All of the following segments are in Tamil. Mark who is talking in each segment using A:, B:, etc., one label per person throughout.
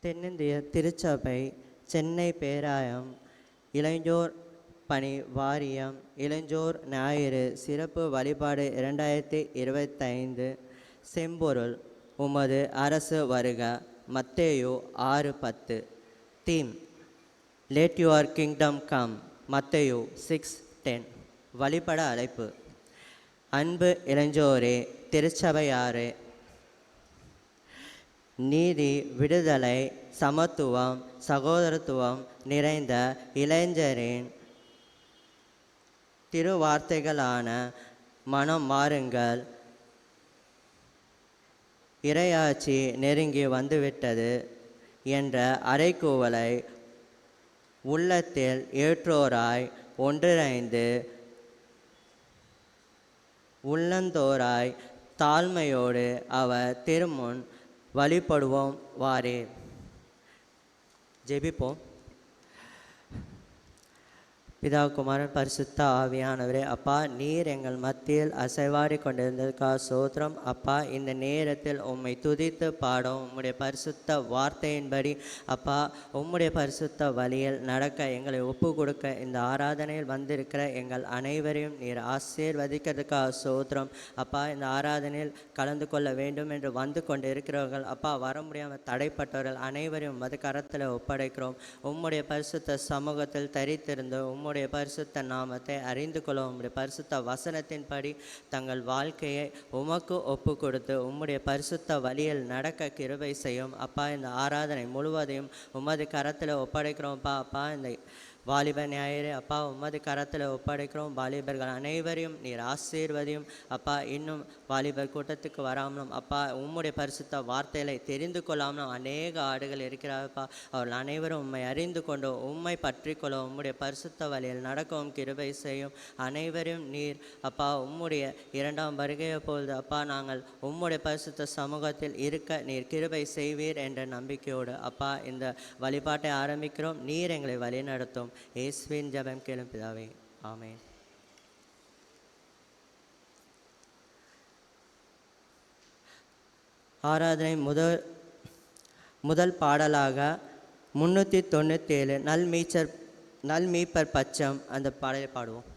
A: தென்னிந்திய திருச்சபை சென்னை பேராயம் இளைஞர் பணி வாரியம் இளைஞர் ஞாயிறு சிறப்பு வழிபாடு 2025 செம்பொருள் உமது அரசு வருக. மத்தேயு 6:10. Theme let your kingdom come. மத்தேயு 6:10. வழிபட அழைப்பு. அன்பு இளைஞரே, திருச்சபையாரே, நீதி, விடுதலை, சமத்துவம், சகோதரத்துவம் நிறைந்த இளைஞரின் திருவார்த்தைகளான மனம் மாறுங்கள், இறையாட்சி நெருங்கி வந்துவிட்டது என்ற அறைகூவலை உள்ளத்தில் ஏற்றோராய் ஒன்றிணைந்து உள்ளந்தோராய் தாழ்மையோடு அவர் திருமுன் வழிபடுவோம் வாரே. ஜெபிப்போம். பிதா, குமாரன், பரிசுத்த ஆவியானவரே, அப்பா, நீர் எங்கள் மத்தியில் அசைவாடி கொண்டிருந்ததுக்காக சோத்திரம். அப்பா, இந்த நேரத்தில் உம்மை துதித்து பாடும் உம்முடைய பரிசுத்த வார்த்தையின்படி அப்பா உம்முடைய பரிசுத்த வழியில் நடக்க எங்களை ஒப்பு கொடுக்க இந்த ஆராதனையில் வந்திருக்கிற எங்கள் அனைவரையும் நீர் ஆசீர்வதிக்கிறதுக்காக சோத்திரம். அப்பா, இந்த ஆராதனையில் கலந்து கொள்ள வேண்டும் என்று வந்து கொண்டு இருக்கிறவர்கள் அப்பா, வர முடியாமல் தடைப்பட்டவர்கள் அனைவரையும் மது கரத்தில் ஒப்படைக்கிறோம். உம்முடைய பரிசுத்த சமூகத்தில் தரித்திருந்து உம்முடைய பரிசுத்த நாமத்தை அறிந்து கொள்ள உம்முடைய பரிசுத்த வசனத்தின்படி தங்கள் வாழ்க்கையை உமக்கு ஒப்பு கொடுத்து உம்முடைய பரிசுத்த வழியில் நடக்க கிருபை செய்யும். அப்பா, இந்த ஆராதனை முழுவதையும் உமது கரத்தில் ஒப்படைக்கிறோம். அப்பா, இந்த வாலிப ஞாயிறு அப்பா உமது கரத்தில் ஒப்படைக்கிறோம். வாலிபர்கள் அனைவரையும் நீர் ஆசீர்வதியும். அப்பா, இன்னும் வாலிபர் கூட்டத்துக்கு வராமலும் அப்பா உம்முடைய பரிசுத்த வார்த்தைகளை தெரிந்து கொள்ளாமலும் அநேக ஆடுகள் இருக்கிறார்ப்பா. அவர்கள் அனைவரும் உம்மை அறிந்து கொண்டு உம்மை பற்றி கொள்ள உம்முடைய பரிசுத்த வழியில் நடக்கவும் கிருபை செய்யும். அனைவரும் நீர் அப்பா உம்முடைய இரண்டாம் வருகையை பொழுது அப்பா நாங்கள் உம்முடைய பரிசுத்த சமூகத்தில் இருக்க நீர் கிருபை செய்வீர் என்ற நம்பிக்கையோடு அப்பா இந்த வழிபாட்டை ஆரம்பிக்கிறோம். நீர் எங்களை வழி நடத்தும். இயேசுவின் ஜெபம் கேளும் பிதாவே, ஆமென். ஆராதனை முதல் பாடலாக 397 நல்மீட்பர் பச்சம் அந்த பாடலை பாடுவோம்.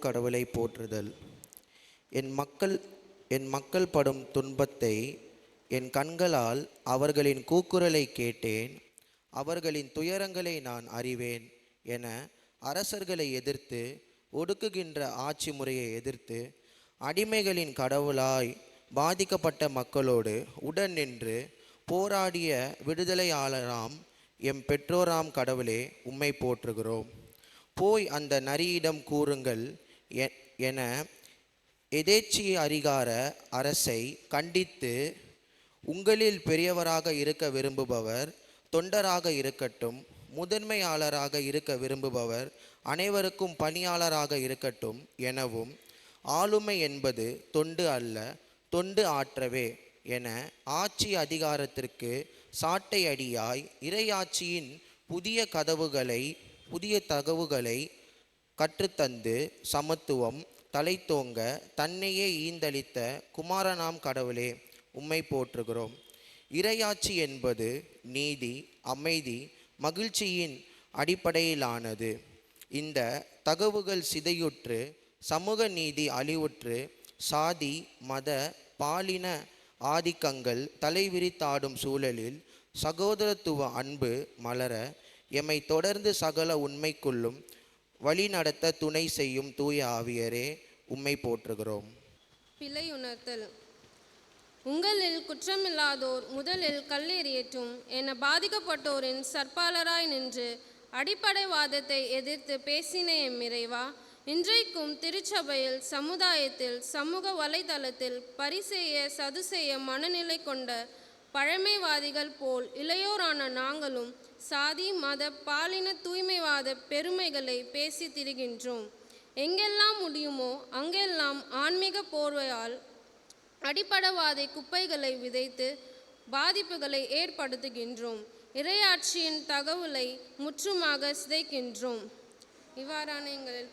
B: கடவுளை போற்றுதல். என் மக்கள் படும் துன்பத்தை என் கண்களால் அவர்களின் கூக்குரலை கேட்டேன். அவர்களின் துயரங்களை நான் அறிவேன் என அரசர்களை எதிர்த்து, ஒடுக்குகின்ற ஆட்சி முறையை எதிர்த்து, அடிமைகளின் கடவுளாய் பாதிக்கப்பட்ட மக்களோடு உடன் நின்று போராடிய விடுதலையாளராம் எம் பெற்றோராம் கடவுளே, உம்மை போற்றுகிறோம். போய் அந்த நரியிடம் கூறுங்கள் என எதேச்சி அதிகார அரசை கண்டித்து, உங்களில் பெரியவராக இருக்க விரும்புபவர் தொண்டராக இருக்கட்டும், முதன்மையாளராக இருக்க விரும்புபவர் அனைவருக்கும் பணியாளராக இருக்கட்டும் எனவும், ஆளுமை என்பது தொண்டு அல்ல, தொண்டு ஆற்றவே என ஆட்சி அதிகாரத்திற்கு சாட்டை அடியாய் இறையாட்சியின் புதிய தகவுகளை கற்றுத்தந்து, சமத்துவம் தலைத்தோங்க தன்னையே ஈந்தளித்த குமாரனாம் கடவுளே, உம்மை போற்றுகிறோம். இறையாட்சி என்பது நீதி, அமைதி, மகிழ்ச்சியின் அடிப்படையிலானது. இந்த தகவுகள் சிதையுற்று, சமூக நீதி அழிவுற்று, சாதி மத பாலின ஆதிக்கங்கள் தலைவிரித்தாடும் சூழலில் சகோதரத்துவ அன்பு மலர எம்மை தொடர்ந்து சகல உண்மைக்குள்ளும் வழி நடத்த துணை செய்யும் தூய ஆவியரே, உம்மை போற்றுகிறோம்.
C: பிழை உணர்த்தல். உங்களில் குற்றமில்லாதோர் முதலில் கல்லெறியற்றும் என பாதிக்கப்பட்டோரின் சற்பாலராய் நின்று அடிப்படைவாதத்தை எதிர்த்து பேசின எம் இறைவா, இன்றைக்கும் திருச்சபையில், சமுதாயத்தில், சமூக வலைதளத்தில் பரிசெய்ய சதுசெய்ய மனநிலை கொண்ட பழமைவாதிகள் போல் இளையோரான நாங்களும் சாதி மத பாலின தூய்மைவாத பெருமைகளை பேசி திரிகின்றோம். எங்கெல்லாம் முடியுமோ அங்கெல்லாம் ஆன்மீக போர்வையால் அடிப்படைவாத குப்பைகளை விதைத்து பாதிப்புகளை ஏற்படுத்துகின்றோம். இறையாட்சியின் தகவலை முற்றுமாக சிதைக்கின்றோம். இவ்வாறான எங்களில்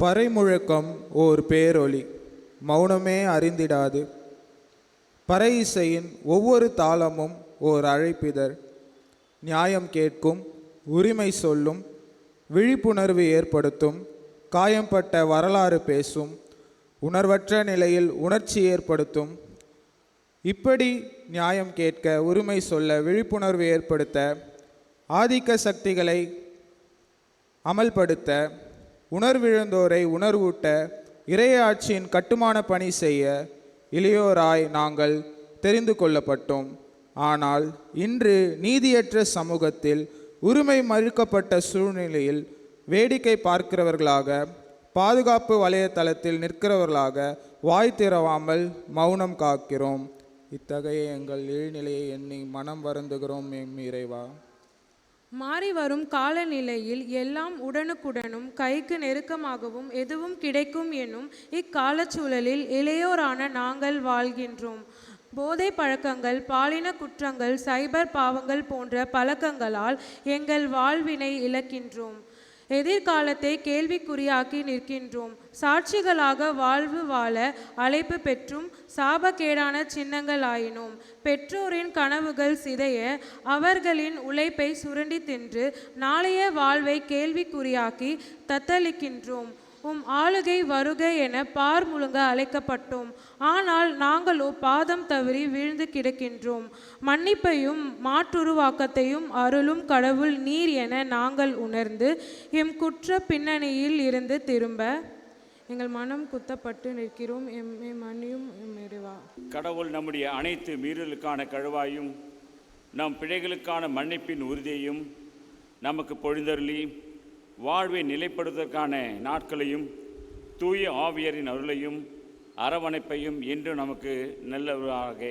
D: பறைமுழக்கம் ஓர் பேரொலி, மௌனமே அறிந்திடாது. பறை இசையின் ஒவ்வொரு தாளமும் ஓர் அழைப்பிதழ். நியாயம் கேட்கும், உரிமை சொல்லும், விழிப்புணர்வு ஏற்படுத்தும், காயம்பட்ட வரலாறு பேசும், உணர்வற்ற நிலையில் உணர்ச்சி ஏற்படுத்தும். இப்படி நியாயம் கேட்க, உரிமை சொல்ல, விழிப்புணர்வு ஏற்படுத்த, ஆதிக்க சக்திகளை அமல்படுத்த, உணர்விழந்தோரை உணர்வூட்ட, இறையாட்சியின் கட்டுமான பணி செய்ய இளையோராய் நாங்கள் தெரிந்து கொள்ளப்பட்டோம். ஆனால் இன்று நீதியற்ற சமூகத்தில், உரிமை மறுக்கப்பட்ட சூழ்நிலையில் வேடிக்கை பார்க்கிறவர்களாக, பாதுகாப்பு வலைத்தளத்தில் நிற்கிறவர்களாக வாய் திறவாமல் மௌனம் காக்கிறோம். இத்தகைய எங்கள் இழிநிலையை எண்ணி மனம் வருந்துகிறோம் எம் இறைவா.
E: மாறி வரும் காலநிலையில் எல்லாம் உடனுக்குடனும் கைக்கு நெருக்கமாகவும் எதுவும் கிடைக்கும் என்னும் இக்காலச்சூழலில் இளையோரான நாங்கள் வாழ்கின்றோம். போதை பழக்கங்கள், பாலின குற்றங்கள், சைபர் பாவங்கள் போன்ற பழக்கங்களால் எங்கள் வாழ்வினை இழக்கின்றோம். எதிர்காலத்தை கேள்விக்குறியாக்கி நிற்கின்றோம். சாட்சிகளாக வாழ்வு வாழ அழைப்பு பெற்றும் சாபக்கேடான சின்னங்களாயினோம். பெற்றோரின் கனவுகள் சிதைய, அவர்களின் உழைப்பை சுரண்டி தின்று நாளைய வாழ்வை கேள்விக்குறியாக்கி தத்தளிக்கின்றோம். ஆளுகை வருக என பார் முழுங்க அழைக்கப்பட்டோம். ஆனால் நாங்களோ பாதம் தவறி வீழ்ந்து கிடக்கின்றோம். மன்னிப்பையும் மாற்றுருவாக்கத்தையும் அருளும் கடவுள் நீர் என நாங்கள் உணர்ந்து எம் குற்ற பின்னணியில் இருந்து திரும்ப எங்கள் மனம் குத்தப்பட்டு நிற்கிறோம். எம்மை மன்னியும் எம் இறைவா.
F: கடவுள் நம்முடைய அனைத்து மீறலுக்கான கழுவாயும் நம் பிழைகளுக்கான மன்னிப்பின் உறுதியையும் நமக்கு பொழிந்தருளி வாழ்வை நிலைப்படுவதற்கான நாட்களையும் தூய ஆவியரின் அருளையும் அரவணைப்பையும் இன்று நமக்கு நல்லவராக.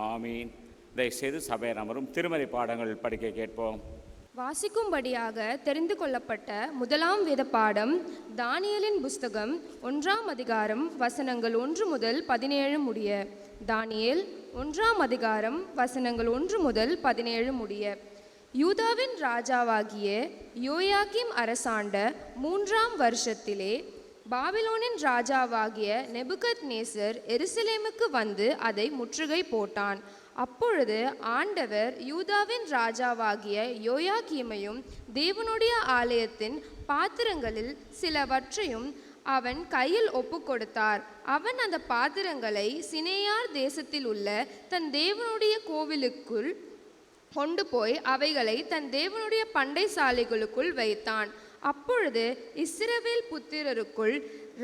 F: ஆமீன். தயவுசெய்து சபையர் அமரும் திருமறை பாடங்கள் படிக்க கேட்போம்.
G: வாசிக்கும்படியாக தெரிந்து கொள்ளப்பட்ட முதலாம் வேத பாடம் தானியேலின் புஸ்தகம் 1ஆம் அதிகாரம் வசனங்கள் 1 முதல் 17 முடிய. தானியேல் 1ஆம் அதிகாரம் வசனங்கள் 1 முதல் 17 முடிய. யூதாவின் ராஜாவாகிய யோயாக்கீம் அரசாண்ட 3ஆம் வருஷத்திலே பாபிலோனின் ராஜாவாகிய நெபுகத்நேசர் எருசலேமுக்கு வந்து அதை முற்றுகை போட்டான். அப்பொழுது ஆண்டவர் யூதாவின் ராஜாவாகிய யோயாக்கீமையும் தேவனுடைய ஆலயத்தின் பாத்திரங்களில் சிலவற்றையும் அவன் கையில் ஒப்பு கொடுத்தார். அவன் அந்த பாத்திரங்களை சினேயார் தேசத்தில் உள்ள தன் தேவனுடைய கோவிலுக்குள் கொண்டு போய் அவைகளை தன் தேவனுடைய பண்டை சாலைகளுக்குள் வைத்தான். அப்பொழுது இஸ்ரவேல் புத்திரருக்குள்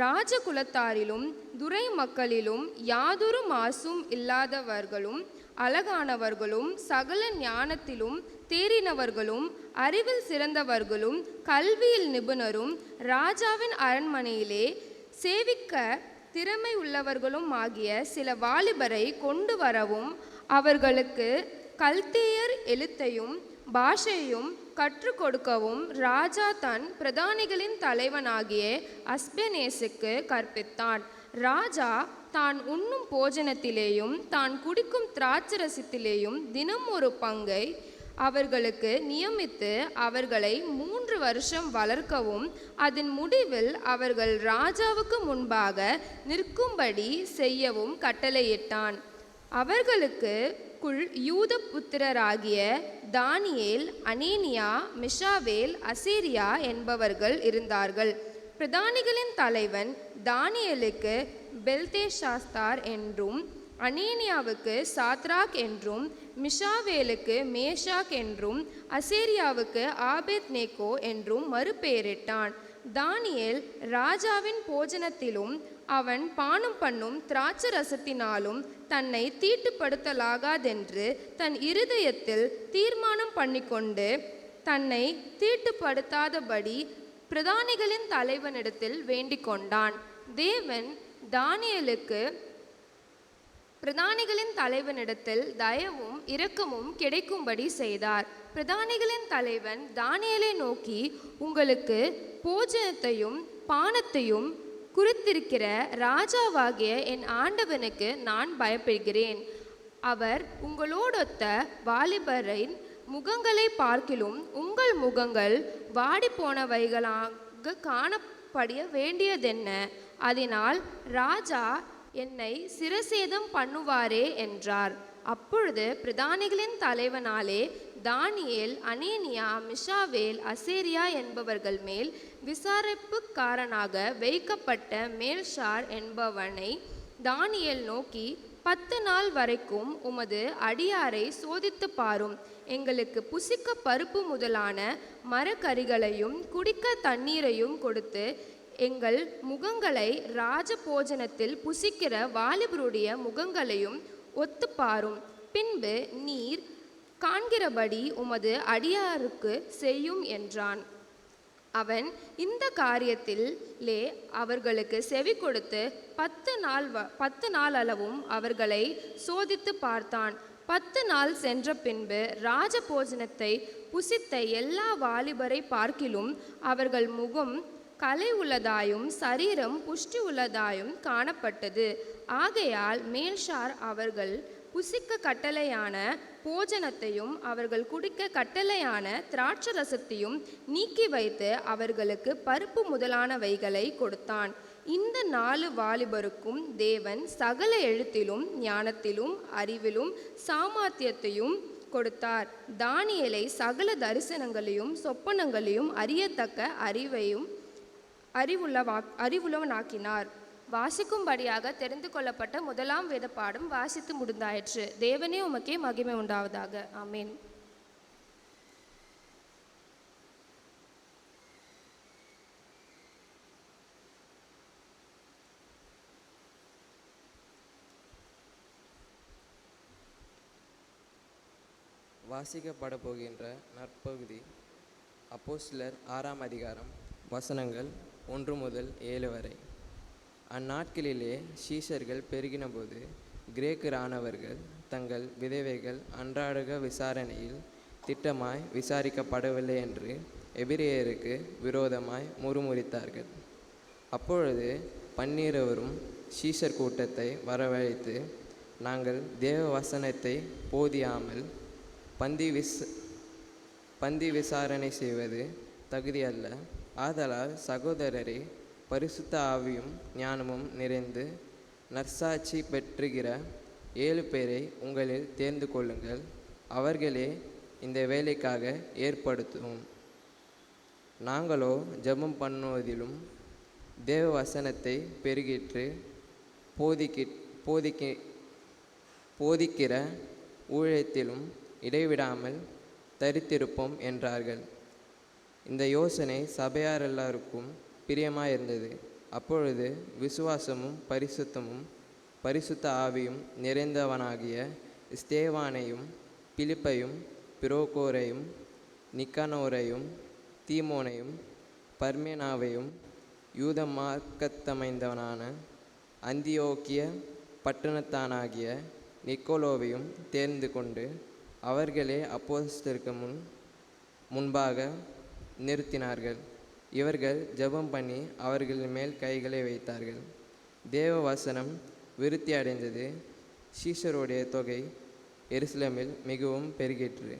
G: ராஜகுலத்தாரிலும் துரை மக்களிலும் யாதொரு மாசும் இல்லாதவர்களும் அழகானவர்களும் சகல ஞானத்திலும் தேறினவர்களும் அறிவில் சிறந்தவர்களும் கல்வியில் நிபுணரும் ராஜாவின் அரண்மனையிலே சேவிக்க திறமை உள்ளவர்களும் ஆகிய சில வாலிபரை கொண்டு வரவும் அவர்களுக்கு கல்தேயர் எழுத்தையும் பாஷையும் கற்றுக் கொடுக்கவும் ராஜா தன் பிரதானிகளின் தலைவனாகிய அஸ்பெனேசுக்கு கற்பித்தான். ராஜா தான் உண்ணும் போஜனத்திலேயும் தான் குடிக்கும் திராட்சரசத்திலேயும் தினம் ஒரு பங்கை அவர்களுக்கு நியமித்து அவர்களை 3 வருஷம் வளர்க்கவும் அதன் முடிவில் அவர்கள் ராஜாவுக்கு முன்பாக நிற்கும்படி செய்யவும் கட்டளையிட்டான். அவர்களுக்கு யூத புத்திரராகிய தானியேல், அனேனியா, மிஷாவேல், அசேரியா என்பவர்கள் இருந்தார்கள். பிரதானிகளின் தலைவன் தானியேலுக்கு பெல்தேஷாஸ்தார் என்றும், அனேனியாவுக்கு சாத்ராக் என்றும், மிஷாவேலுக்கு மேஷாக் என்றும், அசேரியாவுக்கு ஆபேத்நேகோ என்றும் மறுபெயரிட்டான். தானியேல் ராஜாவின் போஜனத்திலும் அவன் பானம் பண்ணும் திராட்சரசத்தினாலும் தன்னை தீட்டுப்படுத்தலாகாதென்று தன் இருதயத்தில் தீர்மானம் பண்ணிக்கொண்டு தன்னை தீட்டுப்படுத்தாதபடி பிரதானிகளின் தலைவனிடத்தில் வேண்டிக் கொண்டான். தேவன் தானியேலுக்கு பிரதானிகளின் தலைவனிடத்தில் தயவும் இரக்கமும் கிடைக்கும்படி செய்தார். பிரதானிகளின் தலைவன் தானியேலை நோக்கி, உங்களுக்கு போஜனத்தையும் பானத்தையும் குறித்திருக்கிற ராஜாவாகிய என் ஆண்டவனுக்கு நான் பயப்படுகிறேன். அவர் உங்களோடொத்த வாலிபரின் முகங்களை பார்க்கிலும் உங்கள் முகங்கள் வாடி போனவைகளாக காணப்பட வேண்டியதென்ன? அதனால் ராஜா என்னை சிரசேதம் பண்ணுவாரே என்றார். அப்பொழுது பிரதானிகளின் தலைவனாலே தானியேல், அனேனியா, மிஷாவேல், அசேரியா என்பவர்கள் மேல் விசாரிப்புக்காரனாக வைக்கப்பட்ட மேல்ஷார் என்பவனை தானியேல் நோக்கி, 10 நாள் வரைக்கும் உமது அடியாரை சோதித்து பாரும். எங்களுக்கு புசிக்க பருப்பு முதலான மரக்கறிகளையும் குடிக்க தண்ணீரையும் கொடுத்து எங்கள் முகங்களை ராஜபோஜனத்தில் புசிக்கிற வாலிபருடைய முகங்களையும் ஒத்துப்பாரும். பின்பு நீர் காண்கிறபடி உமது அடியாருக்கு செய்யும் என்றான். அவன் இந்த காரியத்திலே அவர்களுக்கு செவி கொடுத்து 10 நாள் அளவும் அவர்களை சோதித்து பார்த்தான். 10 நாள் சென்ற பின்பு ராஜபோஜனத்தை புசித்த எல்லா வாலிபரை பார்க்கிலும் அவர்கள் முகம் கலை உள்ளதாயும் சரீரம் புஷ்டி உள்ளதாயும் காணப்பட்டது. ஆகையால் மேல்ஷார் அவர்கள் புசிக்க கட்டளையான போஜனத்தையும் அவர்கள் குடிக்க கட்டளையான திராட்சரசத்தையும் நீக்கி வைத்து அவர்களுக்கு பருப்பு முதலானவைகளை கொடுத்தான். இந்த 4 வாலிபருக்கும் தேவன் சகல எழுத்திலும் ஞானத்திலும் அறிவிலும் சாமர்த்தியத்தையும் கொடுத்தார். தானியேலை சகல தரிசனங்களையும் சொப்பனங்களையும் அறியத்தக்க அறிவுள்ளவனாக்கினார். வாசிக்கும்படியாக தெரிந்து கொள்ளப்பட்ட முதலாம் வேத பாடம் வாசித்து முடிந்தாயிற்று. தேவனே உமக்கே மகிமை உண்டாவதாக. ஆமேன்.
H: வாசிக்கப்பட போகின்ற நற்பகுதி அப்போஸ்தலர் 6ஆம் அதிகாரம் வசனங்கள் 1 முதல் 7 வரை. அந்நாட்களிலே சீஷர்கள் பெருகினபோது கிரேக்கரானவர்கள் தங்கள் விதவைகள் அன்றாட விசாரணையில் திட்டமாய் விசாரிக்கப்படவில்லை என்று எபிரேயருக்கு விரோதமாய் முறுமுறுத்தார்கள். அப்பொழுது 12 சீஷர் கூட்டத்தை வரவழைத்து, நாங்கள் தேவ வசனத்தை போதியாமல் பந்தி விசாரணை செய்வது தகுதியல்ல. ஆதலால் சகோதரரே, பரிசுத்த ஆவியும் ஞானமும் நிறைந்து நற்சாட்சி பெற்றுகிற 7 பேரை உங்களில் தேர்ந்து கொள்ளுங்கள். அவர்களே இந்த வேலைக்காக ஏற்படுத்தும். நாங்களோ ஜெபம் பண்ணுவதிலும் தேவ வசனத்தை பெருகிற்று போதிக்கிற ஊழியத்திலும் இடைவிடாமல் தரித்திருப்போம் என்றார்கள். இந்த யோசனை சபையார் எல்லாருக்கும் பிரியமாயிருந்தது. அப்பொழுது விசுவாசமும் பரிசுத்த ஆவியும் நிறைந்தவனாகிய ஸ்தேவானையும் பிலிப்பையும் பிரோகோரையும் நிக்கானோரையும் தீமோனையும் பர்மேனாவையும் யூத மார்க்கத்தமைந்தவனான அந்தியோக்கிய பட்டணத்தானாகிய நிக்கோலோவையும் தேர்ந்து கொண்டு அவர்களே அப்போஸ்தலருக்கு முன்பாக நிறுத்தினார்கள். இவர்கள் ஜெபம் பண்ணி அவர்கள் மேல் கைகளை வைத்தார்கள். தேவ வசனம் விருத்தி அடைந்தது. சீஷருடைய தொகை எருசலேமில் மிகவும் பெருகிற்று.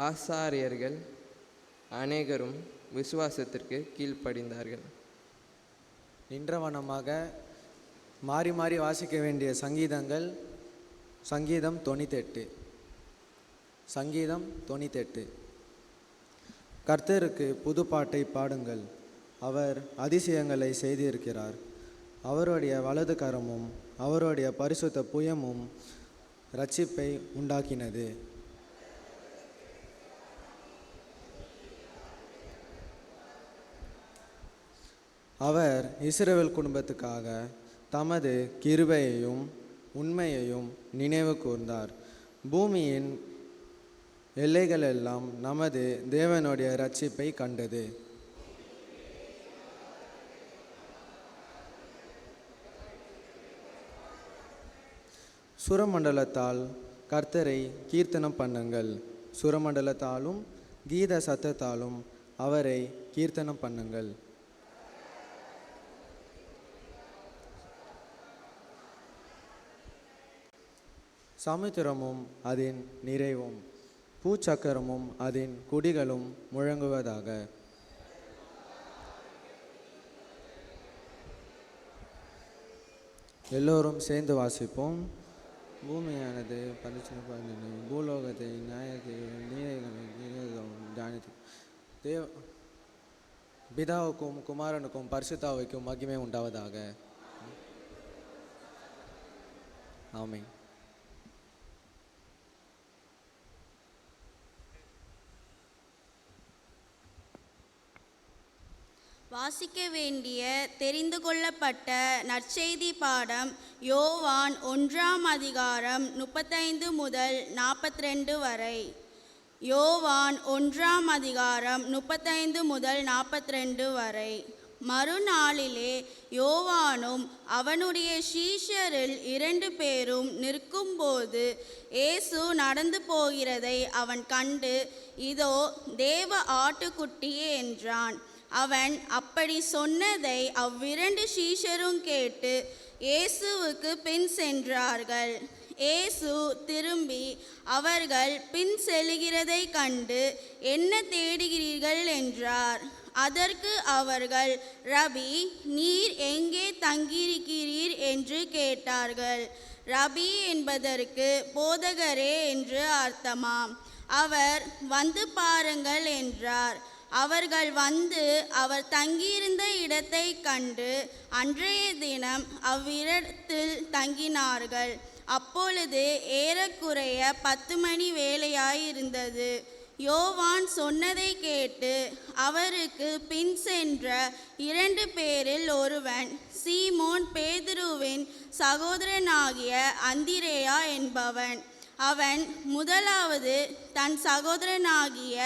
H: ஆசாரியர்கள் அநேகரும் விசுவாசத்திற்கு கீழ்ப்படிந்தார்கள்.
I: நின்றவனமாக மாறி மாறி வாசிக்க வேண்டிய சங்கீதங்கள் சங்கீதம் 98. கர்த்தருக்கு புதுப்பாட்டை பாடுங்கள். அவர் அதிசயங்களை செய்திருக்கிறார். அவருடைய வலது கரமும் அவருடைய பரிசுத்த புயமும் இரட்சிப்பை உண்டாக்கினது. அவர் இஸ்ரவேல் குடும்பத்துக்காக தமது கிருபையையும் உண்மையையும் நினைவு கூர்ந்தார். பூமியின் எல்லைகளெல்லாம் நமது தேவனுடைய இரட்சிப்பை கண்டது. சுரமண்டலத்தால் கர்த்தரை கீர்த்தனம் பண்ணுங்கள். சுரமண்டலத்தாலும் கீத சத்தத்தாலும் அவரை கீர்த்தனம் பண்ணுங்கள். சமுத்திரமும் அதன் நிறைவும் பூச்சக்கரமும் அதன் குடிகளும் முழங்குவதாக. எல்லோரும் சேர்ந்து வாசிப்போம். பூமியானது பூலோகத்தை நியாயத்தை தியானித்து பிதாவுக்கும் குமாரனுக்கும் பரிசுத்தாவிக்கும் மகிமை உண்டாவதாக. ஆமென்.
J: வாசிக்க வேண்டிய தெரிந்து கொள்ளப்பட்ட நற்செய்தி பாடம் யோவான் 1ஆம் அதிகாரம் 35 முதல் 42 வரை. யோவான் 1ஆம் அதிகாரம் 35 முதல் 42 வரை. மறுநாளிலே யோவானும் அவனுடைய சீஷரில் 2 பேரும் நிற்கும்போது இயேசு நடந்து போகிறதை அவன் கண்டு, இதோ தேவ ஆட்டுக்குட்டியே என்றான். அவன் அப்படி சொன்னதை அவ்விரண்டு சீஷரும் கேட்டு இயேசுவுக்கு பின் சென்றார்கள். இயேசு திரும்பி அவர்கள் பின் செல்கிறதை கண்டு, என்ன தேடுகிறீர்கள் என்றார். அதற்கு அவர்கள், ரபி, நீர் எங்கே தங்கியிருக்கிறீர் என்று கேட்டார்கள். ரபி என்பதற்கு போதகரே என்று அர்த்தமாம். அவர் வந்து பாருங்கள் என்றார். அவர்கள் வந்து அவர் தங்கியிருந்த இடத்தை கண்டு அன்றைய தினம் அவ்விடத்தில் தங்கினார்கள். அப்பொழுது ஏறக்குறைய 10 மணி வேளையாயிருந்தது. யோவான் சொன்னதை கேட்டு அவருக்கு பின் சென்ற 2 பேரில் ஒருவன் சீமோன் பேதுருவின் சகோதரனாகிய அந்திரேயா என்பவன். அவன் முதலாவது தன் சகோதரனாகிய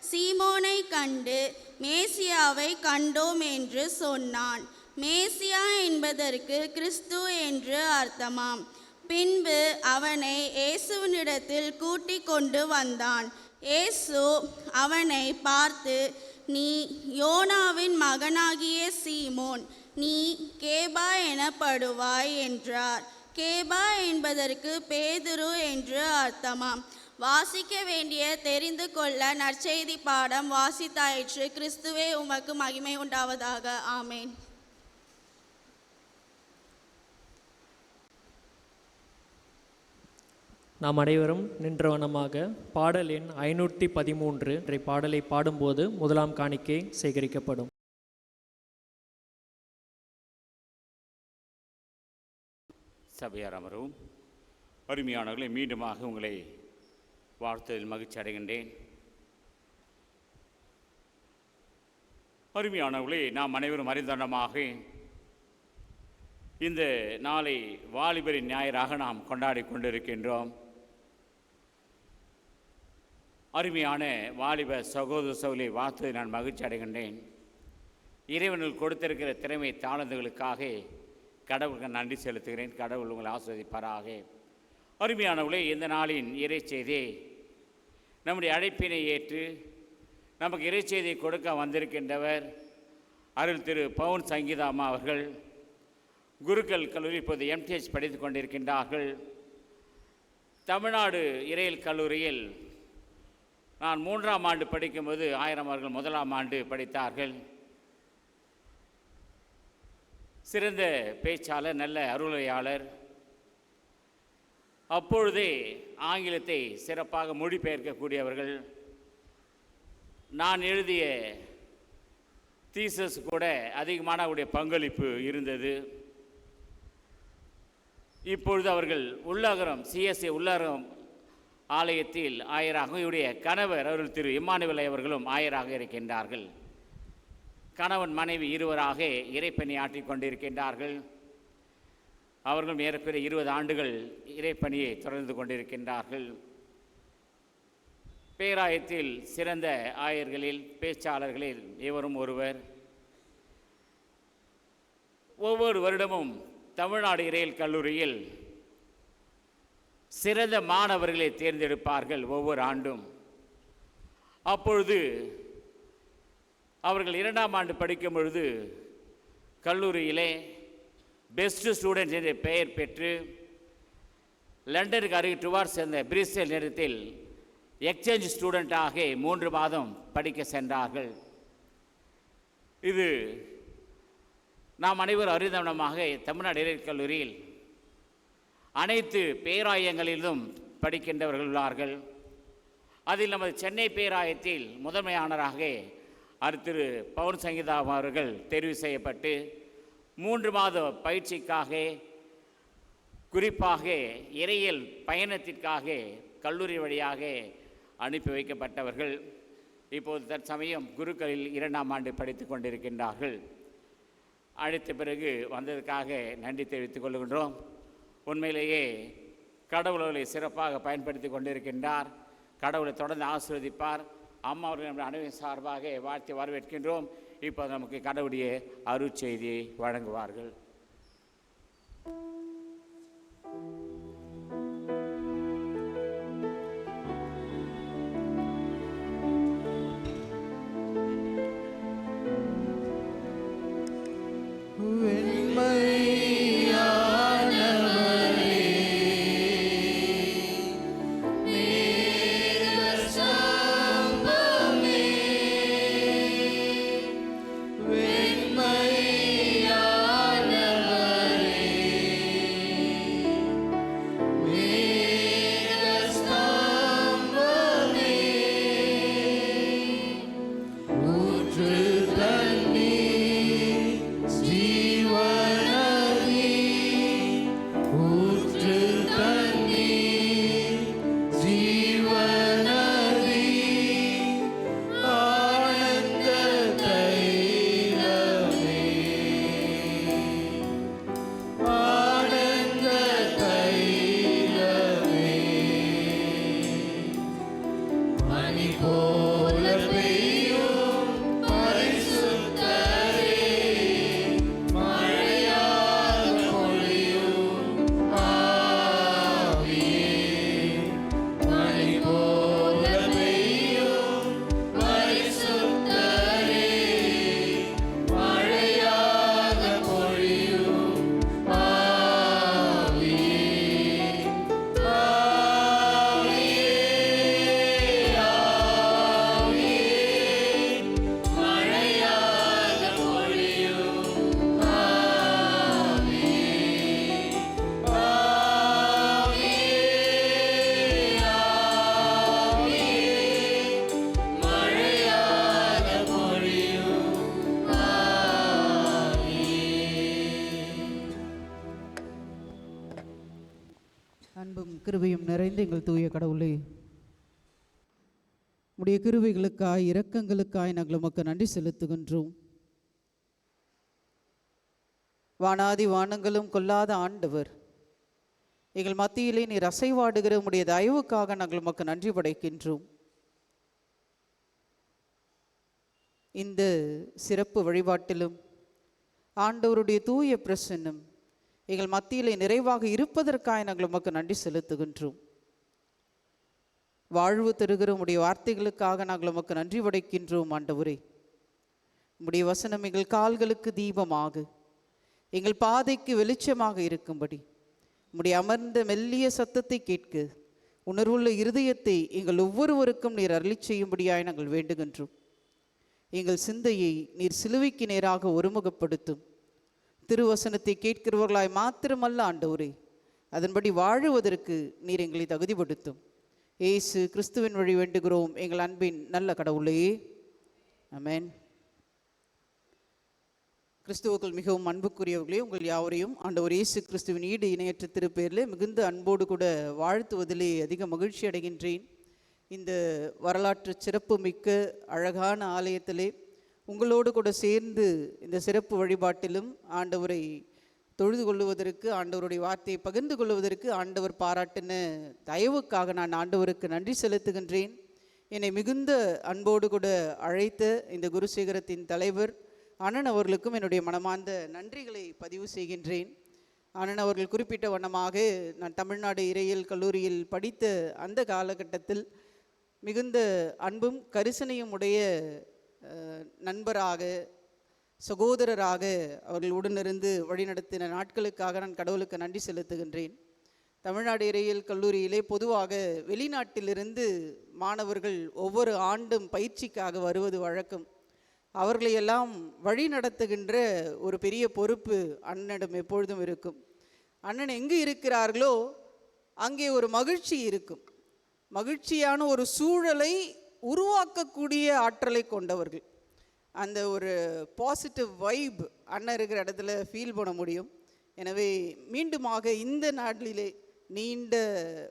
J: சீமோனை கண்டு, மேசியாவை கண்டோம் என்று சொன்னான். மேசியா என்பதற்கு கிறிஸ்து என்று அர்த்தமாம். பின்பு அவனை இயேசுவினிடத்தில் கூட்டிக் கொண்டு வந்தான். இயேசு அவனை பார்த்து, நீ யோனாவின் மகனாகிய சீமோன், நீ கேபா எனப்படுவாய் என்றார். கேபா என்பதற்கு பேதுரு என்று அர்த்தமாம். வாசிக்க வேண்டிய தெரிந்து கொள்ள நற்செய்தி பாடம் வாசித்தாயிற்று. கிறிஸ்துவே உமக்கு மகிமை உண்டாவதாக. ஆமேன்.
K: நாம் அனைவரும் நின்றவனமாக பாடல் எண் 513 என்ற பாடலை பாடும்போது முதலாம் காணிக்கை சேகரிக்கப்படும்.
F: சபையார் அமரும். அருமையானவர்களை, மீண்டுமாக உங்களை வாழ்த்ததில் மகிழ்ச்சி அடைகின்றேன். அருமையானவர்களே, நாம் அனைவரும் அறிந்தவனமாக இந்த நாளை வாலிபரின் ஞாயிறாக நாம் கொண்டாடி கொண்டிருக்கின்றோம். அருமையான வாலிப சகோதர சகோதரி வாழ்த்ததை நான் மகிழ்ச்சி அடைகின்றேன். இறைவனுக்கு கொடுத்திருக்கிற திறமை தாளந்துகளுக்காக கடவுளுக்கு நன்றி செலுத்துகிறேன். கடவுள் உங்களை ஆசீர்வதிப்பாராக. அருமையானவர்களே, இந்த நாளின் இறைச்செய்தி நம்முடைய அழைப்பினை ஏற்று நமக்கு இறைச்செய்தியை கொடுக்க வந்திருக்கின்றவர் அருள் திரு பவுன் சங்கீதாமா அவர்கள். குருக்கள் கல்லூரி இப்போது எம்டிஹெச் படித்து கொண்டிருக்கின்றார்கள். தமிழ்நாடு இறையியல் கல்லூரியில் நான் 3ஆம் ஆண்டு படிக்கும்போது 1000 அவர்கள் 1ஆம் ஆண்டு படித்தார்கள். சிறந்த பேச்சாளர், நல்ல அருளையாளர். அப்பொழுதே ஆங்கிலத்தை சிறப்பாக மொழிபெயர்க்கக்கூடியவர்கள். நான் எழுதிய தீசஸ் கூட அதிகமான அவருடைய பங்களிப்பு இருந்தது. இப்பொழுது அவர்கள் உள்ளகரம் சிஎஸ்ஏ உள்ளகரம் ஆலயத்தில் ஆயராக, இவருடைய கணவர் அருள் திரு இம்மானுவேல் அவர்களும் ஆயராக இருக்கின்றார்கள். கணவன் மனைவி இருவராக இறைப்பணி ஆற்றிக் கொண்டிருக்கின்றார்கள். அவர்களும் ஏறக்குறைய 20 ஆண்டுகள் இறைப்பணியை தொடர்ந்து கொண்டிருக்கின்றார்கள். பேராயத்தில் சிறந்த ஆயர்களில் பேச்சாளர்களில் இவரும் ஒருவர். ஒவ்வொரு வருடமும் தமிழ்நாடு இறையியல் கல்லூரியில் சிறந்த மாணவர்களை தேர்ந்தெடுப்பார்கள் ஒவ்வொரு ஆண்டும். அப்பொழுது அவர்கள் 2ஆம் ஆண்டு படிக்கும் பொழுது கல்லூரியிலே பெஸ்ட் ஸ்டூடெண்ட் என்ற பெயர் பெற்று லண்டனுக்கு அருகே டுவார்ட்ஸ் சேர்ந்த பிரிஸ்டல் நேரத்தில் எக்ஸ்சேஞ்ச் ஸ்டூடெண்ட்டாக 3 மாதம் படிக்க சென்றார்கள். இது நாம் அனைவரும் அறிந்தவனமாக தமிழ்நாடு இறையியல் கல்லூரியில் அனைத்து பேராயங்களிலும் படிக்கின்றவர்கள் உள்ளார்கள். அதில் நமது சென்னை பேராயத்தில் முதன்மையானராக திரு பவுன் சங்கீதா அவர்கள் தெரிவு செய்யப்பட்டு 3 மாத பயிற்சிக்காக, குறிப்பாக இறையியல் பயணத்திற்காக கல்லூரி வழியாக அனுப்பி வைக்கப்பட்டவர்கள். இப்போது தற்சமயம் குருக்களில் 2ஆம் ஆண்டு படித்து கொண்டிருக்கின்றார்கள். அழைத்த பிறகு வந்ததற்காக நன்றி தெரிவித்துக் கொள்கின்றோம். உண்மையிலேயே கடவுளை சிறப்பாக பயன்படுத்தி கொண்டிருக்கின்றார். கடவுளை தொடர்ந்து ஆசீர்வதிப்பார். அம்மா அவர்கள் நம்முடைய அனைவரின் சார்பாக வாழ்த்தி வரவேற்கின்றோம். இப்போ நமக்கு கடவுளுடைய அருட்செய்தியை வழங்குவார்கள்.
L: வெண்மையான கிருபையும் நிறைந்த எங்கள் தூய கடவுளே, உடைய கிருபைகளுக்காய் இரக்கங்களுக்காய் நாங்கள் உமக்கு நன்றி செலுத்துகின்றோம். வானாதி வானங்களும் கொல்லாத ஆண்டவர், எங்கள் மத்தியிலே நீர் அசைவாடுகிற உடைய தயவுக்காக நாங்கள் உமக்கு நன்றி படைக்கின்றோம். இந்த சிறப்பு வழிபாட்டிலும் ஆண்டவருடைய தூய பிரசன்னம் எங்கள் மத்தியிலே நிறைவாக இருப்பதற்காக நாங்கள் உமக்கு நன்றி செலுத்துகின்றோம். வாழ்வு தருகிற உடைய வார்த்தைகளுக்காக நாங்கள் உமக்கு நன்றி படைக்கின்றோம். ஆண்டவரே, உடைய வசனம் எங்கள் கால்களுக்கு தீபமாக, எங்கள் பாதைக்கு வெளிச்சமாக இருக்கும்படி உடைய அமர்ந்த மெல்லிய சத்தத்தை கேட்க உணர்வுள்ள இருதயத்தை எங்கள் ஒவ்வொருவருக்கும் நீர் அருளி செய்யும்படியாய் நாங்கள் வேண்டுகின்றோம். எங்கள் சிந்தையை நீர் சிலுவைக்கு நேராக ஒருமுகப்படுத்தும். திருவசனத்தை கேட்கிறவர்களாய் மாத்திரமல்ல ஆண்டவரே, அதன்படி வாழுவதற்கு நீர் எங்களை தகுதிப்படுத்தும். இயேசு கிறிஸ்துவின் வழி வேண்டுகிறோம் எங்கள் அன்பின் நல்ல கடவுளே, ஆமென். கிறிஸ்துவுக்குள் மிகவும் அன்புக்குரியவர்களே, உங்கள் யாவரையும் ஆண்டவர் இயேசு கிறிஸ்துவின் ஈடு இணையற்ற திருப்பெயரிலே மிகுந்த அன்போடு கூட வாழ்த்துவதிலே அதிக மகிழ்ச்சி அடைகின்றேன். இந்த வரலாற்று சிறப்பு மிக்க அழகான ஆலயத்திலே உங்களோடு கூட சேர்ந்து இந்த சிறப்பு வழிபாட்டிலும் ஆண்டவரை தொழுது கொள்ளுவதற்கு, ஆண்டவருடைய வார்த்தையை பகிர்ந்து கொள்வதற்கு ஆண்டவர் பாராட்டின தயவுக்காக நான் ஆண்டவருக்கு நன்றி செலுத்துகின்றேன். என்னை மிகுந்த அன்போடு கூட அழைத்த இந்த குருசேகரத்தின் தலைவர் அண்ணன் அவர்களுக்கும் என்னுடைய மனமார்ந்த நன்றிகளை பதிவு செய்கின்றேன். அண்ணன் அவர்கள் குறிப்பிட்ட வண்ணமாக நான் தமிழ்நாடு இறையியல் கல்லூரியில் படித்த அந்த காலகட்டத்தில் மிகுந்த அன்பும் கரிசனையும் உடைய நண்பராக, சகோதரராக அவர்கள் உடனிருந்து வழிநடத்தின நாட்களுக்காக நான் கடவுளுக்கு நன்றி செலுத்துகின்றேன். தமிழ்நாடு இறையியல் கல்லூரியிலே பொதுவாக வெளிநாட்டிலிருந்து மாணவர்கள் ஒவ்வொரு ஆண்டும் பயிற்சிக்காக வருவது வழக்கம். அவர்களையெல்லாம் வழி நடத்துகின்ற ஒரு பெரிய பொறுப்பு அண்ணனிடம் எப்பொழுதும் இருக்கும். அண்ணன் எங்கு இருக்கிறார்களோ அங்கே ஒரு மகிழ்ச்சி இருக்கும். மகிழ்ச்சியான ஒரு சூழலை உருவாக்கக்கூடிய ஆற்றலை கொண்டவர்கள். அந்த ஒரு பாசிட்டிவ் வைப் அண்ணன் இருக்கிற இடத்துல ஃபீல் பண்ண முடியும். எனவே மீண்டுமாக இந்த நாளிலே நீண்ட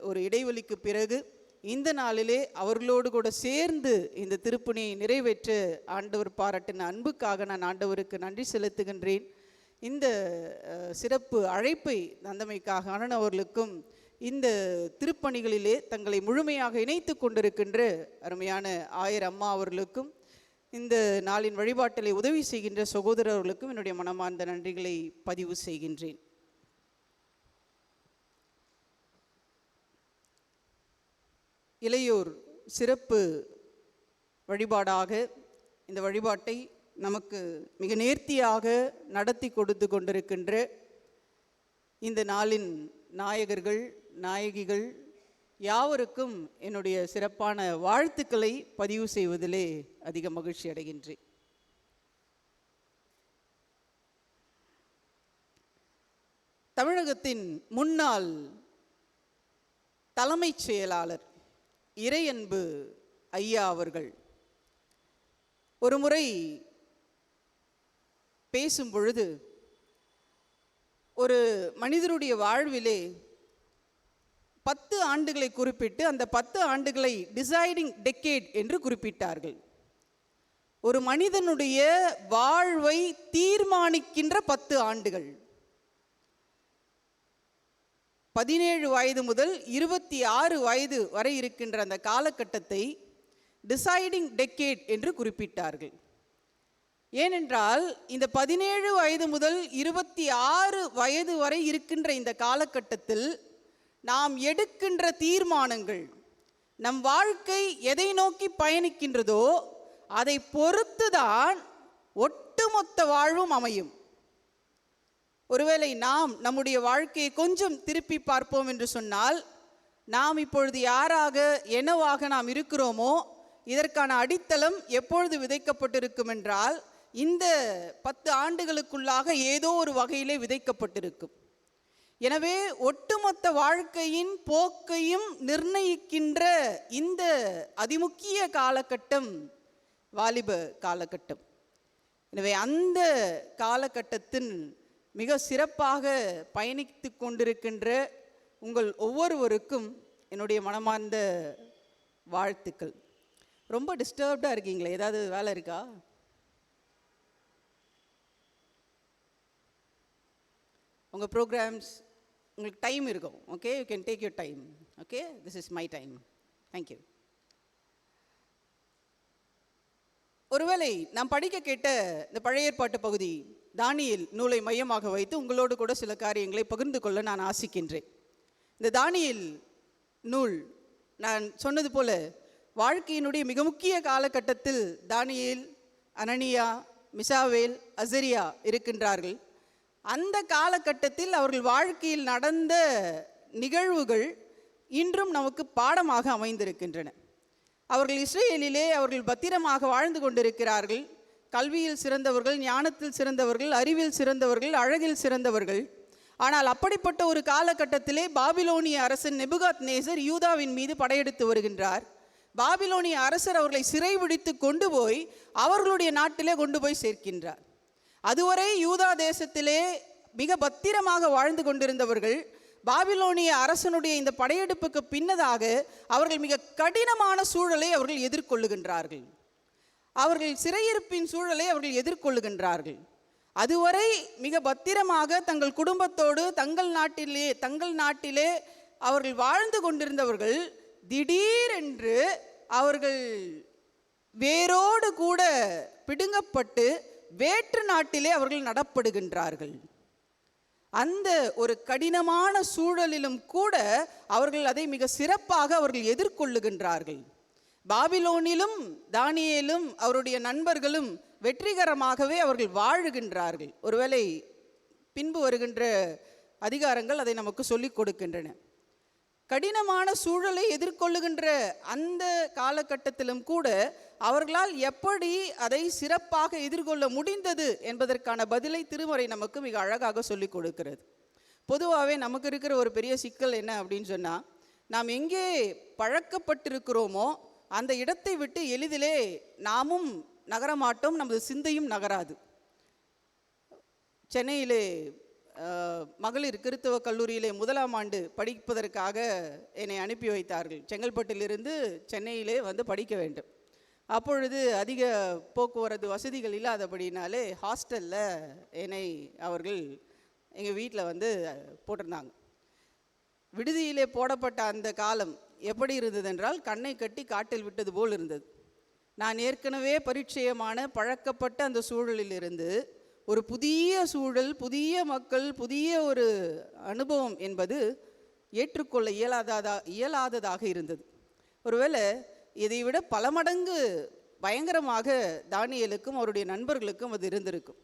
L: ஒரு இடைவெளிக்கு பிறகு இந்த நாளிலே அவர்களோடு கூட சேர்ந்து இந்த திருப்பணியை நிறைவேற்ற ஆண்டவர் பாராட்டின அன்புக்காக நான் ஆண்டவருக்கு நன்றி செலுத்துகின்றேன். இந்த சிறப்பு அழைப்பை தந்தமைக்காக அண்ணன் அவர்களுக்கும் இந்த திருப்பணிகளிலே தங்களை முழுமையாக இணைத்து கொண்டிருக்கின்ற அருமையான ஆயர் அம்மா அவர்களுக்கும் இந்த நாளின் வழிபாட்டிலே உதவி செய்கின்ற சகோதரர்களுக்கும் என்னுடைய மனமார்ந்த நன்றிகளை பதிவு செய்கின்றேன். இளையோர் சிறப்பு வழிபாடாக இந்த வழிபாட்டை நமக்கு மிக நேர்த்தியாக நடத்தி கொடுத்து கொண்டிருக்கின்ற இந்த நாளின் நாயகர்கள், நாயகிகள் யாவருக்கும் என்னுடைய சிறப்பான வாழ்த்துக்களை பதிவு செய்வதிலே அதிக மகிழ்ச்சி அடைகின்றேன். தமிழகத்தின் முன்னாள் தலைமைச் செயலாளர் இறையன்பு ஐயா அவர்கள் ஒரு முறை பேசும் பொழுது ஒரு மனிதருடைய வாழ்விலே 10 ஆண்டுகளை குறிப்பிட்டு அந்த 10 ஆண்டுகளை டிசைடிங் டெக்கேட் என்று குறிப்பிட்டார்கள். ஒரு மனிதனுடைய வாழ்வை தீர்மானிக்கின்ற 10 ஆண்டுகள், 17 வயது முதல் 26 வயது வரை இருக்கின்ற அந்த காலகட்டத்தை டிசைடிங் டெக்கேட் என்று குறிப்பிட்டார்கள். ஏனென்றால் இந்த 17 வயது முதல் 26 வயது வரை இருக்கின்ற இந்த காலகட்டத்தில் நாம் எடுக்கின்ற தீர்மானங்கள், நம் வாழ்க்கை எதை நோக்கி பயணிக்கின்றதோ அதை பொறுத்துதான் ஒட்டுமொத்த வாழ்வும் அமையும். ஒருவேளை நாம் நம்முடைய வாழ்க்கையை கொஞ்சம் திருப்பி பார்ப்போம் என்று சொன்னால், நாம் இப்பொழுது யாராக என்னவாக நாம் இருக்கிறோமோ இதற்கான அடித்தளம் எப்பொழுது விதைக்கப்பட்டிருக்கும் என்றால் இந்த 10 ஆண்டுகளுக்குள்ளாக ஏதோ ஒரு வகையிலே விதைக்கப்பட்டிருக்கும். எனவே ஒட்டுமொத்த வாழ்க்கையின் போக்கையும் நிர்ணயிக்கின்ற இந்த அதிமுக்கிய காலகட்டம் வாலிப காலகட்டம். எனவே அந்த காலகட்டத்தின் மிக சிறப்பாக பயணித்து கொண்டிருக்கின்ற உங்கள் ஒவ்வொருவருக்கும் என்னுடைய மனமார்ந்த வாழ்த்துக்கள். ரொம்ப டிஸ்டர்ப்டாக இருக்கீங்களே, ஏதாவது வேலை இருக்கா? உங்கள் ப்ரோக்ராம்ஸ் உங்களுக்கு டைம் இருக்கும். Okay, you can take your time. Okay, this is my time. Thank you. ஒருவேளை நாம் படிக்க கேட்ட இந்த பழைய ஏற்பாட்டு பகுதி தானியேல் நூலை மையமாக வைத்து உங்களோடு கூட சில காரியங்களை பகிர்ந்து கொள்ள நான் ஆசிக்கின்றேன். இந்த தானியேல் நூல் நான் சொன்னது போல வாழ்க்கையினுடைய மிக முக்கிய காலகட்டத்தில் தானியேல், அனனியா, மிசாவேல், அசரியா இருக்கின்றார்கள். அந்த காலகட்டத்தில் அவர்கள் வாழ்க்கையில் நடந்த நிகழ்வுகள் இன்றும் நமக்கு பாடமாக அமைந்திருக்கின்றன. அவர்கள் இஸ்ரேலிலே அவர்கள் பத்திரமாக வாழ்ந்து கொண்டிருக்கிறார்கள். கல்வியில் சிறந்தவர்கள், ஞானத்தில் சிறந்தவர்கள், அறிவில் சிறந்தவர்கள், அழகில் சிறந்தவர்கள். ஆனால் அப்படிப்பட்ட ஒரு காலகட்டத்திலே பாபிலோனிய அரசன் நெபுகாத்நேசர் யூதாவின் மீது படையெடுத்து வருகின்றார். பாபிலோனிய அரசர் அவர்களை சிறைபிடித்து கொண்டு போய் அவர்களுடைய நாட்டிலே கொண்டு போய் சேர்க்கின்றார். அதுவரை யூதா தேசத்திலே மிக பத்திரமாக வாழ்ந்து கொண்டிருந்தவர்கள் பாபிலோனிய அரசனுடைய இந்த படையெடுப்புக்கு பின்னதாக அவர்கள் மிக கடினமான சூழலை அவர்கள் எதிர்கொள்ளுகின்றார்கள். அவர்கள் சிறையிருப்பின் சூழலை அவர்கள் எதிர்கொள்ளுகின்றார்கள். அதுவரை மிக பத்திரமாக தங்கள் குடும்பத்தோடு தங்கள் நாட்டிலே அவர்கள் வாழ்ந்து கொண்டிருந்தவர்கள் திடீரென்று அவர்கள் வேரோடு கூட பிடுங்கப்பட்டு வேற்று நாட்டிலே அவர்கள் நடப்படுகின்றார்கள். அந்த ஒரு கடினமான சூழலிலும் கூட அவர்கள் அதை மிக சிறப்பாக அவர்கள் எதிர்கொள்ளுகின்றார்கள். பாபிலோனிலும் தானியேலும் அவருடைய நண்பர்களும் வெற்றிகரமாகவே அவர்கள் வாழுகின்றார்கள். ஒருவேளை பின்பு வருகின்ற அதிகாரங்கள் அதை நமக்கு சொல்லிக் கொடுக்கின்றன. கடினமான சூழலை எதிர்கொள்ளுகின்ற அந்த காலகட்டத்திலும் கூட அவர்களால் எப்படி அதை சிறப்பாக எதிர்கொள்ள முடிந்தது என்பதற்கான பதிலை திருமறை நமக்கு மிக அழகாக சொல்லிக் கொடுக்கிறது. பொதுவாகவே நமக்கு இருக்கிற ஒரு பெரிய சிக்கல் என்ன அப்படின்னு சொன்னால், நாம் எங்கே பழக்கப்பட்டிருக்கிறோமோ அந்த இடத்தை விட்டு எளிதிலே நாமும் நகரமாட்டோம், நமது சிந்தையும் நகராது. சென்னையிலே மகளிர் கிறித்தவ கல்லூரியிலே 1ஆம் ஆண்டு படிப்பதற்காக என்னை அனுப்பி வைத்தார்கள். செங்கல்பட்டிலிருந்து சென்னையிலே வந்து படிக்க வேண்டும். அப்பொழுது அதிக போக்குவரத்து வசதிகள் இல்லாதபடினாலே ஹாஸ்டலில் என்னை அவர்கள் எங்கள் வீட்டில் வந்து போட்டிருந்தாங்க. விடுதியிலே போடப்பட்ட அந்த காலம் எப்படி இருந்தது என்றால், கண்ணை கட்டி காட்டில் விட்டது போல் இருந்தது. நான் ஏற்கனவே பரிச்சயமான பழக்கப்பட்ட அந்த சூழலிலிருந்து ஒரு புதிய சூழல், புதிய மக்கள், புதிய ஒரு அனுபவம் என்பது ஏற்றுக்கொள்ள இயலாததாக இருந்தது. ஒருவேளை இதைவிட பல மடங்கு பயங்கரமாக தானியேலுக்கும் அவருடைய நண்பர்களுக்கும் அது இருந்திருக்கும்.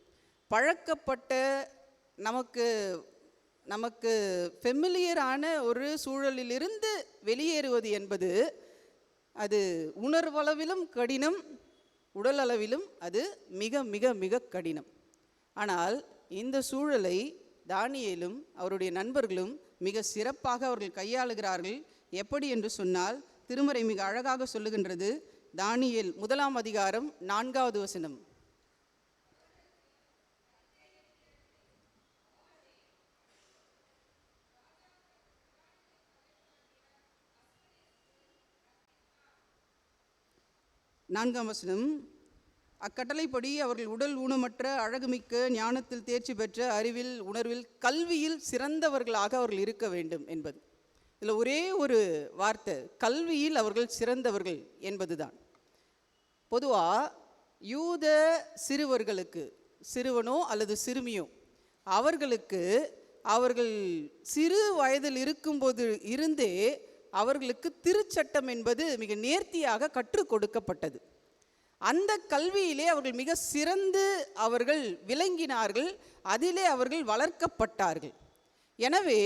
L: பழக்கப்பட்ட நமக்கு ஃபெமிலியரான ஒரு சூழலிலிருந்து வெளியேறுவது என்பது அது உணர்வளவிலும் கடினம், உடல் அளவிலும் அது மிக மிக மிக கடினம். ஆனால் இந்த சூழலை தானியேலும் அவருடைய நண்பர்களும் மிக சிறப்பாக அவர்கள் கையாளுகிறார்கள். எப்படி என்று சொன்னால், திருமறை மிக அழகாக சொல்லுகின்றது. தானியேல் 1ஆம் அதிகாரம் 4வது வசனம். நான்காம் வசனம். அக்கட்டளைப்படி அவர்கள் உடல் ஊனமற்ற, அழகுமிக்க, ஞானத்தில் தேர்ச்சி பெற்ற, அறிவில், உணர்வில், கல்வியில் சிறந்தவர்களாக அவர்கள் இருக்க வேண்டும் என்பது. இதில் ஒரே ஒரு வார்த்தை, கல்வியில் அவர்கள் சிறந்தவர்கள் என்பதுதான். பொதுவாக யூத சிறுவர்களுக்கு, சிறுவனோ அல்லது சிறுமியோ, அவர்கள் சிறு வயதில் இருக்கும்போது இருந்தே அவர்களுக்கு திருச்சட்டம் என்பது மிக நேர்த்தியாக கற்றுக் கொடுக்கப்பட்டது. அந்த கல்வியிலே அவர்கள் மிக சிறந்து அவர்கள் விளங்கினார்கள், அதிலே அவர்கள் வளர்க்கப்பட்டார்கள். எனவே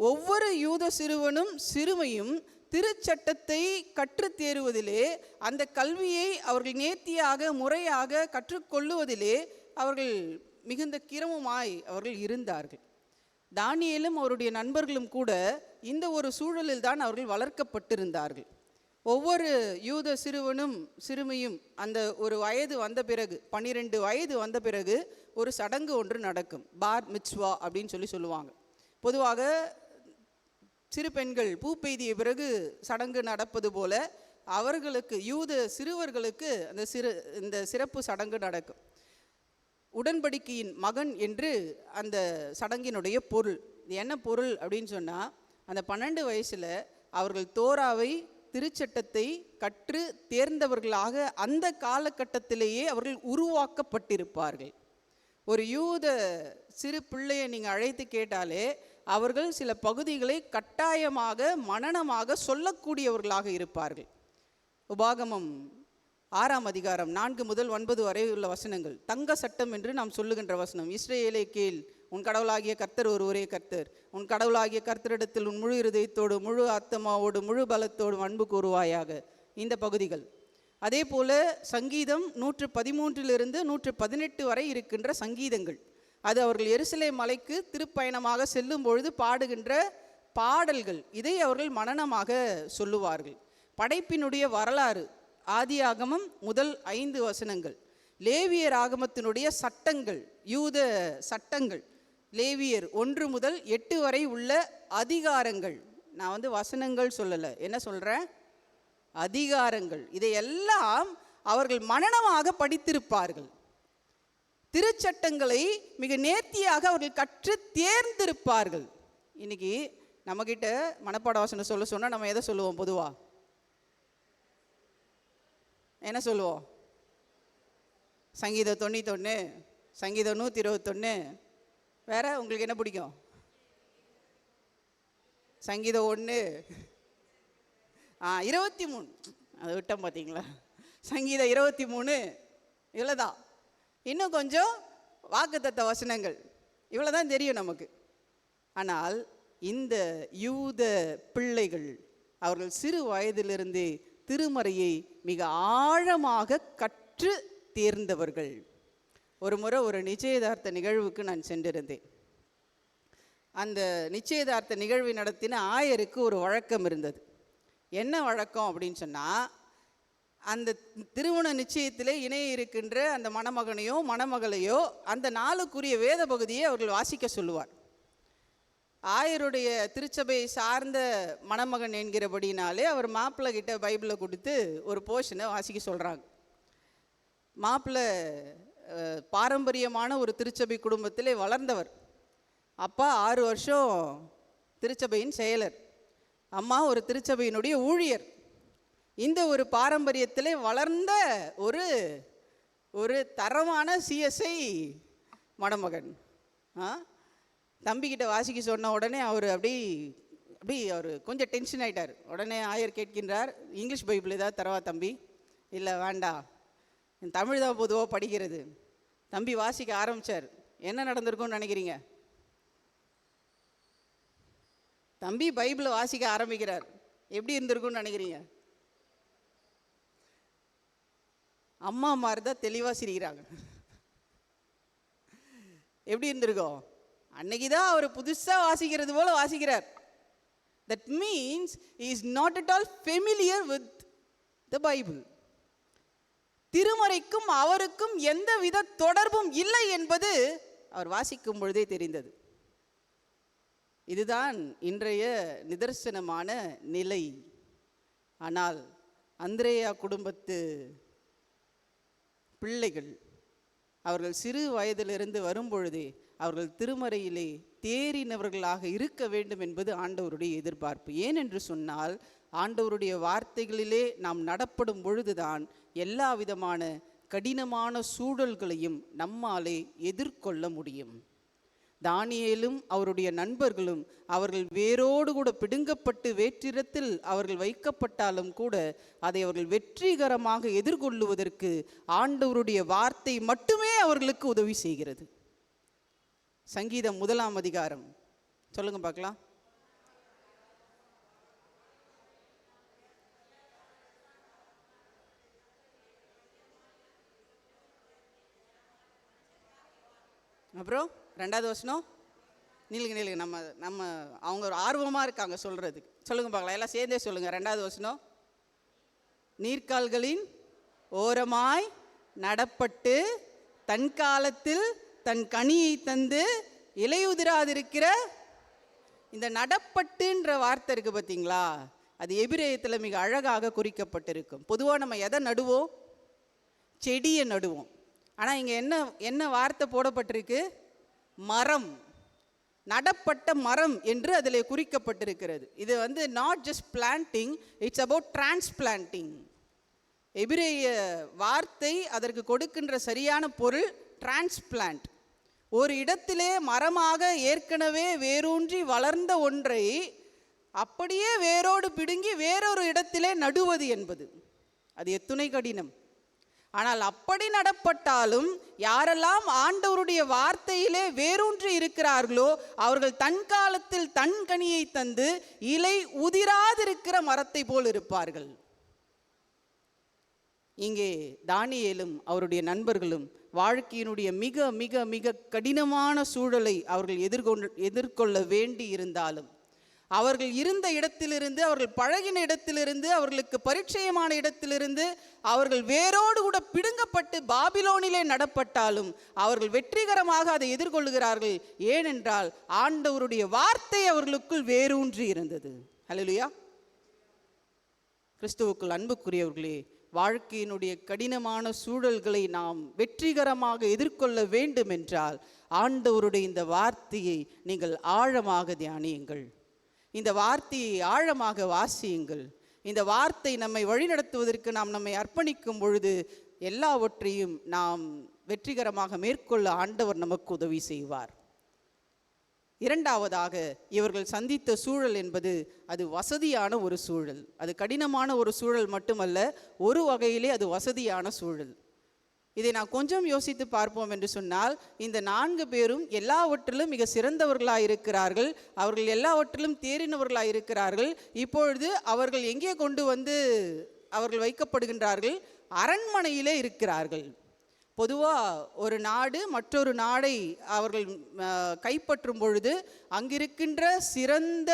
L: ஒவ்வொரு யூத சிறுவனும் சிறுமியும் திருச்சட்டத்தை கற்றுத் தேறுவதிலே, அந்த கல்வியை அவர்கள் நேர்த்தியாக முறையாக கற்றுக்கொள்ளுவதிலே அவர்கள் மிகுந்த கிரமமாய் அவர்கள் இருந்தார்கள். தானியேலும் அவருடைய நண்பர்களும் கூட இந்த ஒரு சூழலில் தான் அவர்கள் வளர்க்கப்பட்டிருந்தார்கள். ஒவ்வொரு யூத சிறுவனும் சிறுமியும் அந்த ஒரு வயது வந்த பிறகு, 12 வயது வந்த பிறகு ஒரு சடங்கு ஒன்று நடக்கும். பார் மிட்ஸ்வா அப்படின்னு சொல்லுவாங்க. பொதுவாக சிறு பெண்கள் பூ பெய்திய பிறகு சடங்கு நடப்பது போல அவர்களுக்கு யூத சிறுவர்களுக்கு இந்த சிறப்பு சடங்கு நடக்கும். உடன்படிக்கையின் மகன் என்று அந்த சடங்கினுடைய பொருள். இது என்ன பொருள் அப்படின்னு சொன்னால், அந்த 12 வயசில் அவர்கள் தோராவை திருச்சட்டத்தை கற்று தேர்ந்தவர்களாக அந்த காலகட்டத்திலேயே அவர்கள் உருவாக்கப்பட்டிருப்பார்கள். ஒரு யூத சிறு பிள்ளையை நீங்கள் அழைத்து கேட்டாலே அவர்கள் சில பகுதிகளை கட்டாயமாக மனனமாக சொல்லக்கூடியவர்களாக இருப்பார்கள். உபாகமம் 6ஆம் அதிகாரம் 4 முதல் 9 வரை உள்ள வசனங்கள். தங்க சட்டம் என்று நாம் சொல்லுகின்ற வசனம். இஸ்ரவேலே கேள், உன் கடவுளாகிய கர்த்தர் ஒருவரே கர்த்தர். உன் கடவுளாகிய கர்த்தரிடத்தில் உன் முழு இருதயத்தோடு முழு ஆத்மாவோடு முழு பலத்தோடு அன்பு கூறுவாயாக. இந்த பகுதிகள். அதே போல சங்கீதம் 113 118 வரை இருக்கின்ற சங்கீதங்கள். அது அவர்கள் எருசலேம் மலைக்கு திருப்பயணமாக செல்லும் பொழுது பாடுகின்ற பாடல்கள். இதை அவர்கள் மனனமாக சொல்லுவார்கள். படைப்பினுடைய வரலாறு, ஆதியாகமம் முதல் 5 வசனங்கள். லேவியர் ஆகமத்தினுடைய சட்டங்கள், யூத சட்டங்கள், லேவியர் 1 முதல் 8 வரை உள்ள அதிகாரங்கள். நான் வசனங்கள் சொல்லலை, என்ன சொல்கிறேன்? அதிகாரங்கள். இதையெல்லாம் அவர்கள் மனனமாக படித்திருப்பார்கள். திருச்சட்டங்களை மிக நேர்த்தியாக அவர்கள் கற்று தேர்ந்திருப்பார்கள். இன்னைக்கு நம்மக்கிட்ட மனப்பாட வசனம் சொல்ல சொன்னால் நம்ம எதை சொல்லுவோம்? பொதுவா என்ன சொல்லுவோம்? சங்கீதம் 91, சங்கீதம் 121. வேற உங்களுக்கு என்ன பிடிக்கும்? சங்கீதம் 1, 23. அதை விட்டோம் பார்த்தீங்களா? சங்கீதம் 23 இவ்வளோதான். இன்னும் கொஞ்சம் வாக்குத்தத்த வசனங்கள், இவ்வளோதான் தெரியும் நமக்கு. ஆனால் இந்த யூத பிள்ளைகள் அவர்கள் சிறு வயதிலிருந்து திருமறையை மிக ஆழமாக கற்று தேர்ந்தவர்கள். ஒரு முறை ஒரு நிச்சயதார்த்த நிகழ்வுக்கு நான் சென்றிருந்தேன். அந்த நிச்சயதார்த்த நிகழ்வை நடத்தின ஆயருக்கு ஒரு வழக்கம் இருந்தது. என்ன வழக்கம் அப்படின்னு சொன்னால், அந்த திருமண நிச்சயத்திலே இணைய இருக்கின்ற அந்த மணமகனையோ மணமகளையோ அந்த நாளுக்குரிய வேத பகுதியை அவர்கள் வாசிக்க சொல்லுவார். ஆயருடைய திருச்சபையை சார்ந்த மணமகன் என்கிறபடினாலே அவர் மாப்பிள்ளை கிட்ட பைபிளை கொடுத்து ஒரு போர்ஷனை வாசிக்க சொல்கிறாங்க. மாப்பிள்ளை பாரம்பரியமான ஒரு திருச்சபை குடும்பத்திலே வளர்ந்தவர். அப்பா 6 வருஷம் திருச்சபையின் செயலர், அம்மா ஒரு திருச்சபையினுடைய ஊழியர். இந்த ஒரு பாரம்பரியத்திலே வளர்ந்த ஒரு தரமான சிஎஸ்ஐ மணமகன். தம்பிக்கிட்ட வாசிக்க சொன்ன உடனே அவர் அப்படி அவர் கொஞ்சம் டென்ஷன் ஆகிட்டார். உடனே ஆயர் கேட்கின்றார், இங்கிலீஷ் பைபிள் ஏதாவது தரவா தம்பி? இல்லை வேண்டாம், தமிழ் தான் பொதுவாக படிக்கிறது. தம்பி வாசிக்க ஆரம்பித்தார். என்ன நடந்திருக்கும்னு நினைக்கிறீங்க? தம்பி பைபிளை வாசிக்க ஆரம்பிக்கிறார். எப்படி இருந்திருக்கும்னு நினைக்கிறீங்க? அம்மா மாதிரி தான் தெளிவாக சிரிக்கிறாங்க. எப்படி இருந்திருக்கோம்? அன்னைக்கு தான் அவர் புதுசாக வாசிக்கிறது போல வாசிக்கிறார். That means he is not at all familiar with the Bible. திருமறைக்கும் அவருக்கும் எந்தவித தொடர்பும் இல்லை என்பது அவர் வாசிக்கும் பொழுதே தெரிந்தது. இதுதான் இன்றைய நிதர்சனமான நிலை. ஆனால் அந்திரேயா குடும்பத்து பிள்ளைகள் அவர்கள் சிறு வயதிலிருந்து வரும்பொழுதே அவர்கள் திருமறையிலே தேறினவர்களாக இருக்க வேண்டும் என்பது ஆண்டவருடைய எதிர்பார்ப்பு. ஏனென்று சொன்னால், ஆண்டவருடைய வார்த்தைகளிலே நாம் நடப்படும் பொழுதுதான் எல்லா விதமான கடினமான சூழல்களையும் நம்மாலே எதிர்கொள்ள முடியும். தானியேலும் அவருடைய நண்பர்களும் அவர்கள் வேரோடு கூட பிடுங்கப்பட்டு வேற்றிடத்தில் அவர்கள் வைக்கப்பட்டாலும் கூட அதை அவர்கள் வெற்றிகரமாக எதிர்கொள்ளுவதற்கு ஆண்டவருடைய வார்த்தை மட்டுமே அவர்களுக்கு உதவி செய்கிறது. சங்கீதம் 1ஆம் அதிகாரம் சொல்லுங்க பார்க்கலாம். அப்புறம் 2வது வசனம். நில்லுங்க நம்ம அவங்க ஒரு ஆர்வமாக இருக்காங்க சொல்கிறதுக்கு. சொல்லுங்க பார்க்கலாம், எல்லாம் சேர்ந்தே சொல்லுங்க. 2வது வசனம். நீர்க்கால்களின் ஓரமாய் நடப்பட்டு தன் காலத்தில் தன் கனியை தந்து இலையுதிராதிருக்கிற இந்த நடப்பட்டுன்ற வார்த்தை இருக்குது பார்த்தீங்களா, அது எபிரேயத்தில் மிக அழகாக குறிக்கப்பட்டிருக்கும். பொதுவாக நம்ம எதை நடுவோம்? செடியை நடுவோம். ஆனால் இங்கே என்ன வார்த்தை போடப்பட்டிருக்கு? மரம், நடப்பட்ட மரம் என்று அதில் குறிக்கப்பட்டிருக்கிறது. இது not just planting, it's about transplanting. எபிரேய வார்த்தை அதற்கு கொடுக்கின்ற சரியான பொருள் டிரான்ஸ்பிளான்ட். ஒரு இடத்திலே மரமாக ஏற்கனவே வேரூன்றி வளர்ந்த ஒன்றை அப்படியே வேரோடு பிடுங்கி வேறொரு இடத்திலே நடுவது என்பது அது எத்துணை கடினம். ஆனால் அப்படி நடப்பட்டாலும் யாரெல்லாம் ஆண்டவருடைய வார்த்தையிலே வேரூன்றி இருக்கிறார்களோ அவர்கள் தன் காலத்தில் தன் கனியை தந்து இலை உதிராதிருக்கிற மரத்தை போல் இருப்பார்கள். இங்கே தானியேலும் அவருடைய நண்பர்களும் வாழ்க்கையினுடைய மிக மிக மிக கடினமான சூழலை அவர்கள் எதிர்கொள்ள வேண்டி இருந்தாலும் அவர்கள் இருந்த இடத்திலிருந்து, அவர்கள் பழகின இடத்திலிருந்து, அவர்களுக்கு பரிச்சயமான இடத்திலிருந்து அவர்கள் வேரோடு கூட பிடுங்கப்பட்டு பாபிலோனிலே நடப்பட்டாலும் அவர்கள் வெற்றிகரமாக அதை எதிர்கொள்கிறார்கள். ஏனென்றால் ஆண்டவருடைய வார்த்தை அவர்களுக்குள் வேரூன்றி இருந்தது. ஹல்லேலூயா. கிறிஸ்துவுக்குள் அன்புக்குரியவர்களே, வாழ்க்கையினுடைய கடினமான சூழல்களை நாம் வெற்றிகரமாக எதிர்கொள்ள வேண்டும் என்றால் ஆண்டவருடைய இந்த வார்த்தையை நீங்கள் ஆழமாக தியானியுங்கள். இந்த வார்த்தையை ஆழமாக வாசியுங்கள். இந்த வார்த்தை நம்மை வழிநடத்துவதற்கு நாம் நம்மை அர்ப்பணிக்கும் பொழுது எல்லாவற்றையும் நாம் வெற்றிகரமாக மேற்கொள்ள ஆண்டவர் நமக்கு உதவி செய்வார். இரண்டாவதாக, இவர்கள் சந்தித்த சூழல் என்பது அது வசதியான ஒரு சூழல். அது கடினமான ஒரு சூழல் மட்டுமல்ல, ஒரு வகையிலே அது வசதியான சூழல். இதை நான் கொஞ்சம் யோசித்து பார்ப்போம் என்று சொன்னால், இந்த 4 பேரும் எல்லாவற்றிலும் மிக சிறந்தவர்களாக இருக்கிறார்கள். அவர்கள் எல்லாவற்றிலும் தேறினவர்களாக இருக்கிறார்கள். இப்பொழுது அவர்கள் எங்கே கொண்டு அவர்கள் வைக்கப்படுகின்றார்கள்? அரண்மனையிலே இருக்கிறார்கள். பொதுவாக ஒரு நாடு மற்றொரு நாடை அவர்கள் கைப்பற்றும் பொழுது அங்கிருக்கின்ற சிறந்த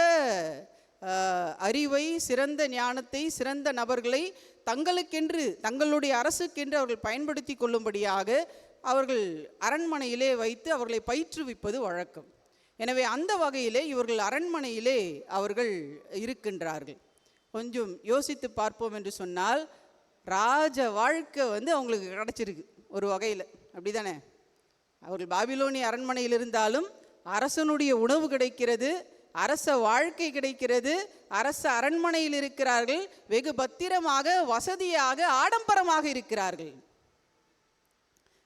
L: அறிவை, சிறந்த ஞானத்தை, சிறந்த நபர்களை தங்களுக்கென்று, தங்களுடைய அரசுக்கென்று அவர்கள் பயன்படுத்தி கொள்ளும்படியாக அவர்கள் அரண்மனையிலே வைத்து அவர்களை பயிற்றுவிப்பது வழக்கம். எனவே அந்த வகையிலே இவர்கள் அரண்மனையிலே அவர்கள் இருக்கின்றார்கள். கொஞ்சம் யோசித்து பார்ப்போம் என்று சொன்னால், ராஜ வாழ்க்கை அவங்களுக்கு கிடச்சிருக்கு ஒரு வகையில், அப்படி தானே? அவர்கள் பாபிலோனி அரண்மனையில் இருந்தாலும் அரசனுடைய உணவு கிடைக்கிறது, அரச வாழ்க்கை கிடைக்கிறது, அரச அரண்மனையில் இருக்கிறார்கள், வெகு பத்திரமாக, வசதியாக, ஆடம்பரமாக இருக்கிறார்கள்.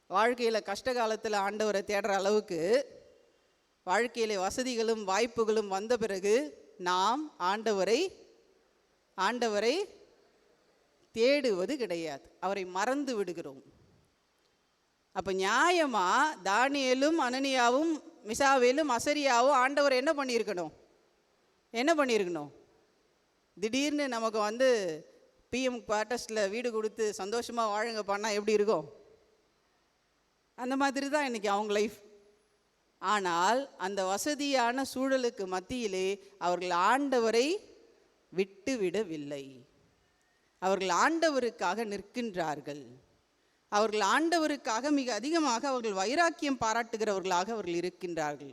L: வாழ்க்கையில் கஷ்ட காலத்தில் ஆண்டவரை தேடுற அளவுக்கு வாழ்க்கையில் வசதிகளும் வாய்ப்புகளும் வந்த பிறகு நாம் ஆண்டவரை தேடுவது கிடையாது, அவரை மறந்து விடுகிறோம். அப்போ நியாயமா தானியேலும் அனனியாவும் மிசாவேலும் அசரியாவும் ஆண்டவர் என்ன பண்ணியிருக்கணும்? திடீர்னு நமக்கு பிஎம் குவார்ட்டர்ஸில் வீடு கொடுத்து சந்தோஷமாக வாழுங்க பண்ணால் எப்படி இருக்கும்? அந்த மாதிரி தான் இன்றைக்கி அவங்க லைஃப். ஆனால் அந்த வசதியான சூழலுக்கு மத்தியிலே அவர்கள் ஆண்டவரை விட்டுவிடவில்லை. அவர்கள் ஆண்டவருக்காக நிற்கின்றார்கள். அவர்கள் ஆண்டவருக்காக மிக அதிகமாக அவர்கள் வைராக்கியம் பாராட்டுகிறவர்களாக அவர்கள் இருக்கின்றார்கள்.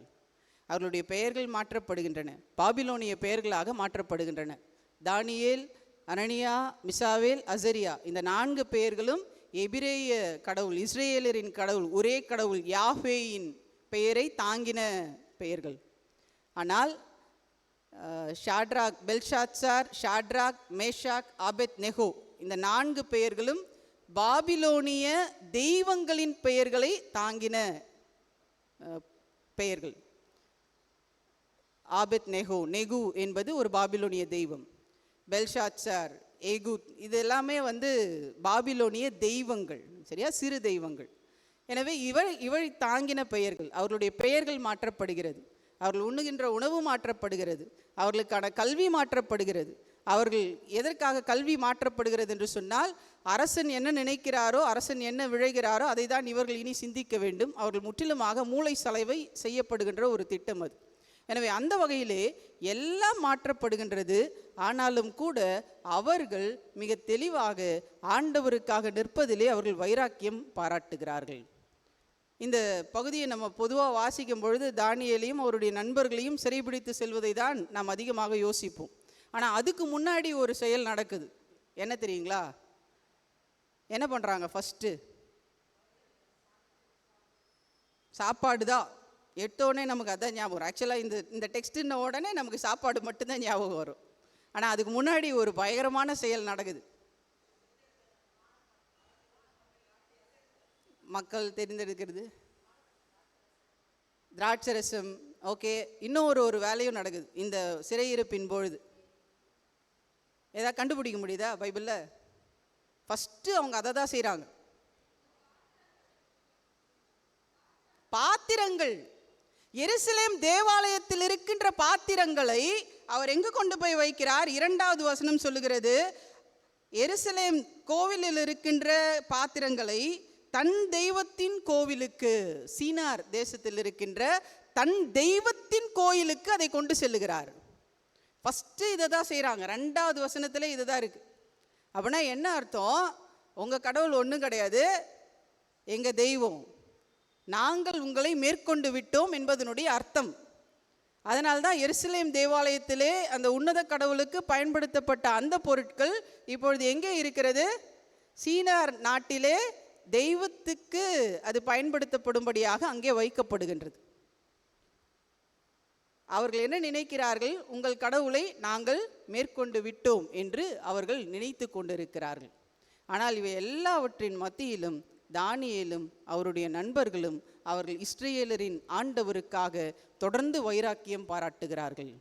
L: அவர்களுடைய பெயர்கள் மாற்றப்படுகின்றன, பாபிலோனிய பெயர்களாக மாற்றப்படுகின்றன. தானியேல், அனனியா, மிசாவேல், அசரியா, இந்த 4 பெயர்களும் எபிரேய கடவுள், இஸ்ரேலரின் கடவுள், ஒரே கடவுள் யாஹ்வேயின் பெயரை தாங்கின பெயர்கள். ஆனால் ஷாட்ராக், பெல்ஷாத்சார், ஷாட்ராக், மேஷாக், ஆபெத் நெகோ, இந்த 4 பெயர்களும் பாபிலோனிய தெய்வங்களின் பெயர்களை தாங்கின பெயர்கள். ஆபெத் நெகு என்பது ஒரு பாபிலோனிய தெய்வம். பெல்ஷாத்சார், ஏகூத், இது எல்லாமே பாபிலோனிய தெய்வங்கள், சரியா, சிறு தெய்வங்கள். எனவே இவள் தாங்கின பெயர்கள், அவர்களுடைய பெயர்கள் மாற்றப்படுகிறது, அவர்கள் உண்ணுகின்ற உணவு மாற்றப்படுகிறது, அவர்களுக்கான கல்வி மாற்றப்படுகிறது. அவர்கள் எதற்காக கல்வி மாற்றப்படுகிறது என்று சொன்னால், அரசன் என்ன நினைக்கிறாரோ, அரசன் என்ன விழைகிறாரோ அதை தான் இவர்கள் இனி சிந்திக்க வேண்டும். அவர்கள் முற்றிலுமாக மூளை சலவை செய்யப்படுகின்ற ஒரு திட்டம் அது. எனவே அந்த வகையிலே எல்லாம் மாற்றப்படுகின்றது. ஆனாலும் கூட அவர்கள் மிக தெளிவாக ஆண்டவருக்காக நிற்பதிலே அவர்கள் வைராக்கியம் பாராட்டுகிறார்கள். இந்த பகுதியை நம்ம பொதுவாக வாசிக்கும் பொழுது தானியேலையும் அவருடைய நண்பர்களையும் சிறைபிடித்து செல்வதை தான் நாம் அதிகமாக யோசிப்போம். ஆனால் அதுக்கு முன்னாடி ஒரு செயல் நடக்குது. என்ன தெரியுங்களா? என்ன பண்ணுறாங்க? ஃபஸ்ட்டு சாப்பாடு தான். எடுத்தோடனே நமக்கு அதான் ஞாபகம் வரும். ஆக்சுவலாக இந்த டெக்ஸ்ட்டுன்ன உடனே நமக்கு சாப்பாடு மட்டும்தான் ஞாபகம் வரும். ஆனால் அதுக்கு முன்னாடி ஒரு பயங்கரமான செயல் நடக்குது. மக்கள் தெரிந்தெடுக்கிறது, திராட்சரசம். ஓகே, இன்னும் ஒரு வேலையும் நடக்குது இந்த சிறையிருப்பின் பொழுது. ஏதாவது கண்டுபிடிக்க முடியுதா பைபிளில்? ஃபஸ்ட்டு அவங்க அதை தான் செய்கிறாங்க. பாத்திரங்கள், எருசலேம் தேவாலயத்தில் இருக்கின்ற பாத்திரங்களை அவர் எங்கு கொண்டு போய் வைக்கிறார்? 2வது வசனம் சொல்லுகிறது, எருசலேம் கோவிலில் இருக்கின்ற பாத்திரங்களை தன் தெய்வத்தின் கோவிலுக்கு, சீனார் தேசத்தில் இருக்கின்ற தன் தெய்வத்தின் கோயிலுக்கு அதை கொண்டு செல்லுகிறார். ஃபஸ்ட்டு இதை தான் செய்கிறாங்க. 2வது வசனத்தில் இது தான் இருக்குது. அப்படின்னா என்ன அர்த்தம்? உங்கள் கடவுள் ஒன்றும் கிடையாது, எங்கள் தெய்வம், நாங்கள் உங்களை மேற்கொண்டு விட்டோம் என்பதனுடைய அர்த்தம். அதனால்தான் எருசலேம் தேவாலயத்திலே அந்த உன்னத கடவுளுக்கு பயன்படுத்தப்பட்ட அந்த பொருட்கள் இப்பொழுது எங்கே இருக்கிறது? சீனார் நாட்டிலே தெய்வத்துக்கு அது பயன்படுத்தப்படும்படியாக அங்கே வைக்கப்படுகின்றது. அவர்கள் என்ன நினைக்கிறார்கள்? உங்கள் கடவுளை நாங்கள் மேற்கொண்டு விட்டோம் என்று அவர்கள் நினைத்து கொண்டிருக்கிறார்கள். ஆனால் இவை எல்லாவற்றின் மத்தியிலும் தானியேலும் அவருடைய நண்பர்களும் அவர்கள் இஸ்ரேலரின் ஆண்டவருக்காக தொடர்ந்து வைராக்கியம் பாராட்டுகிறார்கள்.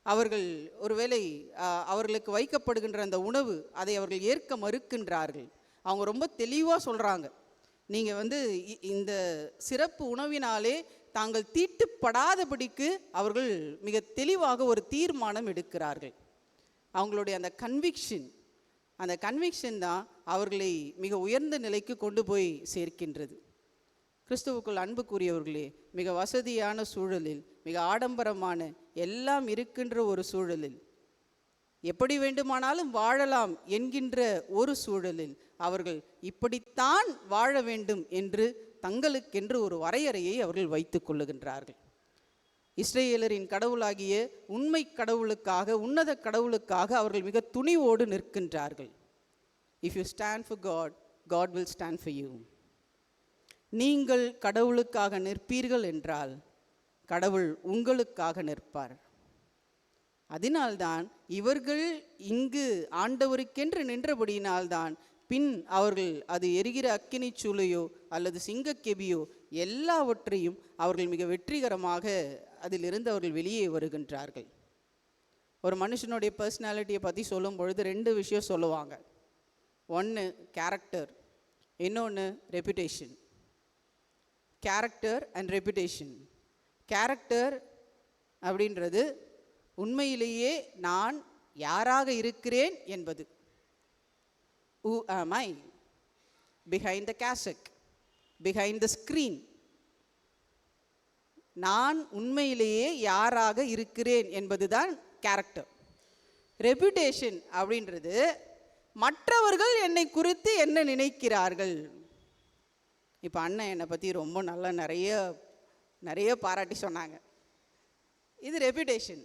L: அவர்கள் ஒருவேளை அவர்களுக்கு வைக்கப்படுகின்ற அந்த உணவு அதை அவர்கள் ஏற்க மறுக்கின்றார்கள். அவங்க ரொம்ப தெளிவாக சொல்கிறாங்க, நீங்கள் இந்த சிறப்பு உணவினாலே தாங்கள் தீட்டுப்படாதபடிக்கு அவர்கள் மிக தெளிவாக ஒரு தீர்மானம் எடுக்கிறார்கள். அவங்களுடைய அந்த கன்விக்ஷன் தான் அவர்களை மிக உயர்ந்த நிலைக்கு கொண்டு போய் சேர்க்கின்றது. கிறிஸ்துவுக்குள் அன்புக்குரியவர்களே, மிக வசதியான சூழலில், மிக ஆடம்பரமான எல்லாம் இருக்கின்ற ஒரு சூழலில், எப்படி வேண்டுமானாலும் வாழலாம் என்கின்ற ஒரு சூழலில் அவர்கள் இப்படித்தான் வாழ வேண்டும் என்று தங்களுக்கென்று ஒரு வரையறையை அவர்கள் வைத்து கொள்ளுகின்றார்கள். இஸ்ரேலரின் கடவுளாகிய உண்மை கடவுளுக்காக, உன்னத கடவுளுக்காக அவர்கள் மிக துணிவோடு நிற்கின்றார்கள். If you stand for God, God will stand for you. நீங்கள் கடவுளுக்காக நிற்பீர்கள் என்றால் கடவுள் உங்களுக்காக நிற்பார். அதனால்தான் இவர்கள் இங்கு ஆண்டவருக்கென்று நின்றபடியினால்தான் பின் அவர்கள் அது எரிகிற அக்கினி சூளையோ அல்லது சிங்கக்கெபியோ எல்லாவற்றையும் அவர்கள் மிக வெற்றிகரமாக அதிலிருந்து அவர்கள் வெளியே வருகின்றார்கள். ஒரு மனுஷனுடைய பர்சனாலிட்டியை பற்றி சொல்லும் பொழுது 2 விஷயம் சொல்லுவாங்க. ஒன்று கேரக்டர், இன்னொன்று reputation. Character and reputation. Character அப்படின்றது உண்மையிலேயே நான் யாராக இருக்கிறேன் என்பது. Who am I? Behind the cassock, behind the screen. நான் உண்மையிலேயே யாராக இருக்கிறேன் என்பதுதான் கேரக்டர். ரெப்புடேஷன் அப்படின்றது மற்றவர்கள் என்னை குறித்து என்ன நினைக்கிறார்கள். இப்போ அண்ணன் என்னை பற்றி ரொம்ப நல்லா நிறைய பாராட்டி சொன்னாங்க. இது ரெப்புடேஷன்.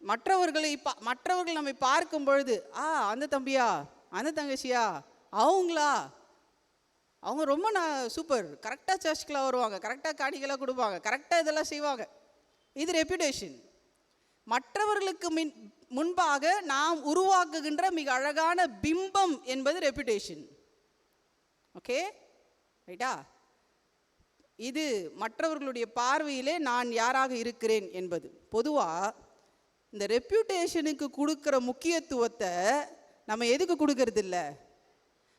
L: மற்றவர்கள் நம்மை பார்க்கும் பொழுது, அந்த தம்பியா, அந்த தங்கச்சியா, அவங்க ரொம்ப சூப்பர், கரெக்டாக சர்ச்சுக்கெலாம் வருவாங்க, கரெக்டாக காணிக்கெல்லாம் கொடுப்பாங்க, கரெக்டாக இதெல்லாம் செய்வாங்க. இது ரெப்புடேஷன். மற்றவர்களுக்கு முன்பாக நாம் உருவாக்குகின்ற மிக அழகான பிம்பம் என்பது ரெப்புடேஷன். ஓகே, ரைட்டா? இது மற்றவர்களுடைய பார்வையிலே நான் யாராக இருக்கிறேன் என்பது. பொதுவாக இந்த ரெப்யூட்டேஷனுக்கு கொடுக்குற முக்கியத்துவத்தை நம்ம எதுக்கு கொடுக்கறது இல்லை?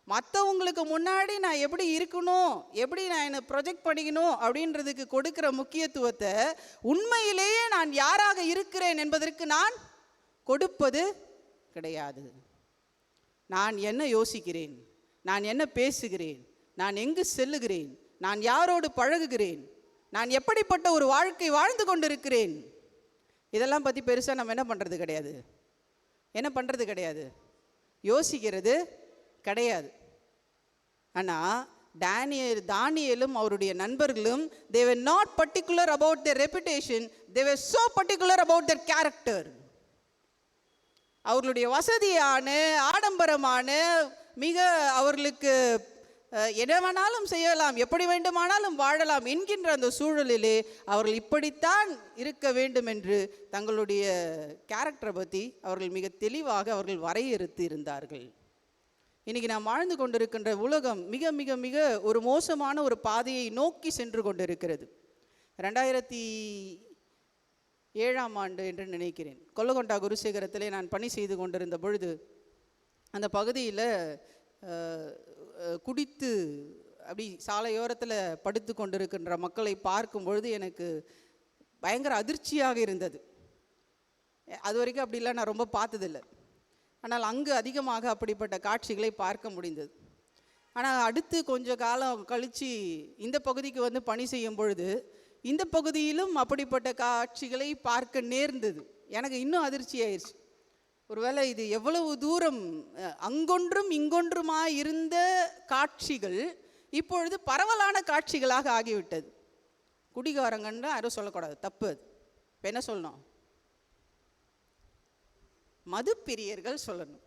L: மற்றவங்களுக்கு முன்னாடி நான் எப்படி இருக்கணும், எப்படி நான் என்னை ப்ரொஜெக்ட் பண்ணிக்கணும் அப்படின்றதுக்கு கொடுக்குற முக்கியத்துவத்தை உண்மையிலேயே நான் யாராக இருக்கிறேன் என்பதற்கு நான் கொடுப்பது கிடையாது. நான் என்ன யோசிக்கிறேன், நான் என்ன பேசுகிறேன், நான் எங்கு செல்லுகிறேன், நான் யாரோடு பழகுகிறேன், நான் எப்படிப்பட்ட ஒரு வாழ்க்கை வாழ்ந்து கொண்டிருக்கிறேன், இதெல்லாம் பற்றி பெருசாக நம்ம என்ன பண்ணுறது கிடையாது, யோசிக்கிறது கிடையாது. ஆனால் தானியேலும் அவருடைய நண்பர்களும் they were not particular about their reputation, they were so particular about their character. அவர்களுடைய வசதியான ஆடம்பரமான மிக அவர்களுக்கு என்ன வேணாலும் செய்யலாம், எப்படி வேண்டுமானாலும் வாழலாம் என்கின்ற அந்த சூழலிலே அவர்கள் இப்படித்தான் இருக்க வேண்டும் என்று தங்களுடைய கேரக்டரை பற்றி அவர்கள் மிக தெளிவாக அவர்கள் வரையறுத்து இருந்தார்கள். இன்றைக்கி நாம் வாழ்ந்து கொண்டிருக்கின்ற உலகம் மிக மிக மிக ஒரு மோசமான ஒரு பாதையை நோக்கி சென்று கொண்டிருக்கிறது. 2007ஆம் ஆண்டு என்று நினைக்கிறேன், கொல்லகொண்டா குருசேகரத்திலே நான் பணி செய்து கொண்டிருந்த பொழுது அந்த பகுதியில் குடித்து அப்படி சாலையோரத்தில் படுத்து கொண்டிருக்கின்ற மக்களை பார்க்கும் பொழுது எனக்கு பயங்கர அதிர்ச்சியாக இருந்தது. அது வரைக்கும் அப்படிலாம் நான் ரொம்ப பார்த்ததில்லை. ஆனால் அங்கு அதிகமாக அப்படிப்பட்ட காட்சிகளை பார்க்க முடிந்தது. ஆனால் அடுத்து கொஞ்ச காலம் கழித்து இந்த பகுதிக்கு வந்து பணி செய்யும் பொழுது இந்த பகுதியிலும் அப்படிப்பட்ட காட்சிகளை பார்க்க நேர்ந்தது. எனக்கு இன்னும் அதிர்ச்சி ஆயிடுச்சு. ஒருவேளை இது எவ்வளவு தூரம் அங்கொன்றும் இங்கொன்றுமாய் இருந்த காட்சிகள் இப்பொழுது பரவலான காட்சிகளாக ஆகிவிட்டது. குடிகாரங்கன்னு யாரும் சொல்லக்கூடாது, தப்பு. அது இப்போ என்ன சொல்லணும்? மது பிரியர்கள் சொல்லணும்.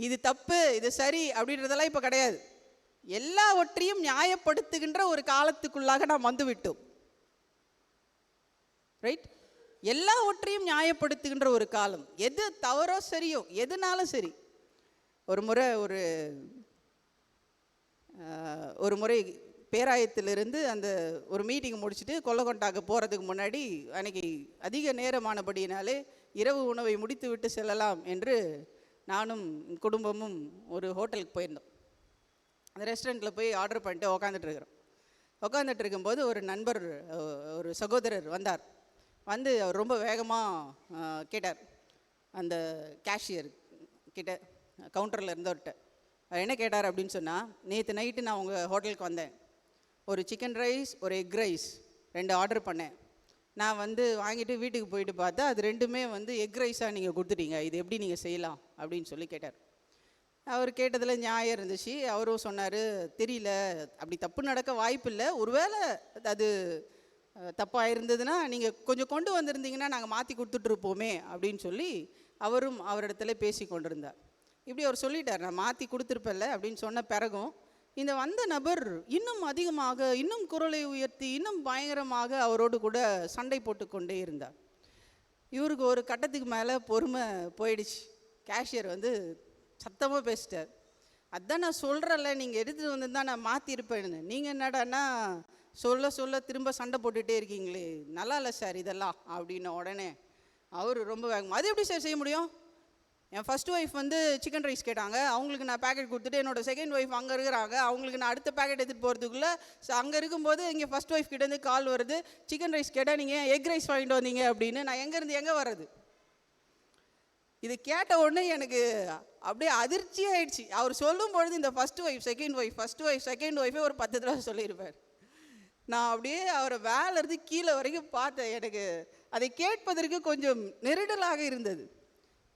L: இது தப்பு இது சரி அப்படின்றதெல்லாம் இப்போ கிடையாது. எல்லாவற்றையும் நியாயப்படுத்துகின்ற ஒரு காலத்துக்குள்ளாக நாம் வந்துவிட்டோம். ரைட்? எல்லாவற்றையும் நியாயப்படுத்துகின்ற ஒரு காலம். எது தவறோ சரியோ எதுனாலும் சரி. ஒரு முறை பேராயத்திலிருந்து அந்த ஒரு மீட்டிங் முடிச்சுட்டு கொல்லகொண்டாக்கு போகிறதுக்கு முன்னாடி அன்றைக்கி அதிக நேரமானபடியினாலே இரவு உணவை முடித்து விட்டு செல்லலாம் என்று நானும் குடும்பமும் ஒரு ஹோட்டலுக்கு போயிருந்தோம். அந்த ரெஸ்டாரண்ட்டில் போய் ஆர்டர் பண்ணிட்டு உட்காந்துட்டு இருக்கும்போது ஒரு நண்பர், ஒரு சகோதரர் வந்தார். வந்து அவர் ரொம்ப வேகமாக கேட்டார் அந்த கேஷியர் கிட்ட, கவுண்டரில் இருந்தவர்கிட்ட. அவர் என்ன கேட்டார் அப்படின்னு சொன்னால், நேற்று நைட்டு நான் உங்கள் ஹோட்டலுக்கு வந்தேன், ஒரு சிக்கன் ரைஸ் ஒரு எக் ரைஸ் 2 ஆர்டர் பண்ணேன். நான் வந்து வாங்கிட்டு வீட்டுக்கு போயிட்டு பார்த்தா அது ரெண்டுமே வந்து எக் ரைஸாக நீங்கள் கொடுத்துட்டீங்க, இது எப்படி நீங்கள் செய்யலாம் அப்படின்னு சொல்லி கேட்டார். அவர் கேட்டதில் நியாயம் இருந்துச்சு. அவரும் சொன்னார், தெரியல, அப்படி தப்பு நடக்க வாய்ப்பு இல்லை, ஒருவேளை அது தப்பாக இருந்ததுன்னா நீங்கள் கொஞ்சம் கொண்டு வந்திருந்தீங்கன்னா நாங்கள் மாற்றி கொடுத்துட்ருப்போமே அப்படின்னு சொல்லி அவரும் அவரிடத்துல பேசி கொண்டிருந்தார். இப்படி அவர் சொல்லிட்டார், நான் மாற்றி கொடுத்துருப்பேன்ல அப்படின்னு சொன்ன பிறகும் இந்த வந்த நபர் இன்னும் அதிகமாக, இன்னும் குரலை உயர்த்தி, இன்னும் பயங்கரமாக அவரோடு கூட சண்டை போட்டு கொண்டே இருந்தார். இவருக்கு ஒரு கட்டத்துக்கு மேலே பொறுமை போயிடுச்சு. கேஷியர் வந்து சத்தமாக பேசிட்டார், அதான் நான் சொல்கிறேன்ல, நீங்கள் எடுத்துகிட்டு வந்து தான் நான் மாற்றிருப்பேன்னு, நீங்கள் என்னடான்னா சொல்ல திரும்ப சண்டை போட்டுகிட்டே இருக்கீங்களே, நல்லா இல்லை சார் இதெல்லாம் அப்படின்ன உடனே அவர் ரொம்ப வேகமாக, அது எப்படி சார் செய்ய முடியும்? என் ஃபஸ்ட் ஒய்ஃப் வந்து சிக்கன் ரைஸ் கேட்டாங்க, அவங்களுக்கு நான் பேக்கெட் கொடுத்துட்டு என்னோடய செகண்ட் ஒய்ஃப் அங்கே இருக்கிறாங்க, அவங்களுக்கு நான் அடுத்த பேக்கெட் எடுத்துகிட்டு போகிறதுக்குள்ளே அங்கே இருக்கும்போது இங்கே ஃபஸ்ட் ஒய்ஃப் கிட்டேருந்து கால் வருது, சிக்கன் ரைஸ் கேட்டால் நீங்கள் எக் ரைஸ் வாங்கிட்டு வந்தீங்க அப்படின்னு. நான் எங்கேருந்து எங்கே வர்றது? இது கேட்ட உடனே எனக்கு அப்படியே அதிர்ச்சி ஆயிடுச்சு. அவர் சொல்லும் பொழுது இந்த ஃபஸ்ட் ஒய்ஃப் செகண்ட் ஒய்ஃபே ஒரு 10 தடவை சொல்லியிருப்பார். நான் அப்படியே அவரை வேலேருந்து கீழே வரைக்கும் பார்த்தேன். எனக்கு அதை கேட்பதற்கு கொஞ்சம் நெருடலாக இருந்தது.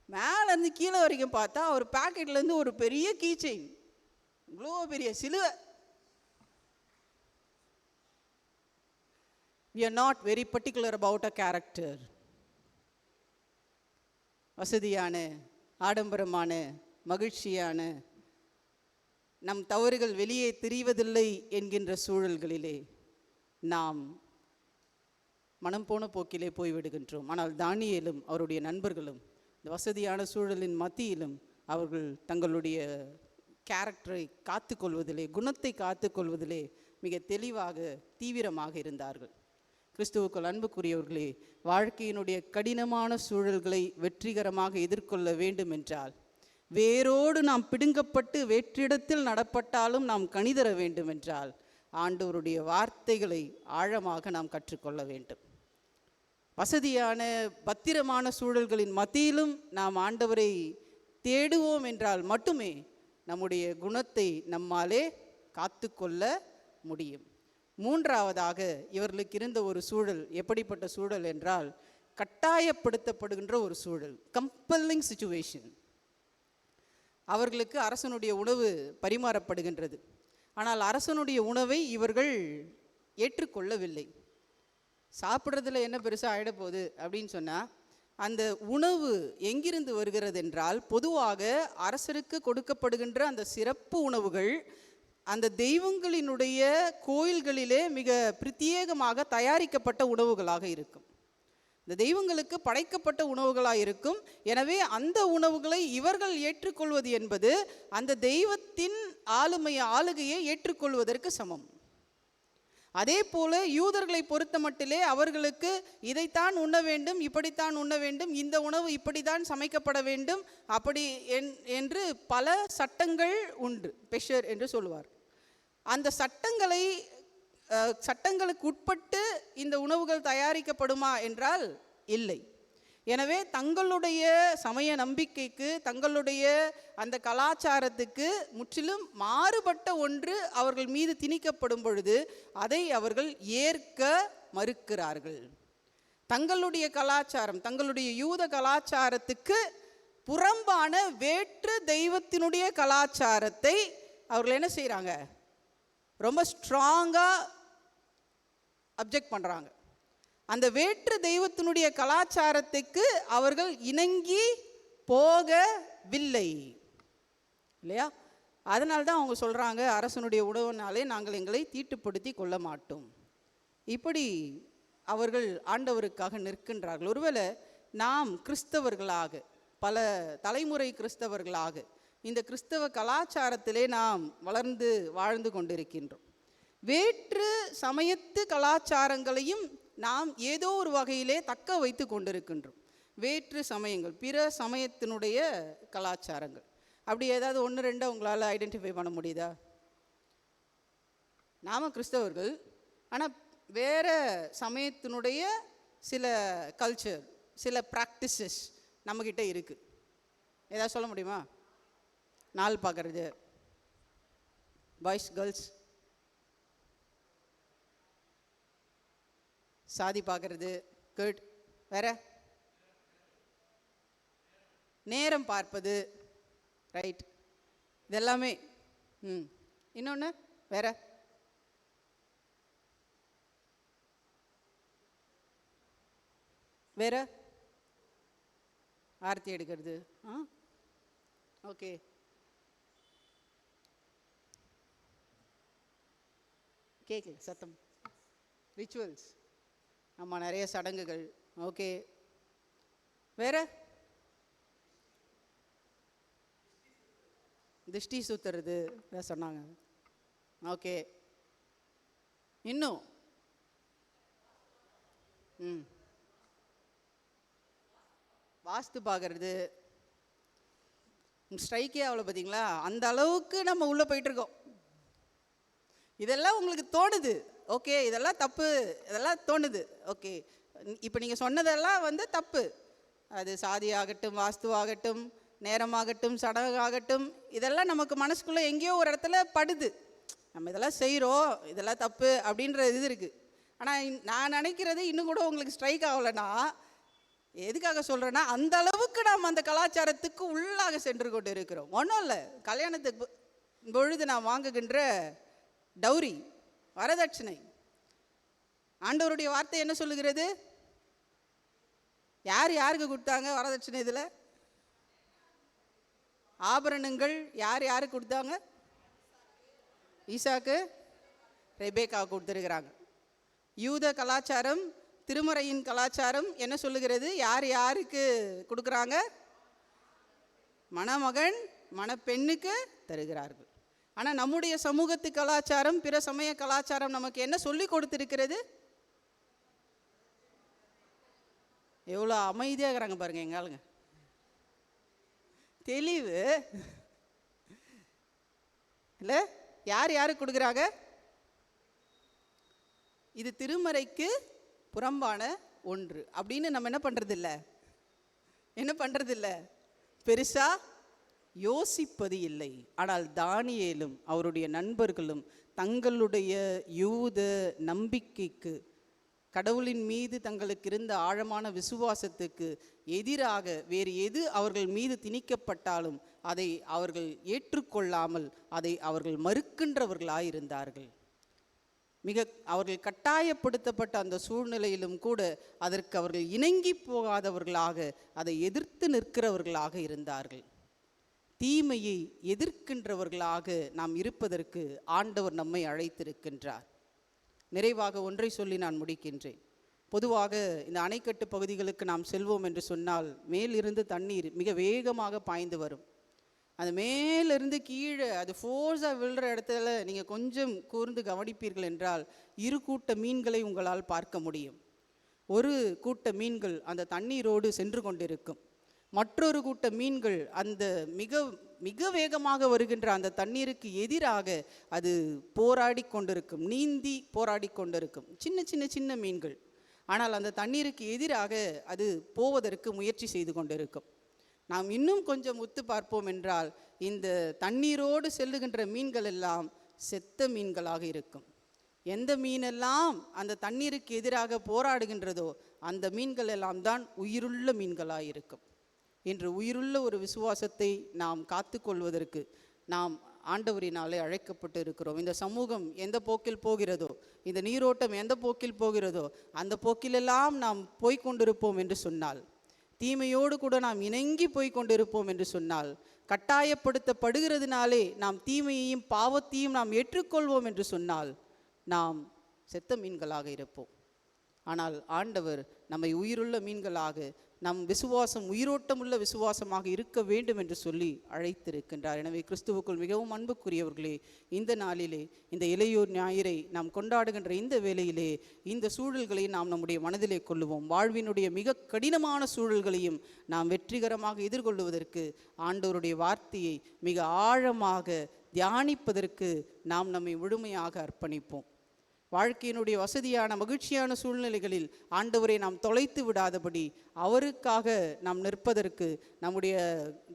L: மேலேருந்து கீழே வரைக்கும் பார்த்தா அவர் பேக்கெட்லேருந்து ஒரு பெரிய கீ செயின், இவ்வளோ பெரிய சிலுவை. We are not very particular about a character. வசதியான, ஆடம்பரமான, மகிழ்ச்சியான, நம் தவறுகள் வெளியே தெரிவதில்லை என்கின்ற சூழல்களிலே நாம் மனம் போன போக்கிலே போய்விடுகின்றோம். ஆனால் தானியேலும் அவருடைய நண்பர்களும் இந்த வசதியான சூழலின் மத்தியிலும் அவர்கள் தங்களுடைய கேரக்டரை காத்துக்கொள்வதிலே, குணத்தை காத்துக்கொள்வதிலே மிக தெளிவாக, தீவிரமாக இருந்தார்கள். கிறிஸ்துவுக்குள் அன்புக்குரியவர்களே, வாழ்க்கையினுடைய கடினமான சூழல்களை வெற்றிகரமாக எதிர்கொள்ள வேண்டும் என்றால், வேரோடு நாம் பிடுங்கப்பட்டு வேற்றிடத்தில் நடப்பட்டாலும் நாம் கனிதர வேண்டும் என்றால், ஆண்டவருடைய வார்த்தைகளை ஆழமாக நாம் கற்றுக்கொள்ள வேண்டும். வசதியான பத்திரமான சூழல்களின் மத்தியிலும் நாம் ஆண்டவரை தேடுவோம் என்றால் மட்டுமே நம்முடைய குணத்தை நம்மாலே காத்துக்கொள்ள முடியும். மூன்றாவதாக இவர்களுக்கு இருந்த ஒரு சூழல் எப்படிப்பட்ட சூழல் என்றால், கட்டாயப்படுத்தப்படுகின்ற ஒரு சூழல், கம்பல்லிங் சிச்சுவேஷன். அவர்களுக்கு அரசனுடைய உணவு பரிமாறப்படுகின்றது. ஆனால் அரசனுடைய உணவை இவர்கள் ஏற்றுக்கொள்ளவில்லை. சாப்பிட்றதுல என்ன பெருசாக ஆகிட போகுது அப்படின்னு சொன்னால், அந்த உணவு எங்கிருந்து வருகிறது என்றால், பொதுவாக அரசருக்கு கொடுக்கப்படுகின்ற அந்த சிறப்பு உணவுகள் அந்த தெய்வங்களினுடைய கோயில்களிலே மிக பிரத்யேகமாக தயாரிக்கப்பட்ட உணவுகளாக இருக்கும். இந்த தெய்வங்களுக்கு படைக்கப்பட்ட உணவுகளாக இருக்கும். எனவே அந்த உணவுகளை இவர்கள் ஏற்றுக்கொள்வது என்பது அந்த தெய்வத்தின் ஆளுகையை ஏற்றுக்கொள்வதற்கு சமம். அதே போல யூதர்களை பொறுத்த மட்டிலே அவர்களுக்கு இதைத்தான் உண்ண வேண்டும், இப்படித்தான் உண்ண வேண்டும், இந்த உணவு இப்படித்தான் சமைக்கப்பட வேண்டும், அப்படி என்று பல சட்டங்கள் உண்டு. பெஷர் என்று சொல்லுவார். அந்த சட்டங்களுக்கு உட்பட்டு இந்த உணவுகள் தயாரிக்கப்படுமா என்றால் இல்லை. எனவே தங்களுடைய சமய நம்பிக்கைக்கு, தங்களுடைய அந்த கலாச்சாரத்துக்கு முற்றிலும் மாறுபட்ட ஒன்று அவர்கள் மீது திணிக்கப்படும் பொழுது அதை அவர்கள் ஏற்க மறுக்கிறார்கள். தங்களுடைய கலாச்சாரம், தங்களுடைய யூத கலாச்சாரத்துக்கு புறம்பான வேற்று தெய்வத்தினுடைய கலாச்சாரத்தை அவர்கள் என்ன செய்கிறாங்க? ரொம்ப ஸ்ட்ராங்காக அப்ஜெக்ட் பண்ணுறாங்க. அந்த வேற்று தெய்வத்தினுடைய கலாச்சாரத்துக்கு அவர்கள் இணங்கி போகவில்லை இல்லையா? அதனால்தான் அவங்க சொல்கிறாங்க, அரசனுடைய உணவுனாலே நாங்கள் எங்களை தீட்டுப்படுத்தி கொள்ள மாட்டோம். இப்படி அவர்கள் ஆண்டவருக்காக நிற்கின்றார்கள். ஒருவேளை நாம் கிறிஸ்தவர்களாக, பல தலைமுறை கிறிஸ்தவர்களாக இந்த கிறிஸ்தவ கலாச்சாரத்திலே நாம் வளர்ந்து வாழ்ந்து கொண்டிருக்கின்றோம். வேற்று சமயத்து கலாச்சாரங்களையும் நாம் ஏதோ ஒரு வகையிலே தக்க வைத்து கொண்டிருக்கின்றோம். வேற்று சமயங்கள், பிற சமயத்தினுடைய கலாச்சாரங்கள், அப்படி ஏதாவது 1-2 உங்களால் ஐடென்டிஃபை பண்ண முடியுதா? நாம் கிறிஸ்தவர்கள், ஆனால் வேறு சமயத்தினுடைய சில கல்ச்சர், சில ப்ராக்டிசஸ் நம்மக்கிட்ட இருக்குது. ஏதாவது சொல்ல முடியுமா? நாள் பார்க்குறது, பாய்ஸ் கேர்ள்ஸ், சாதி பார்க்கறது, குட். வேற நேரம் பார்ப்பது, ரைட். இதெல்லாமே. இன்னொன்று வேற வேற ஆர்த்தி எடுக்கிறது. ஓகே. கேட்கல சத்தம். ரிச்சுவல்ஸ், ஆமாம், நிறைய சடங்குகள். ஓகே. வேற திருஷ்டி சுத்துறது சொன்னாங்க. ஓகே. இன்னும் வாஸ்து பார்க்கறது. ஸ்ட்ரைக்கே அவ்வளோ பார்த்தீங்களா? அந்த அளவுக்கு நம்ம உள்ளே போயிட்டுருக்கோம். இதெல்லாம் உங்களுக்கு தோணுது, ஓகே, இதெல்லாம் தப்பு, இதெல்லாம் தோணுது, ஓகே. இப்போ நீங்கள் சொன்னதெல்லாம் தப்பு. அது சாதி ஆகட்டும், வாஸ்து ஆகட்டும், நேரமாகட்டும், சடங்காகட்டும், இதெல்லாம் நமக்கு மனசுக்குள்ளே எங்கேயோ ஒரு இடத்துல படுது. நம்ம இதெல்லாம் செய்கிறோம், இதெல்லாம் தப்பு அப்படின்ற இது இருக்குது. ஆனால் நான் நினைக்கிறது இன்னும் கூட உங்களுக்கு ஸ்ட்ரைக் ஆகலைன்னா, எதுக்காக சொல்கிறேன்னா, அந்த அளவுக்கு நாம் அந்த கலாச்சாரத்துக்கு உள்ளாக சென்று கொண்டு இருக்கிறோம். ஒன்றும் இல்லை, கல்யாணத்துக்கு பொழுது நான் வாங்குகின்ற டௌரி, வரதட்சணை, ஆண்டவருடைய வார்த்தை என்ன சொல்லுகிறது? யார் யாருக்கு கொடுத்தாங்க வரதட்சணை? இதில் ஆபரணங்கள் யார் யாருக்கு கொடுத்தாங்க? ஈசாக்கு, ரெபேக்கா கொடுத்துருக்கிறாங்க. யூத கலாச்சாரம், திருமறையின் கலாச்சாரம் என்ன சொல்லுகிறது? யார் யாருக்கு கொடுக்குறாங்க? மணமகன் மணப்பெண்ணுக்கு தருகிறார்கள். ஆனால் நம்முடைய சமூகத்து கலாச்சாரம், பிற சமய கலாச்சாரம் நமக்கு என்ன சொல்லி கொடுத்துருக்கிறது? எவ்வளோ அமைதியாக இருக்கிறாங்க பாருங்க எங்க ஆளுங்க. தெளிவு இல்லை? யார் யாருக்கு கொடுக்குறாங்க? இது திருமறைக்கு புறம்பான ஒன்று அப்படின்னு நம்ம என்ன பண்ணுறதில்ல, பெருசாக யோசிப்பது இல்லை. ஆனால் தானியேலும் அவருடைய நண்பர்களும் தங்களுடைய யூத நம்பிக்கைக்கு கடவுளின் மீது தங்களுக்கு இருந்த ஆழமான விசுவாசத்துக்கு எதிராக வேறு எது அவர்கள் மீது திணிக்கப்பட்டாலும் அதை அவர்கள் ஏற்றுக்கொள்ளாமல் அதை அவர்கள் மறுக்கின்றவர்களாயிருந்தார்கள். அவர்கள் கட்டாயப்படுத்தப்பட்ட அந்த சூழ்நிலையிலும் கூட அதற்கு அவர்கள் இணங்கி போகாதவர்களாக அதை எதிர்த்து நிற்கிறவர்களாக இருந்தார்கள். தீமையை எதிர்க்கின்றவர்களாக நாம் இருப்பதற்கு ஆண்டவர் நம்மை அழைத்திருக்கின்றார். நிறைவாக ஒன்றை சொல்லி நான் முடிக்கின்றேன். பொதுவாக இந்த அணைக்கட்டு பகுதிகளுக்கு நாம் செல்வோம் என்று சொன்னால் மேலிருந்து தண்ணீர் மிக வேகமாக பாய்ந்து வரும். அந்த மேலிருந்து கீழே அது ஃபோர்ஸாக விழுற இடத்துல நீங்கள் கொஞ்சம் கூர்ந்து கவனிப்பீர்கள் என்றால் 2 கூட்ட மீன்களை உங்களால் பார்க்க முடியும். ஒரு கூட்ட மீன்கள் அந்த தண்ணீரோடு சென்று கொண்டிருக்கும். மற்றொரு கூட்ட மீன்கள் அந்த மிக மிக வேகமாக வருகின்ற அந்த தண்ணீருக்கு எதிராக அது போராடி கொண்டிருக்கும், நீந்தி போராடி கொண்டிருக்கும். சின்ன சின்ன சின்ன மீன்கள், ஆனால் அந்த தண்ணீருக்கு எதிராக அது போவதற்கு முயற்சி செய்து கொண்டிருக்கும். நாம் இன்னும் கொஞ்சம் உத்து பார்ப்போம் என்றால் இந்த தண்ணீரோடு செல்லுகின்ற மீன்கள் எல்லாம் செத்த மீன்களாக இருக்கும். எந்த மீனெல்லாம் அந்த தண்ணீருக்கு எதிராக போராடுகின்றதோ அந்த மீன்கள் எல்லாம் தான் உயிருள்ள மீன்களாக இருக்கும். இன்று உயிருள்ள ஒரு விசுவாசத்தை நாம் காத்து கொள்வதற்கு நாம் ஆண்டவரினாலே அழைக்கப்பட்டு இருக்கிறோம். இந்த சமூகம் எந்த போக்கில் போகிறதோ, இந்த நீரோட்டம் எந்த போக்கில் போகிறதோ அந்த போக்கிலெல்லாம் நாம் போய்கொண்டிருப்போம் என்று சொன்னால், தீமையோடு கூட நாம் இணங்கி போய்கொண்டிருப்போம் என்று சொன்னால், கட்டாயப்படுத்தப்படுகிறதுனாலே நாம் தீமையையும் பாவத்தையும் நாம் ஏற்றுக்கொள்வோம் என்று சொன்னால் நாம் செத்த மீன்களாக இருப்போம். ஆனால் ஆண்டவர் நம்மை உயிருள்ள மீன்களாக, நம் விசுவாசம் உயிரோட்டமுள்ள விசுவாசமாக இருக்க வேண்டும் என்று சொல்லி அழைத்திருக்கின்றார். எனவே கிறிஸ்துவுக்குள் மிகவும் அன்புக்குரியவர்களே, இந்த நாளிலே இந்த இளையோர் ஞாயிறை நாம் கொண்டாடுகின்ற இந்த வேளையிலே இந்த சூழல்களை நாம் நம்முடைய மனதிலே கொள்ளுவோம். வாழ்வினுடைய மிக கடினமான சூழல்களையும் நாம் வெற்றிகரமாக எதிர்கொள்வதற்கு ஆண்டவருடைய வார்த்தையை மிக ஆழமாக தியானிப்பதற்கு நாம் நம்மை முழுமையாக அர்ப்பணிப்போம். வாழ்க்கையினுடைய வசதியான மகிழ்ச்சியான சூழ்நிலைகளில் ஆண்டவரை நாம் தொலைத்து விடாதபடி அவருக்காக நாம் நிற்பதற்கு, நம்முடைய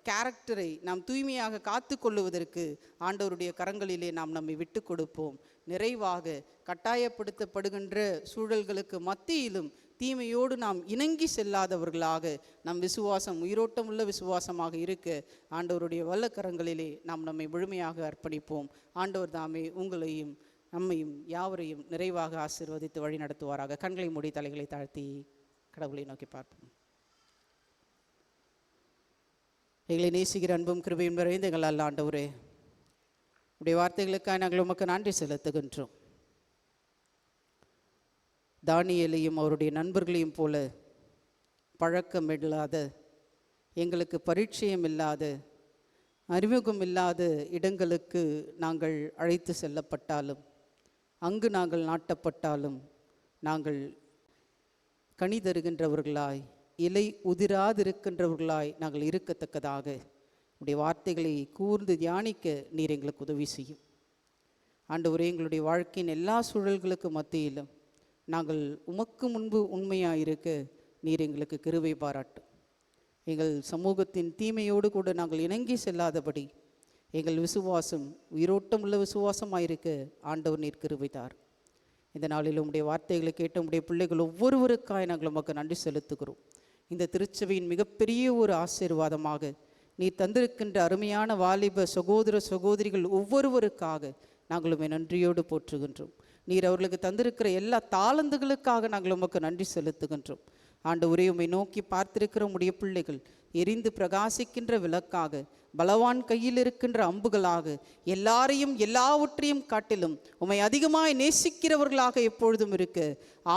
L: கேரக்டரை நாம் தூய்மையாக காத்து கொள்ளுவதற்கு ஆண்டவருடைய கரங்களிலே நாம் நம்மை விட்டு கொடுப்போம். நிறைவாக கட்டாயப்படுத்தப்படுகின்ற சூழல்களுக்கு மத்தியிலும் தீமையோடு நாம் இணங்கி செல்லாதவர்களாக நம் விசுவாசம் உயிரோட்டமுள்ள விசுவாசமாக இருக்க ஆண்டவருடைய வல்ல கரங்களிலே நாம் நம்மை முழுமையாக அர்ப்பணிப்போம். ஆண்டவர் தாமே உங்களையும் நம்மையும் யாவரையும் நிறைவாக ஆசீர்வதித்து வழி நடத்துவாராக. கண்களை மூடி தலைகளை தாழ்த்தி கடவுளை நோக்கி பார்ப்போம். எங்களை நேசிக்கிற அன்பும் கிருபையும் நிறைந்த எங்கள் அல்ல ஆண்டவரே, உடைய வார்த்தைகளுக்காக நாங்கள் உமக்கு நன்றி செலுத்துகின்றோம். தானியேலையும் அவருடைய நண்பர்களையும் போல பழக்கமில்லாத, எங்களுக்கு பரிச்சயம் இல்லாத, அறிமுகம் இல்லாத இடங்களுக்கு நாங்கள் அழைத்து செல்லப்பட்டாலும், அங்கு நாங்கள் நாட்டப்பட்டாலும் நாங்கள் கனி தருகின்றவர்களாய், இலை உதிராதிருக்கின்றவர்களாய் நாங்கள் இருக்கத்தக்கதாக உடைய வார்த்தைகளை கூர்ந்து தியானிக்க நீர் எங்களுக்கு உதவி செய்யும். ஆண்டவரே, எங்களுடைய வாழ்க்கையின் எல்லா சூழல்களுக்கு மத்தியிலும் நாங்கள் உமக்கு முன்பு உண்மையாயிருக்க நீர் எங்களுக்கு கிருபை பாராட்டும். எங்கள் சமூகத்தின் தீமையோடு கூட நாங்கள் இணங்கி செல்லாதபடி எங்கள் விசுவாசம் உயிரோட்டமுள்ள விசுவாசமாயிருக்க ஆண்டவர் நீர் கிருபை தார். இந்த நாளில் உம்முடைய வார்த்தைகளை கேட்ட உம்முடைய பிள்ளைகள் ஒவ்வொருவருக்காய் நாங்கள் உமக்கு நன்றி செலுத்துகிறோம். இந்த திருச்சபையின் மிகப்பெரிய ஒரு ஆசீர்வாதமாக நீர் தந்திருக்கின்ற அருமையான வாலிப சகோதர சகோதரிகள் ஒவ்வொருவருக்காக நாங்கள் உம்மை நன்றியோடு போற்றுகின்றோம். நீர் அவர்களுக்கு தந்திருக்கிற எல்லா தாளந்துகளுக்காக நாங்கள் உமக்கு நன்றி செலுத்துகின்றோம். ஆண்டவரே, உம்மை நோக்கி பார்த்திருக்கிற உம்முடைய பிள்ளைகள் எரிந்து பிரகாசிக்கின்ற விளக்காக, பலவான் கையில் இருக்கின்ற அம்புகளாக, எல்லாரையும் எல்லாவற்றையும் காட்டிலும் உம்மை அதிகமாய் நேசிக்கிறவர்களாக எப்பொழுதும் இருக்க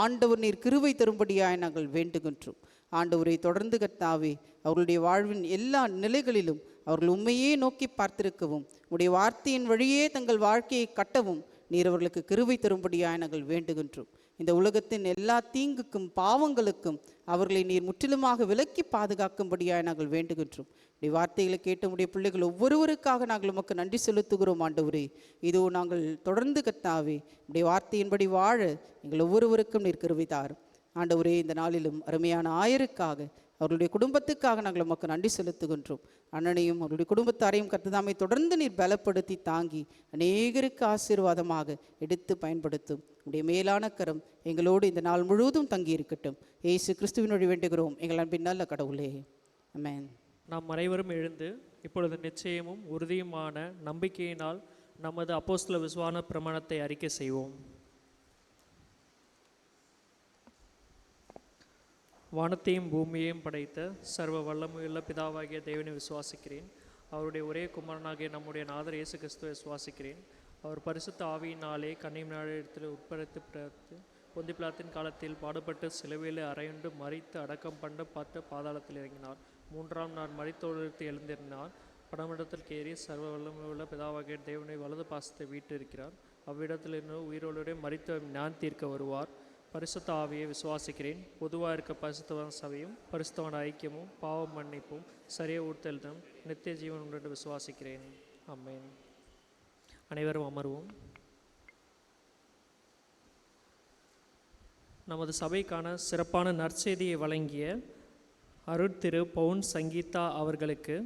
L: ஆண்டவர் நீர் கிருபை தரும்படியாய் நாங்கள் வேண்டுகின்றோம். ஆண்டவரை தொடர்ந்து கர்த்தாவே, அவர்களுடைய வாழ்வின் எல்லா நிலைகளிலும் அவர்கள் உண்மையே நோக்கி பார்த்திருக்கவும், உடைய வார்த்தையின் வழியே தங்கள் வாழ்க்கையை கட்டவும் நீர் அவர்களுக்கு கிருபை தரும்படியாய் நாங்கள் வேண்டுகின்றோம். இந்த உலகத்தின் எல்லா தீங்குக்கும் பாவங்களுக்கும் அவர்களை நீர் முற்றிலுமாக விலக்கி பாதுகாக்கும்படியாய் நாங்கள் வேண்டுகின்றோம். உடைய வார்த்தைகளை கேட்ட உடைய பிள்ளைகள் ஒவ்வொருவருக்காக நாங்கள் உமக்கு நன்றி செலுத்துகிறோம். ஆண்டவரே, இதோ நாங்கள் தொடர்ந்து கர்த்தாவே உடைய வார்த்தையின்படி வாழ எங்கள் ஒவ்வொருவருக்கும் நீர் கிருபை தாரும். ஆண்டவரே, இந்த நாளிலும் அருமையான ஆயருக்காக அவர்களுடைய குடும்பத்துக்காக நாங்கள் உமக்கு நன்றி செலுத்துகின்றோம். அண்ணனையும் அவருடைய குடும்பத்தாரையும் கர்த்ததாமே தொடர்ந்து நீர் பலப்படுத்தி தாங்கி அநேகருக்கு ஆசீர்வாதமாக எடுத்து பயன்படுத்தும். உடைய மேலான கரம் எங்களோடு இந்த நாள் முழுவதும் தங்கி இருக்கட்டும். இயேசு கிறிஸ்துவினுடைய வேண்டுகிறோம் எங்கள் அன்பின் நல்ல கடவுளே, ஆமென்.
K: நாம் அனைவரும் எழுந்து இப்பொழுது நிச்சயமும் உறுதியுமான நம்பிக்கையினால் நமது அப்போஸ்தல விசுவாச பிரமாணத்தை அறிக்கை செய்வோம். வானத்தையும் பூமியையும் படைத்த சர்வ வல்லமையுள்ள பிதாவாகிய தேவனை விசுவாசிக்கிறேன். அவருடைய ஒரே குமாரனாகிய நம்முடைய நாதர் இயேசு கிறிஸ்துவை விசுவாசிக்கிறேன். அவர் பரிசுத்த ஆவியினாலே கன்னிமரியாளிடத்தில் உட்படுத்தி பிறந்து பொந்தி பிலாத்தின் காலத்தில் பாடுபட்டு சிலுவையில் அறையுண்டு மரித்து அடக்கம் பண்ண பார்த்து பாதாளத்தில் இறங்கினார். 3ஆம் நாள் மரித்தோடு எழுந்திருந்தார். படமிடத்தில் கேறி சர்வ வல்லமையுள்ள பிதாவாகிய தேவனை வலது பாசத்தை வீட்டு இருக்கிறார். அவ்விடத்தில் இருந்து உயிரோடு மரித்த ஞான் தீர்க்க வருவார். பரிசுத்த ஆவியை விசுவாசிக்கிறேன். பொதுவாக இருக்க பரிசுத்தவன் சபையும் பரிசுத்தவன் ஐக்கியமும் பாவம் மன்னிப்பும் சரிய ஊர்த்தலும் நித்திய ஜீவன் உண்டு விசுவாசிக்கிறேன். ஆமென். அனைவரும் அமர்வோம். நமது சபைக்கான சிறப்பான நற்செய்தியை வழங்கிய அருட்திரு பவுன் சங்கீதா அவர்களுக்கு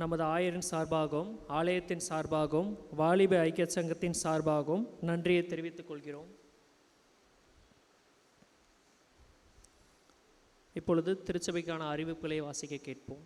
K: நமது ஆயரின் சார்பாகவும் ஆலயத்தின் சார்பாகவும் வாலிப ஐக்கிய சங்கத்தின் சார்பாகவும் நன்றியை தெரிவித்துக் கொள்கிறோம். இப்பொழுது திருச்சபைக்கான அறிவிப்புகளை வாசிக்க கேட்போம்.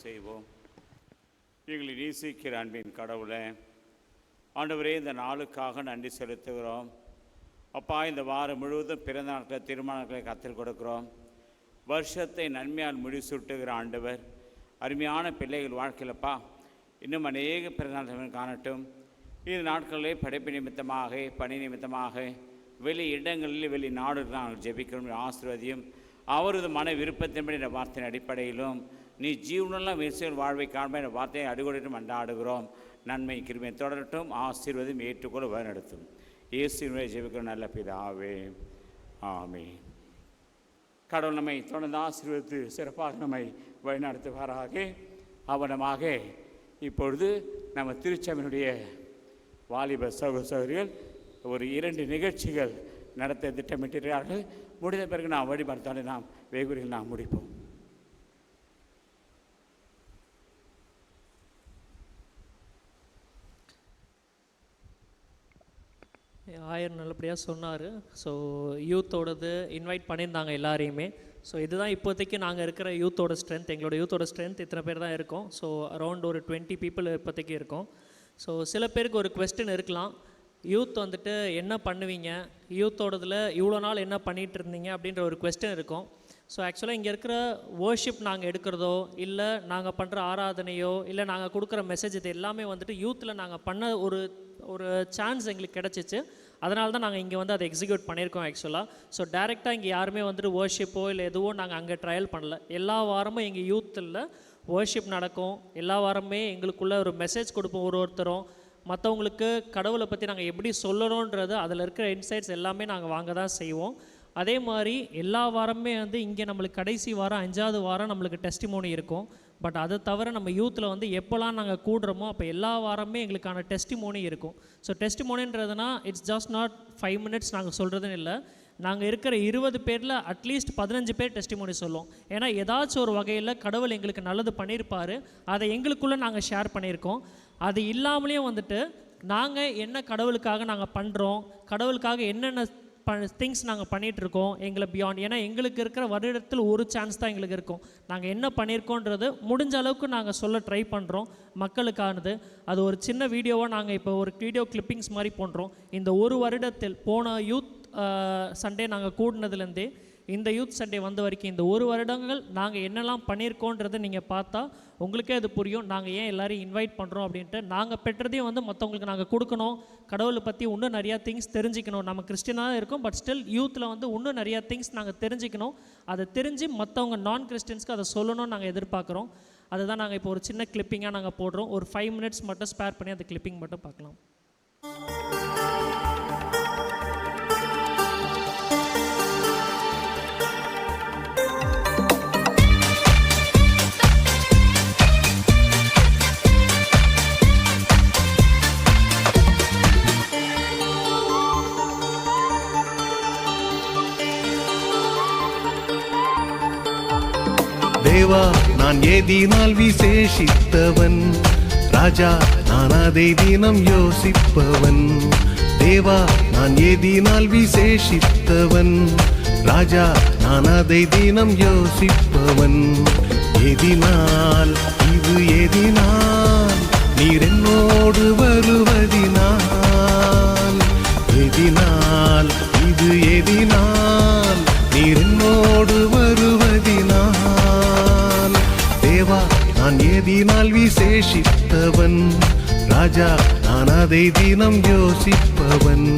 F: செய்வோம். எங்களை நேசிக்கிற அன்பின் கடவுளே, ஆண்டவரே, இந்த நாளுக்காக நன்றி செலுத்துகிறோம். அப்பா, இந்த வாரம் முழுவதும் பிறந்த நாட்களை திருமணங்களை கற்றுக் கொடுக்கிறோம். வருஷத்தை நன்மையால் முடிசூட்டுகிற ஆண்டவர், அருமையான பிள்ளைகள் வாழ்க்கையிலப்பா இன்னும் அநேக பிறந்தநாட்கள் காணட்டும். இந்த நாட்களிலே படைப்பு நிமித்தமாக பணி நிமித்தமாக வெளி இடங்களில் வெளி நாடுகள் நாங்கள் ஜெபிக்கிறோம். ஆசீர்வதியும் அவரது மன விருப்பத்தின்படி இந்த வார்த்தையின் அடிப்படையிலும் நீ ஜீவனெல்லாம் விசுவாச வாழ்வை காண்ப என்ற வார்த்தையை அடிகொடிட்டும் அண்டாடுகிறோம். நன்மை கிருபை தொடரட்டும். ஆசீர்வதியும் ஏற்றுக்கொள்ள வழிநடத்தும். இயேசுவினுடைய ஜெபிக்கிறோம் நல்ல பிதாவே, ஆமென். கடவுள் நம்மை தொடர்ந்து ஆசீர்வதித்து சிறப்பாக நம்மை வழிநடத்துவாராக. அவனமாக இப்பொழுது நம்ம திருச்சபையினுடைய வாலிப சகோதரிகள் ஒரு 2 நிகழ்ச்சிகள் நடத்த திட்டமிட்டிருக்கிறார்கள். முடிந்த பிறகு நாம் வழிபாடு நாம் வெகுரிகள் நாம் முடிப்போம்.
K: ஆயர் நல்லபடியாக சொன்னார். ஸோ யூத்தோடது இன்வைட் பண்ணியிருந்தாங்க எல்லாரையுமே. ஸோ இதுதான் இப்போதைக்கு நாங்கள் இருக்கிற யூத்தோட ஸ்ட்ரென்த். எங்களோட யூத்தோட ஸ்ட்ரென்த் இத்தனை பேர் தான் இருக்கோம். ஸோ அரௌண்ட் ஒரு 20 பீப்புள் இப்போதைக்கு இருக்கோம். ஸோ சில பேருக்கு ஒரு குவெஸ்டின் இருக்கலாம், யூத் வந்துட்டு என்ன பண்ணுவீங்க, யூத்தோடதில் இவ்வளோ நாள் என்ன பண்ணிகிட்டு இருந்தீங்க அப்படின்ற ஒரு குவெஸ்டின் இருக்கும். ஸோ ஆக்சுவலாக இங்கே இருக்கிற வர்ஷிப் நாங்கள் எடுக்கிறதோ இல்லை நாங்கள் பண்ணுற ஆராதனையோ இல்லை நாங்கள் கொடுக்குற மெசேஜ் இது எல்லாமே வந்துட்டு யூத்தில் நாங்கள் பண்ண ஒரு சான்ஸ் எங்களுக்கு கிடச்சிச்சு. அதனால தான் நாங்கள் இங்கே வந்து அதை எக்ஸிக்யூட் பண்ணியிருக்கோம் ஆக்சுவலாக. ஸோ டேரெக்டாக இங்கே யாருமே வந்துட்டு வர்ஷிப்போ இல்லை எதுவோ நாங்கள் அங்கே ட்ரையல் பண்ணல. எல்லா வாரமும் எங்கள் யூத்தில் வர்ஷிப் நடக்கும். எல்லா வாரமே எங்களுக்குள்ள ஒரு மெசேஜ் கொடுப்போம். ஒருத்தரும் மற்றவங்களுக்கு கடவுளை பற்றி நாங்கள் எப்படி சொல்லணுன்றது அதில் இருக்கிற இன்சைட்ஸ் எல்லாமே நாங்கள் வாங்க தான் செய்வோம். அதே மாதிரி எல்லா வாரமே வந்து இங்கே நம்மளுக்கு கடைசி வாரம் 5வது வாரம் நம்மளுக்கு டெஸ்டிமோனி இருக்கும். பட் அதை தவிர நம்ம யூத்தில் வந்து எப்போல்லாம் நாங்கள் கூடுறோமோ அப்போ எல்லா வாரமே எங்களுக்கான டெஸ்டிமோனி இருக்கும். ஸோ டெஸ்டிமோனின்றதுனா இட்ஸ் ஜஸ்ட் நாட் 5 minutes நாங்கள் சொல்கிறதுன்னு இல்லை. நாங்கள் இருக்கிற 20 பேரில் அட்லீஸ்ட் 15 பேர் டெஸ்டிமோனி சொல்லுவோம். ஏன்னா ஏதாச்சும் ஒரு வகையில் கடவுள் எங்களுக்கு நல்லது பண்ணியிருப்பார், அதை எங்களுக்குள்ளே நாங்கள் ஷேர் பண்ணியிருக்கோம். அது இல்லாமலேயும் வந்துட்டு நாங்கள் என்ன கடவுளுக்காக நாங்கள் பண்ணுறோம், கடவுளுக்காக என்னென்ன திங்ஸ் நாங்கள் பண்ணிகிட்ருக்கோம் எங்களை பியாண்ட். ஏன்னா எங்களுக்கு இருக்கிற வருடத்தில் ஒரு சான்ஸ் தான் எங்களுக்கு இருக்கும். நாங்கள் என்ன பண்ணியிருக்கோன்றது முடிஞ்ச அளவுக்கு நாங்கள் சொல்ல ட்ரை பண்ணுறோம் மக்களுக்கானது. அது ஒரு சின்ன வீடியோவாக நாங்கள் இப்போ ஒரு வீடியோ கிளிப்பிங்ஸ் மாதிரி பண்ணுறோம். இந்த ஒரு வருடத்தில் போன யூத் சண்டே நாங்கள் கூடினதுலேருந்தே இந்த யூத் சண்டே வந்த வரைக்கும் இந்த ஒரு வருடங்கள் நாங்கள் என்னெல்லாம் பண்ணியிருக்கோன்றதை நீங்கள் பார்த்தா உங்களுக்கே அது புரியும். நாங்கள் ஏன் எல்லோரையும் இன்வைட் பண்ணுறோம் அப்படின்ட்டு. நாங்கள் பெற்றதையும் வந்து மற்றவங்களுக்கு நாங்கள் கொடுக்கணும். கடவுளை பற்றி இன்னும் நிறையா திங்ஸ் தெரிஞ்சுக்கணும். நம்ம கிறிஸ்டினாக தான் இருக்கும், பட் ஸ்டில் யூத்தில் வந்து இன்னும் நிறையா திங்ஸ் நாங்கள் தெரிஞ்சுக்கணும். அதை தெரிஞ்சு மற்றவங்க நான் கிறிஸ்டின்ஸ்க்கு அதை சொல்லணும்னு நாங்கள் எதிர்பார்க்குறோம். அதுதான் நாங்கள் இப்போ ஒரு சின்ன கிளிப்பிங்காக நாங்கள் போடுறோம். ஒரு 5 minutes மட்டும் ஸ்பேர் பண்ணி அந்த கிளிப்பிங் மட்டும் பார்க்கலாம்.
M: தேவா நான் ஏதினால் விசேஷித்தவன், ராஜா நான் அதை தினம் யோசிப்பவன். தேவா நான் ஏதினால் விசேஷித்தவன், ராஜா நான் அதை தினம் யோசிப்பவன். ஏதினால் இது ஏதினால் நீர் என்னோடு வருவதினால், ஏதினால் இது ஏதினால் நீர் என்னோடு வருவதினால். தேவா நான் ஏதினால் விசேஷித்தவன், ராஜா நான் அதை தினம் யோசிப்பவன்.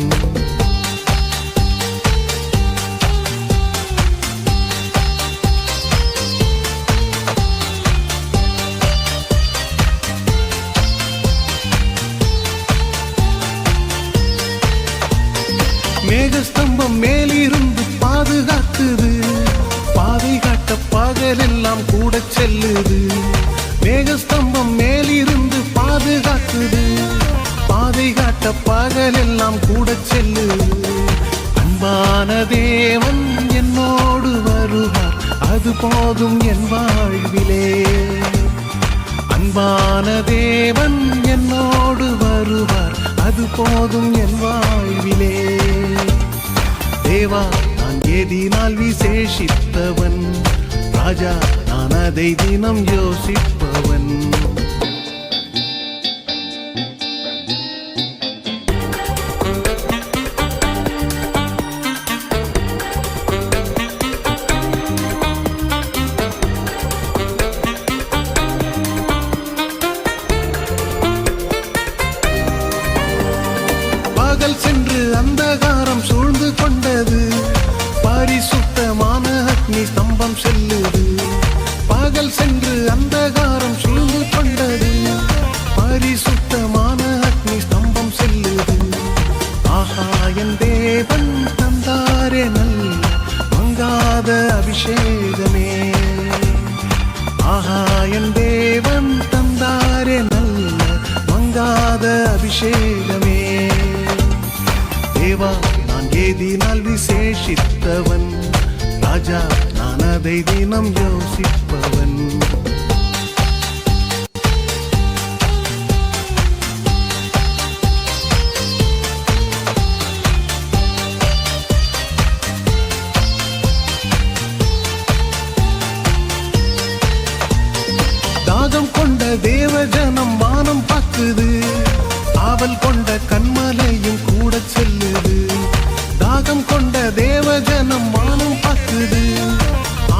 M: மேகஸ்தம்பம் மேலிருந்து பாதுகாக்குது, பாதை காட்ட பகலெல்லாம் கூட செல்லுது. மேகஸ்தம்பம் மேலிருந்து பாதுகாக்குது, பாதை காட்ட பகலெல்லாம் கூட செல்லுது. அன்பான தேவன் என்னோடு வருவார், அது போதும் என் வாழ்விலே. அன்பான தேவன் என்னோடு வருவார், அது போதும் என் வாழ்விலே. தேவா நான் ஏதினால் விசேஷித்தவன், ராஜா நான் அதை தினம் யோசிப்பவன். பகல் சென்று அந்தகாரம் சூழ்ந்து கொண்டது, பரிசுத்தமான அக்னி ஸ்தம்பம் செல்லுது. பகல் சென்று அந்தகாரம் சூழ்ந்து கொண்டது, பரிசுத்தமான அக்னி ஸ்தம்பம் செல்லுது. ஆஹா என் தேவன் தந்தாரே நல்ல மங்காத அபிஷேகமே. ஆஹா என் தேவன் தந்தாரே நல்ல மங்காத அபிஷேகமே. தேவா நான் ஏதினால் விசேஷித்தவன், ராஜா நான் அதை தினம் யோசிப்பவன். தாகம் கொண்ட தேவஜனம் வானம் பார்க்குது, ஆவல் கொண்ட கண்மலையும் கூட செல்லுது. தாகம் கொண்ட தேவஜனம் வானம் பார்க்குது,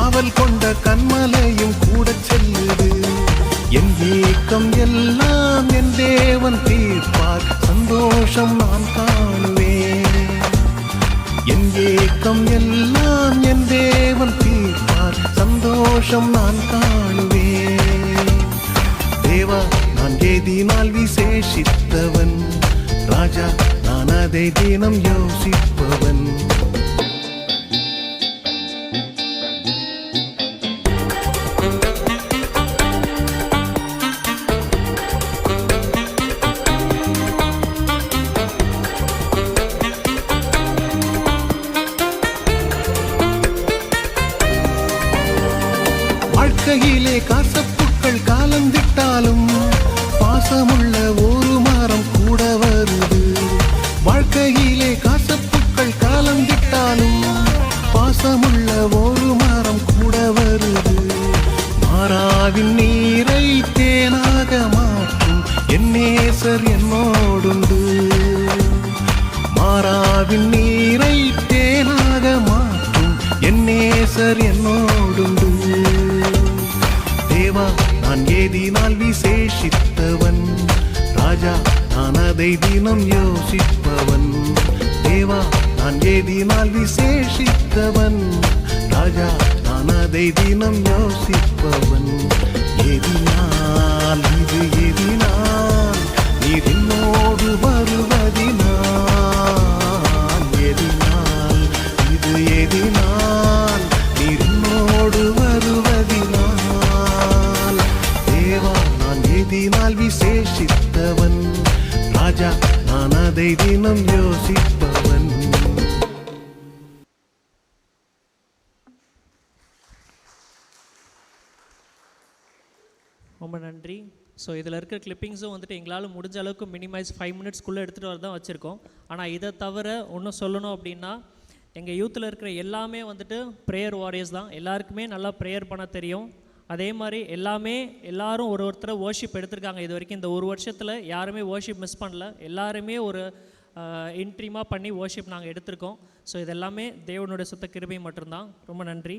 M: ஆவல் கொண்ட கண்மலையும் கூட செல்லுது. என் ஏக்கம் எல்லாம் என் தேவன் தீர்ப்பார், சந்தோஷம் நான் காணுவேன். என் ஏக்கம் எல்லாம் என் தேவன் தீர்ப்பார், சந்தோஷம் நான் காணுவேன். ஏதினால் விசேஷித்தவன் ராஜா நான் அதை தினம் யோசிப்பவன். வாழ்க்கையிலே காசப்புக்கள் காலந்திட்டாலும் பாசமுள்ள ஒரு மரம் கூட வருது. வாழ்க்கையிலே காசப்புக்கள் காலந்திட்டாலும் பாசமுள்ள ஒரு மரம் கூட வருது. மாறாவின் நீரை தேனாக மாற்றும் என் நேசர் என்னோடுண்டு. மாறாவின் நீரை தேனாக மாற்றும் என் நேசர் என்னோடுண்டு. தேவா நான் ஏதினால் விசேஷித்தவன் ராஜா நான் அதை தினம் யோசிப்பவன். தேவா நான் ஏதினால் விசேஷித்தவன் ராஜா நான் அதை தினம் யோசிப்பவன். எதினால் இது எதினால் நீர் என்னோடு வருவதினால். எதினால் இது எதினால் நீர் என்னோடு வருவதினால். தேவா நான் எதினால் விசேஷித்தவன் ராஜா நான் அதை தினம் யோசிப்பவன்.
K: ரொம்ப நன்றி. ஸோ இதில் இருக்கிற கிளிப்பிங்ஸும் வந்துட்டு எங்களால் முடிஞ்ச அளவுக்கு மினிமைஸ் 5 மினிட்ஸ்க்குள்ளே எடுத்துகிட்டு வர தான் வச்சுருக்கோம். ஆனால் இதை தவிர ஒன்றும் சொல்லணும் அப்படின்னா எங்கள் யூத்தில் இருக்கிற எல்லாமே வந்துட்டு ப்ரேயர் வாரியர்ஸ் தான். எல்லாருக்குமே நல்லா ப்ரேயர் பண்ண தெரியும். அதே மாதிரி எல்லாரும் ஒருத்தரை வர்ஷிப் எடுத்திருக்காங்க. இது வரைக்கும் இந்த ஒரு வருஷத்தில் யாருமே வர்ஷிப் மிஸ் பண்ணல. எல்லாருமே ஒரு இன்ட்ரீமாக பண்ணி வர்ஷிப் நாங்கள் எடுத்திருக்கோம். ஸோ இதெல்லாமே தேவனுடைய சுத்த கிருபை மட்டும்தான். ரொம்ப நன்றி.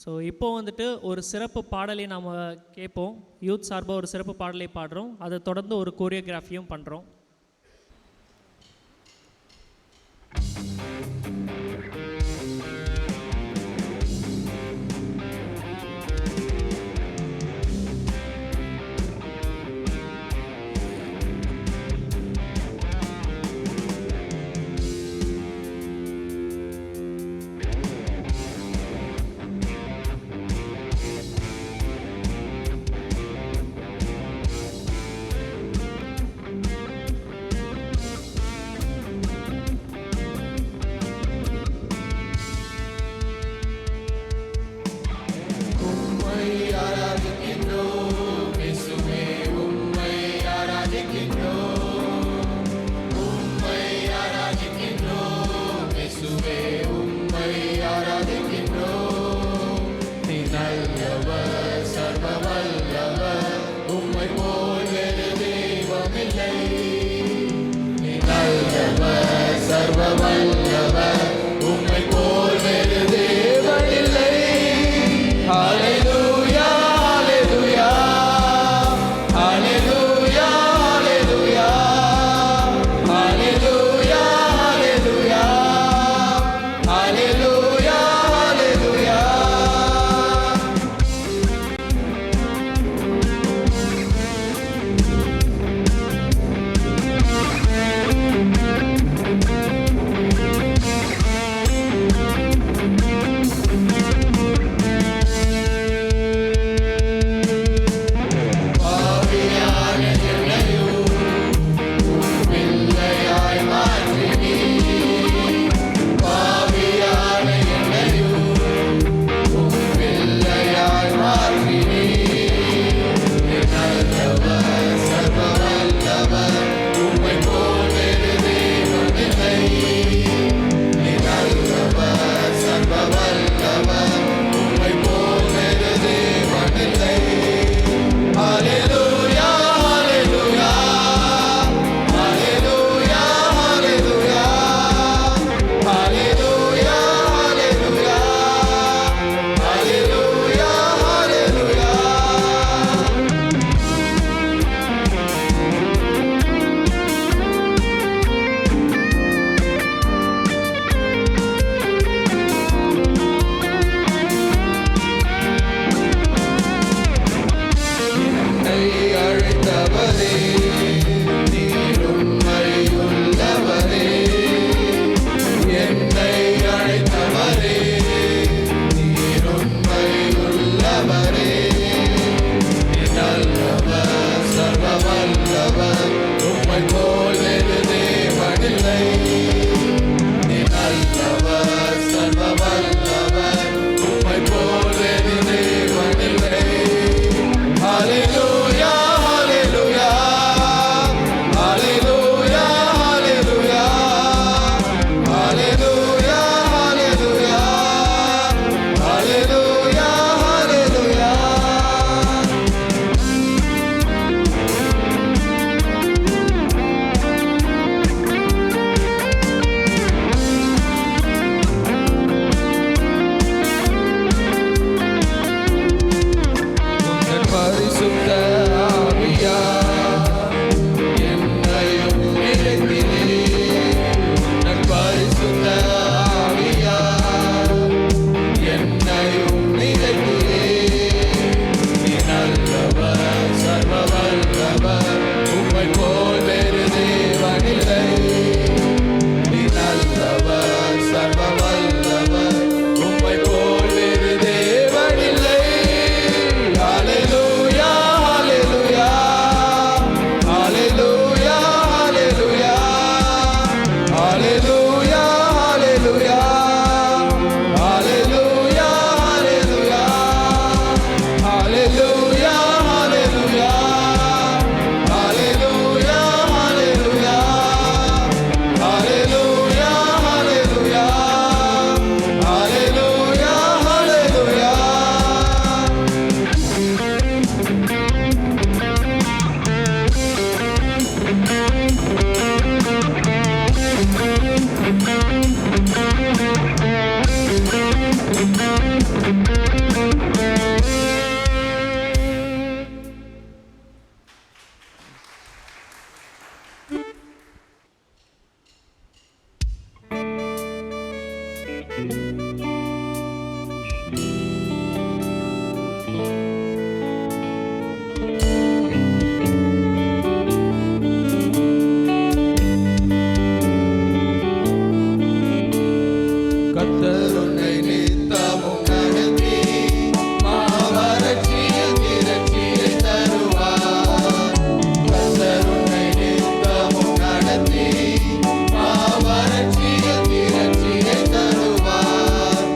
K: ஸோ இப்போ வந்துட்டு ஒரு சிறப்பு பாடலை நாம் கேட்போம். யூத் சார்பாக ஒரு சிறப்பு பாடலை பாடுறோம். அதை தொடர்ந்து ஒரு கோரியோகிராஃபியும் பண்ணுறோம்.
D: கர்த்தர் உன்னை நித்தமும் நடத்தி மாவறட்சியில் திரட்சியை தருவார். கர்த்தர் உன்னை நித்தமும் நடத்தி மாவறட்சியில் திரட்சியை தருவார்.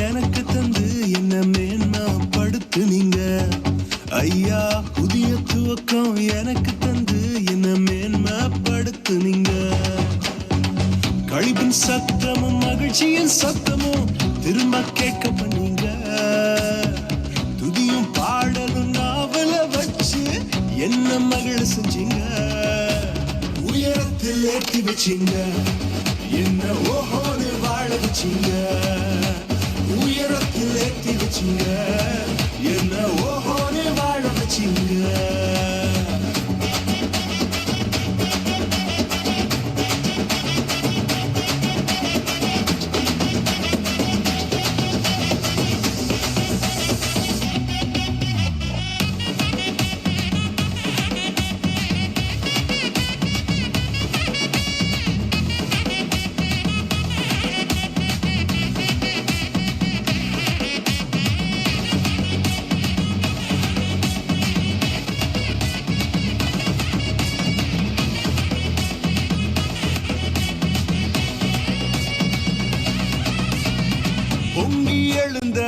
M: எனக்கு தந்து என்ன மேன்மைப்படுத்துனீங்க ஐயா. புதிய துவக்கம் எனக்கு தந்து என்ன மேன்மைப்படுத்துனீங்க. கழிப்பின் சத்தமும் மகிழ்ச்சியின் சத்தமும் திரும்ப கேட்க பண்ணீங்க. துதியும் பாடலும் நாவல வச்சு என்ன மகிழ செஞ்சீங்க. உயரத்தில் ஏற்றி வச்சீங்க, என்ன ஓஹோன்னு வாழ வச்சீங்க. உயரத்தில் ஏற்றி வச்சீங்க, என்ன ஓஹோன்னு வாழ வச்சீங்க. பொங்கி எழுந்த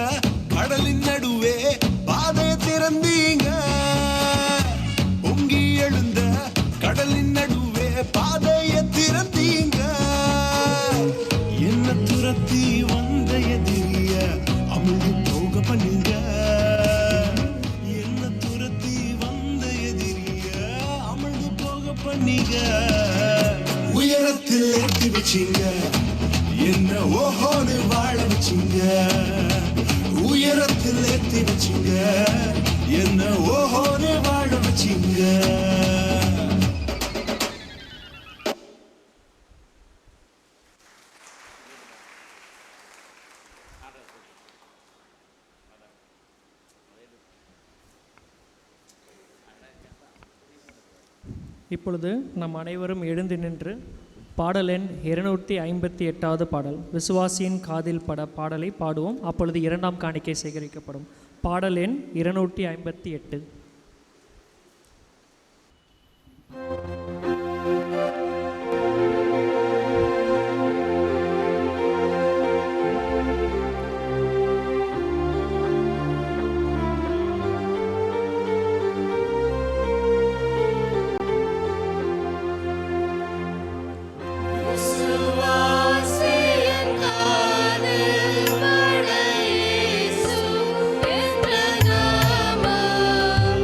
M: கடலின் நடுவே பாதை திறந்தீங்க. பொங்கி எழுந்த கடலின் நடுவே பாதையை திறந்தீங்க. என்ன துரத்தி வந்த எதிரிய அமிழ்ந்து போக பண்ணீங்க. என்ன துரத்தி வந்த எதிரிய அமிழ்ந்து போக பண்ணீங்க. உயரத்தில் ஏற்றி வச்சீங்க, என்ன ஓஹோன்னு வாழ வச்சீங்க. உயரத்தில் ஏற்றி வச்சீங்க, என்ன ஓஹோன்னு வாழ வச்சீங்க.
K: இப்பொழுது நம் அனைவரும் எழுந்து நின்று பாடல் எண் 258வது பாடல் விசுவாசியின் காதில் பட பாடலை பாடுவோம். அப்பொழுது இரண்டாம் காணிக்கை சேகரிக்கப்படும். பாடல் எண் 258.
C: நாமம்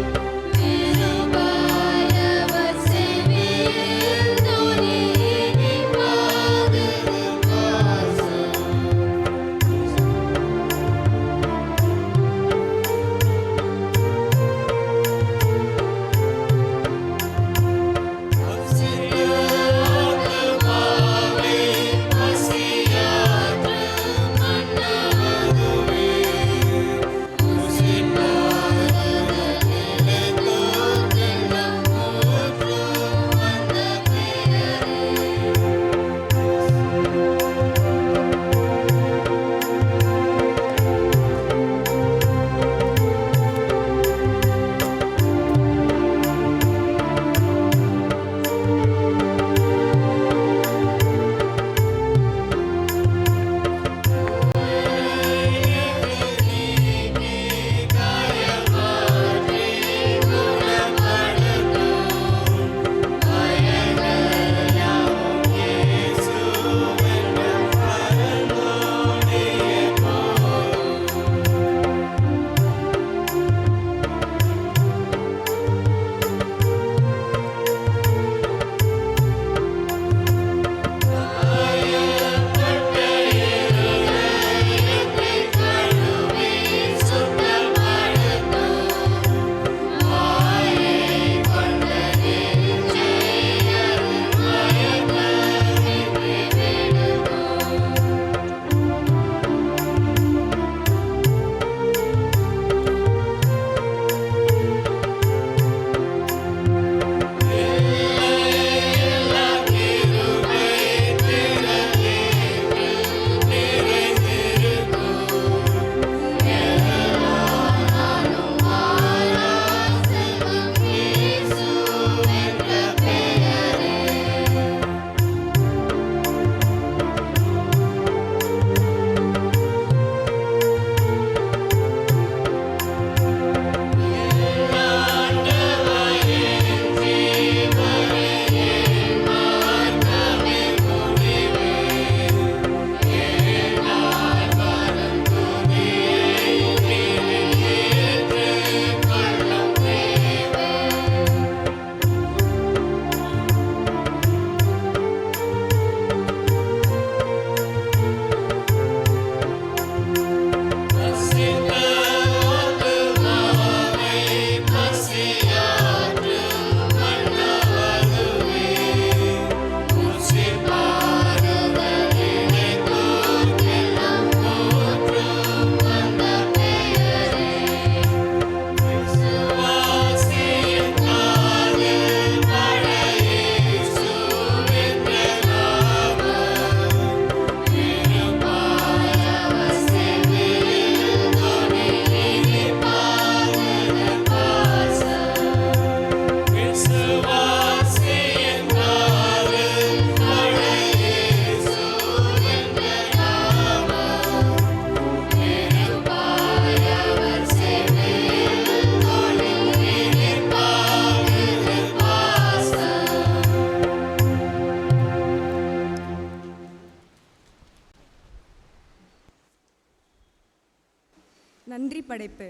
N: நன்றி படைப்பு.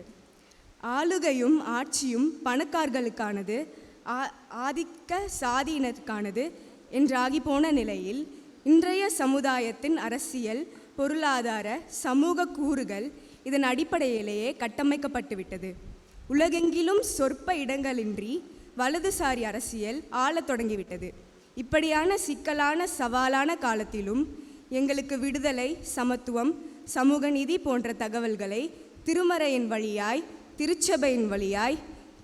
N: ஆளுகையும் ஆட்சியும் பணக்காரர்களுக்கானது, ஆதிக்க சாதியினருக்கானது என்றாகி போன நிலையில் இன்றைய சமுதாயத்தின் அரசியல், பொருளாதார, சமூக கூறுகள் இதன் அடிப்படையிலேயே கட்டமைக்கப்பட்டுவிட்டது. உலகெங்கிலும் சொற்ப இடங்களின்றி வலதுசாரி அரசியல் ஆளத் தொடங்கிவிட்டது. இப்படியான சிக்கலான சவாலான காலத்திலும் எங்களுக்கு விடுதலை, சமத்துவம், சமூக நீதி போன்ற தகவல்களை திருமறையின் வழியாய், திருச்சபையின் வழியாய்,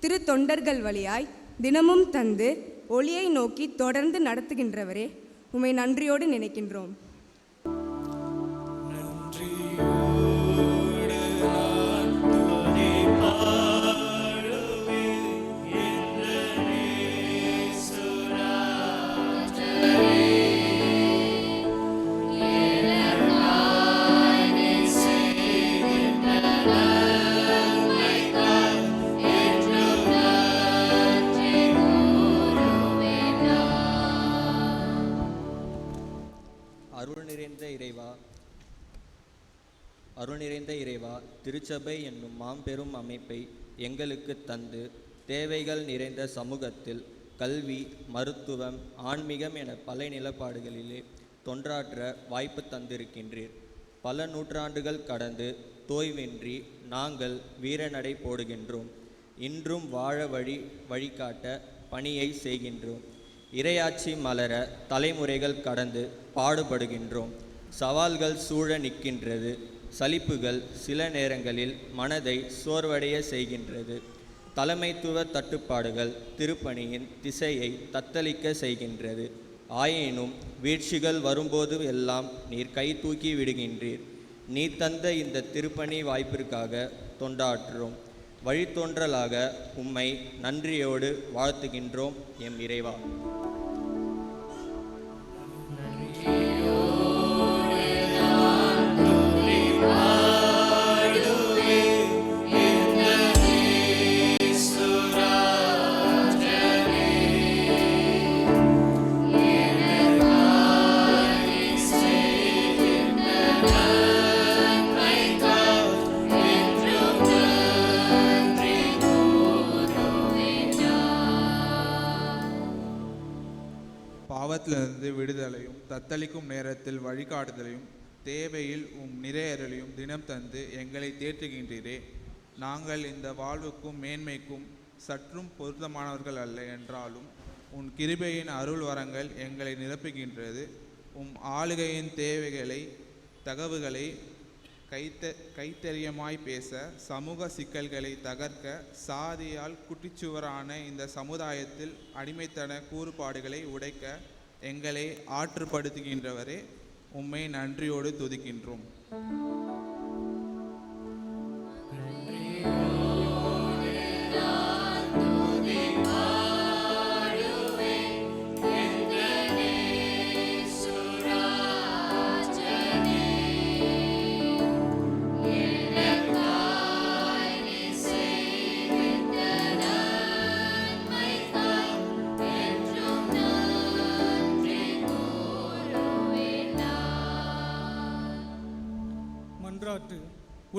N: திருத்தொண்டர்கள் வழியாய் தினமும் தந்து ஒளியை நோக்கி தொடர்ந்து நடத்துகின்றவரே, உம்மை நன்றியோடு நினைக்கின்றோம்.
O: அருள் நிறைந்த இறைவா, திருச்சபை என்னும் மாம்பெரும் அமைப்பை எங்களுக்கு தந்து தேவைகள் நிறைந்த சமூகத்தில் கல்வி, மருத்துவம், ஆன்மீகம் என பல நிலப்பாடுகளிலே தொன்றாற்ற வாய்ப்பு தந்திருக்கின்றீர். பல நூற்றாண்டுகள் கடந்து தோய்வின்றி நாங்கள் வீரநடை போடுகின்றோம். இன்றும் வாழ வழிகாட்ட பணியை செய்கின்றோம். இறையாட்சி மலர தலைமுறைகள் கடந்து பாடுபடுகின்றோம். சவால்கள் சூழ நிற்கின்றது. சலிப்புகள் சில நேரங்களில் மனதை சோர்வடைய செய்கின்றது. தலைமைத்துவ தட்டுப்பாடுகள் திருப்பணியின் திசையை தத்தளிக்க செய்கின்றது. ஆயினும் வீழ்ச்சிகள் வரும்போது எல்லாம் நீர் கை தூக்கி விடுகின்றீர். நீ தந்த இந்த திருப்பணி வாய்ப்பிற்காக தொண்டாற்றுறோம். வழித்தோன்றலாக உம்மை நன்றியோடு வாழ்த்துகின்றோம் எம் இறைவா.
P: பாவத்திலிருந்து விடுதலையும் தத்தளிக்கும் நேரத்தில் வழிகாட்டுதலையும் தேவையில் நிறையறலையும் தினம் தந்து எங்களை தேற்றுகின்றீரே. நாங்கள் இந்த வாழ்வுக்கும் மேன்மைக்கும் சற்றும் பொருத்தமானவர்கள் அல்ல என்றாலும் உன் கிருபையின் அருள் வரங்கள் எங்களை நிரப்புகின்றது. ஆளுகையின் தேவைகளை தகவுகளை கைத்தறியமாய் பேச, சமூக சிக்கல்களை தகர்க்க, சாதியால் குட்டிச்சுவரான இந்த சமுதாயத்தில் அடிமைத்தன கூறுபாடுகளை உடைக்க எங்களை ஆற்றுப்படுத்துகின்றவரே, உம்மை நன்றியோடு துதிக்கின்றோம்.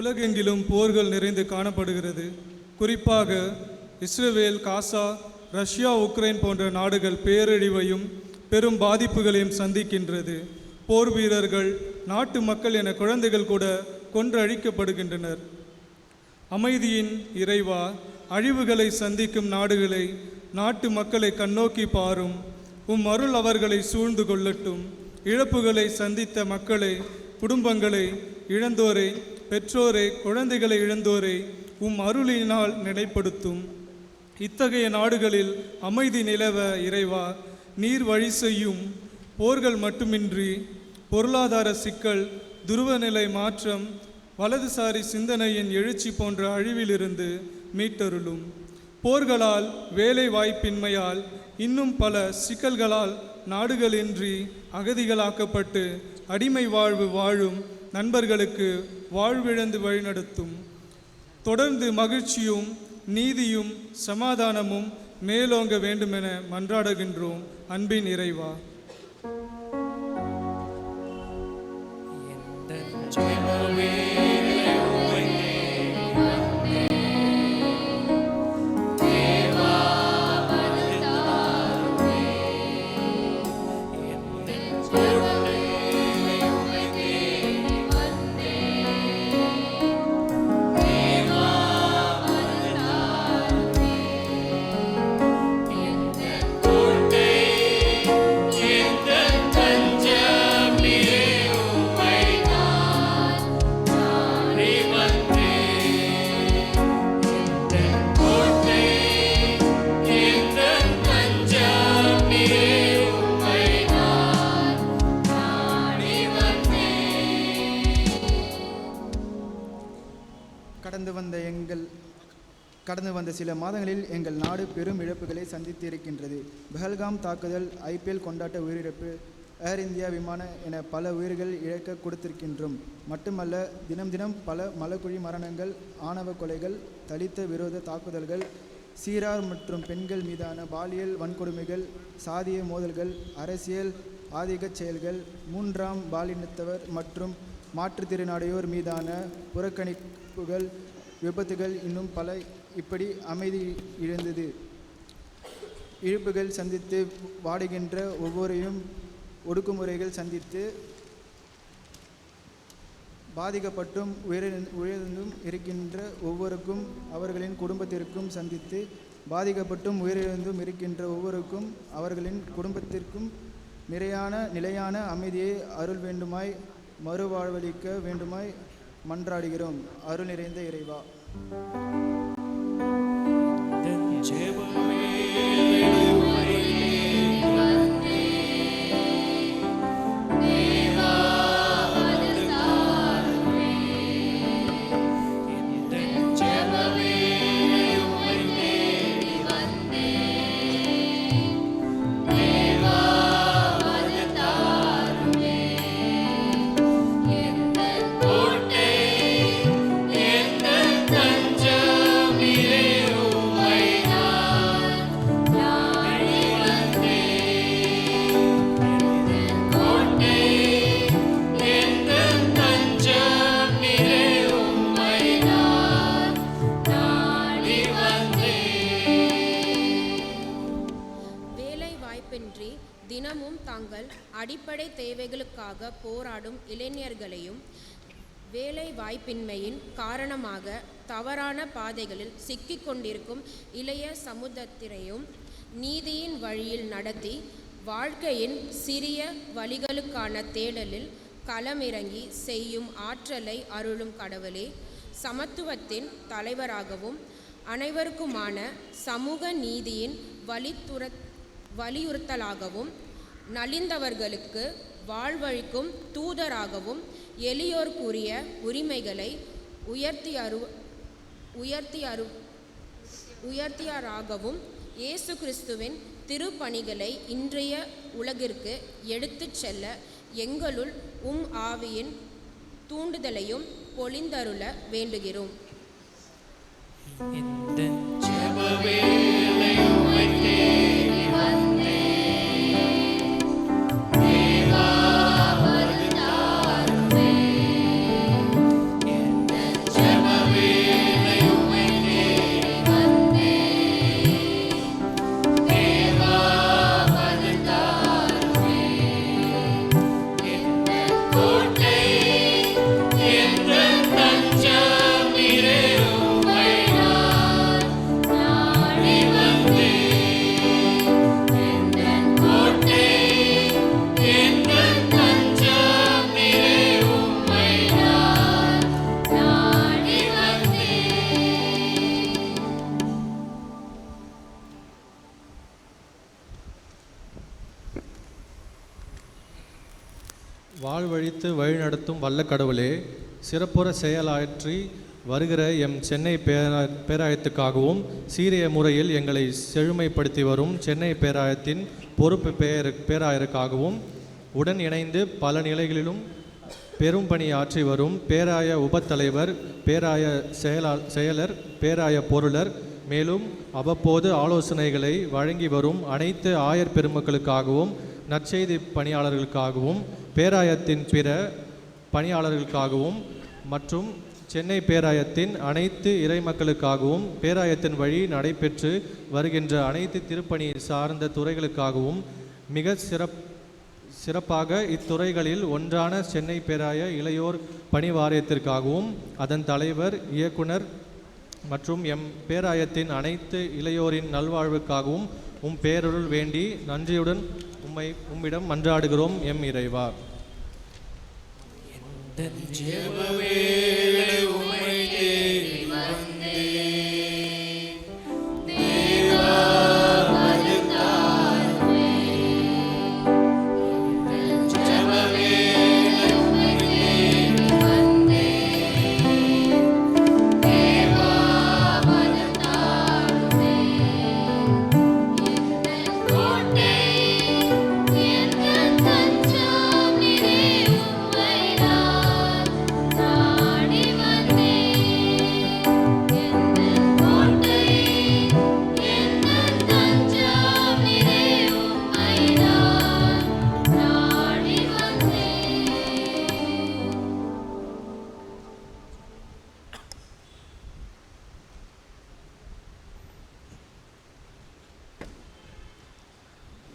Q: உலகெங்கிலும் போர்கள் நிறைந்து காணப்படுகிறது. குறிப்பாக இஸ்ரேல், காசா, ரஷ்யா, உக்ரைன் போன்ற நாடுகள் பேரழிவையும் பெரும் பாதிப்புகளையும் சந்திக்கின்றது. போர் வீரர்கள், நாட்டு மக்கள் என குழந்தைகள் கூட கொன்றழிக்கப்படுகின்றனர். அமைதியின் இறைவா, அழிவுகளை சந்திக்கும் நாடுகளை, நாட்டு மக்களை கண்ணோக்கி பாரும். உம் அருள் அவர்களை சூழ்ந்து கொள்ளட்டும். இழப்புகளை சந்தித்த மக்களை, குடும்பங்களை இழந்தோரை, பெற்றோரை, குழந்தைகளை இழந்தோரை உம் அருளினால் நிலைப்படுத்தும். இத்தகைய நாடுகளில் அமைதி நிலவ இறைவா நீர் வழி செய்யும். போர்கள் மட்டுமின்றி பொருளாதார சிக்கல், துருவநிலை மாற்றம், வலதுசாரி சிந்தனையின் எழுச்சி போன்ற அழிவிலிருந்து மீட்டருளும். போர்களால், வேலை வாய்ப்பின்மையால், இன்னும் பல சிக்கல்களால் நாடுகளின்றி அகதிகளாக்கப்பட்டு அடிமை வாழ்வு வாழும் நண்பர்களுக்கு வாழ்விழந்து வழிநடத்தும். தொடர்ந்து மகிழ்ச்சியும் நீதியும் சமாதானமும் மேலோங்க வேண்டுமென மன்றாடுகின்றோம் அன்பின் இறைவா.
R: கடந்து வந்த சில மாதங்களில் எங்கள் நாடு பெரும் இழப்புகளை சந்தித்து இருக்கின்றது. பஹல்காம் தாக்குதல், ஐபிஎல் கொண்டாட்ட உயிரிழப்பு, ஏர் இந்தியா விமான என பல உயிர்கள் இழக்க கொடுத்திருக்கின்றோம். மட்டுமல்ல, தினம் தினம் பல மலக்குழி மரணங்கள், ஆணவ கொலைகள், தலித்த விரோத தாக்குதல்கள், சீரார் மற்றும் பெண்கள் மீதான பாலியல் வன்கொடுமைகள், சாதிய மோதல்கள், அரசியல் ஆதிக்க செயல்கள், மூன்றாம் பாலினத்தவர் மற்றும் மாற்றுத்திறனாளியோர் மீதான புறக்கணிப்புகள், விபத்துகள், இன்னும் பல. இப்படி அமைதி இழந்தது இழப்புகள் சந்தித்து வாடுகின்ற ஒவ்வொருவரையும் ஒடுக்குமுறைகள் சந்தித்து பாதிக்கப்பட்டும் உயர்ந்தும் இருக்கின்ற ஒவ்வொருக்கும் அவர்களின் குடும்பத்திற்கும் சந்தித்து பாதிக்கப்பட்டும் உயிரிழந்தும் இருக்கின்ற ஒவ்வொருக்கும் அவர்களின் குடும்பத்திற்கும் நிலையான அமைதியை அருள் வேண்டுமாய் மறுவாழ்வளிக்க வேண்டுமாய் மன்றாடுகிறோம். அருள் நிறைந்த இறைவா.
S: தினமும் தாங்கள் அடிப்படை தேவைகளுக்காக போராடும் இளைஞர்களையும், வேலை வாய்ப்பின்மையின் காரணமாக தவறான பாதைகளில் சிக்கிக்கொண்டிருக்கும் இளைய சமுதாயத்தினையும் நீதியின் வழியில் நடத்தி வாழ்க்கையின் சிறிய வழிகளுக்கான தேடலில் களமிறங்கி செய்யும் ஆற்றலை அருளும் கடவுளே, சமத்துவத்தின் தலைவராகவும் அனைவருக்குமான சமூக நீதியின் வலியுறுத்தலாகவும் நலிந்தவர்களுக்கு வாழ்வழிக்கும் தூதராகவும் எளியோர்க்குரிய உரிமைகளை உயர்த்தியாராகவும் இயேசு கிறிஸ்துவின் திருப்பணிகளை இன்றைய உலகிற்கு எடுத்துச் செல்ல எங்களுள் ஆவியின் தூண்டுதலையும் பொழிந்தருள வேண்டுகிறோம்.
T: வாழ்வழித்து வழிநடத்தும் வல்ல கடவுளே, சிறப்புற செயலாற்றி வருகிற எம் சென்னை பேராயத்துக்காகவும் சீரிய முறையில் எங்களை செழுமைப்படுத்தி வரும் சென்னை பேராயத்தின் பொறுப்பு பேராயருக்காகவும் உடன் இணைந்து பல நிலைகளிலும் பெரும் பணி ஆற்றி வரும் பேராய உபத்தலைவர், பேராய செயலர், பேராய பொருளர், மேலும் அவ்வப்போது ஆலோசனைகளை வழங்கி வரும் அனைத்து ஆயர் பெருமக்களுக்காகவும் நற்செய்தி பணியாளர்களுக்காகவும் பேராயத்தின் பிற பணியாளர்களுக்காகவும் மற்றும் சென்னை பேராயத்தின் அனைத்து இறைமக்களுக்காகவும் பேராயத்தின் வழி நடைபெற்று வருகின்ற அனைத்து திருப்பணி சார்ந்த துறைகளுக்காகவும் மிக சிறப்பாக இத்துறைகளில் ஒன்றான சென்னை பேராய இளையோர் பணி வாரியத்திற்காகவும் அதன் தலைவர், இயக்குனர் மற்றும் எம் பேராயத்தின் அனைத்து இளையோரின் நல்வாழ்வுக்காகவும் பேரருள் வேண்டி நன்றியுடன் உம்மிடம் மன்றாடுகிறோம் எம் இறைவா.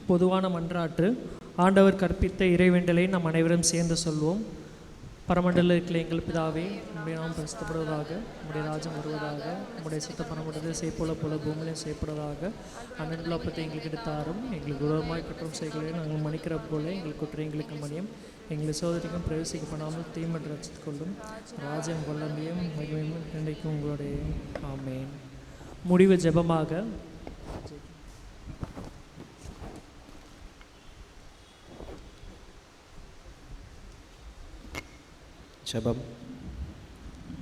K: பொதுவான மன்றாற்று. ஆண்டவர் கற்பித்த இறைவேண்டலை நாம் அனைவரும் சேர்ந்து சொல்வோம். பரமண்டல இருக்கிற எங்கள் பிதாவே, உம்முடைய நாமம் பரிசுத்தப்படுவதாக, உம்முடைய ராஜ்யம் வருவதாக, உம்முடைய சித்தம் பண்ணப்படுவது செய்போல போல பூமியிலும் செய்யப்படுவதாக. அன்றைய அப்பத்தை எங்களுக்கு எடுத்தாரும், எங்களுக்கு விரோதமாய் குற்றம் செய்கிறதை நாங்கள் மன்னிக்கிற போல எங்கள் குற்றம் எங்களுக்கு மன்னியும். எங்களை சோதனைக்கும் பிரவேசிக்கப்படாமல் தீமன்று ரட்சித்துக் கொள்ளும். ராஜ்யம் வல்லமையும் மகிமையும் என்றைக்கும் உங்களுடைய. ஆமேன். முடிவு ஜெபமாக.
B: ஜெபம்.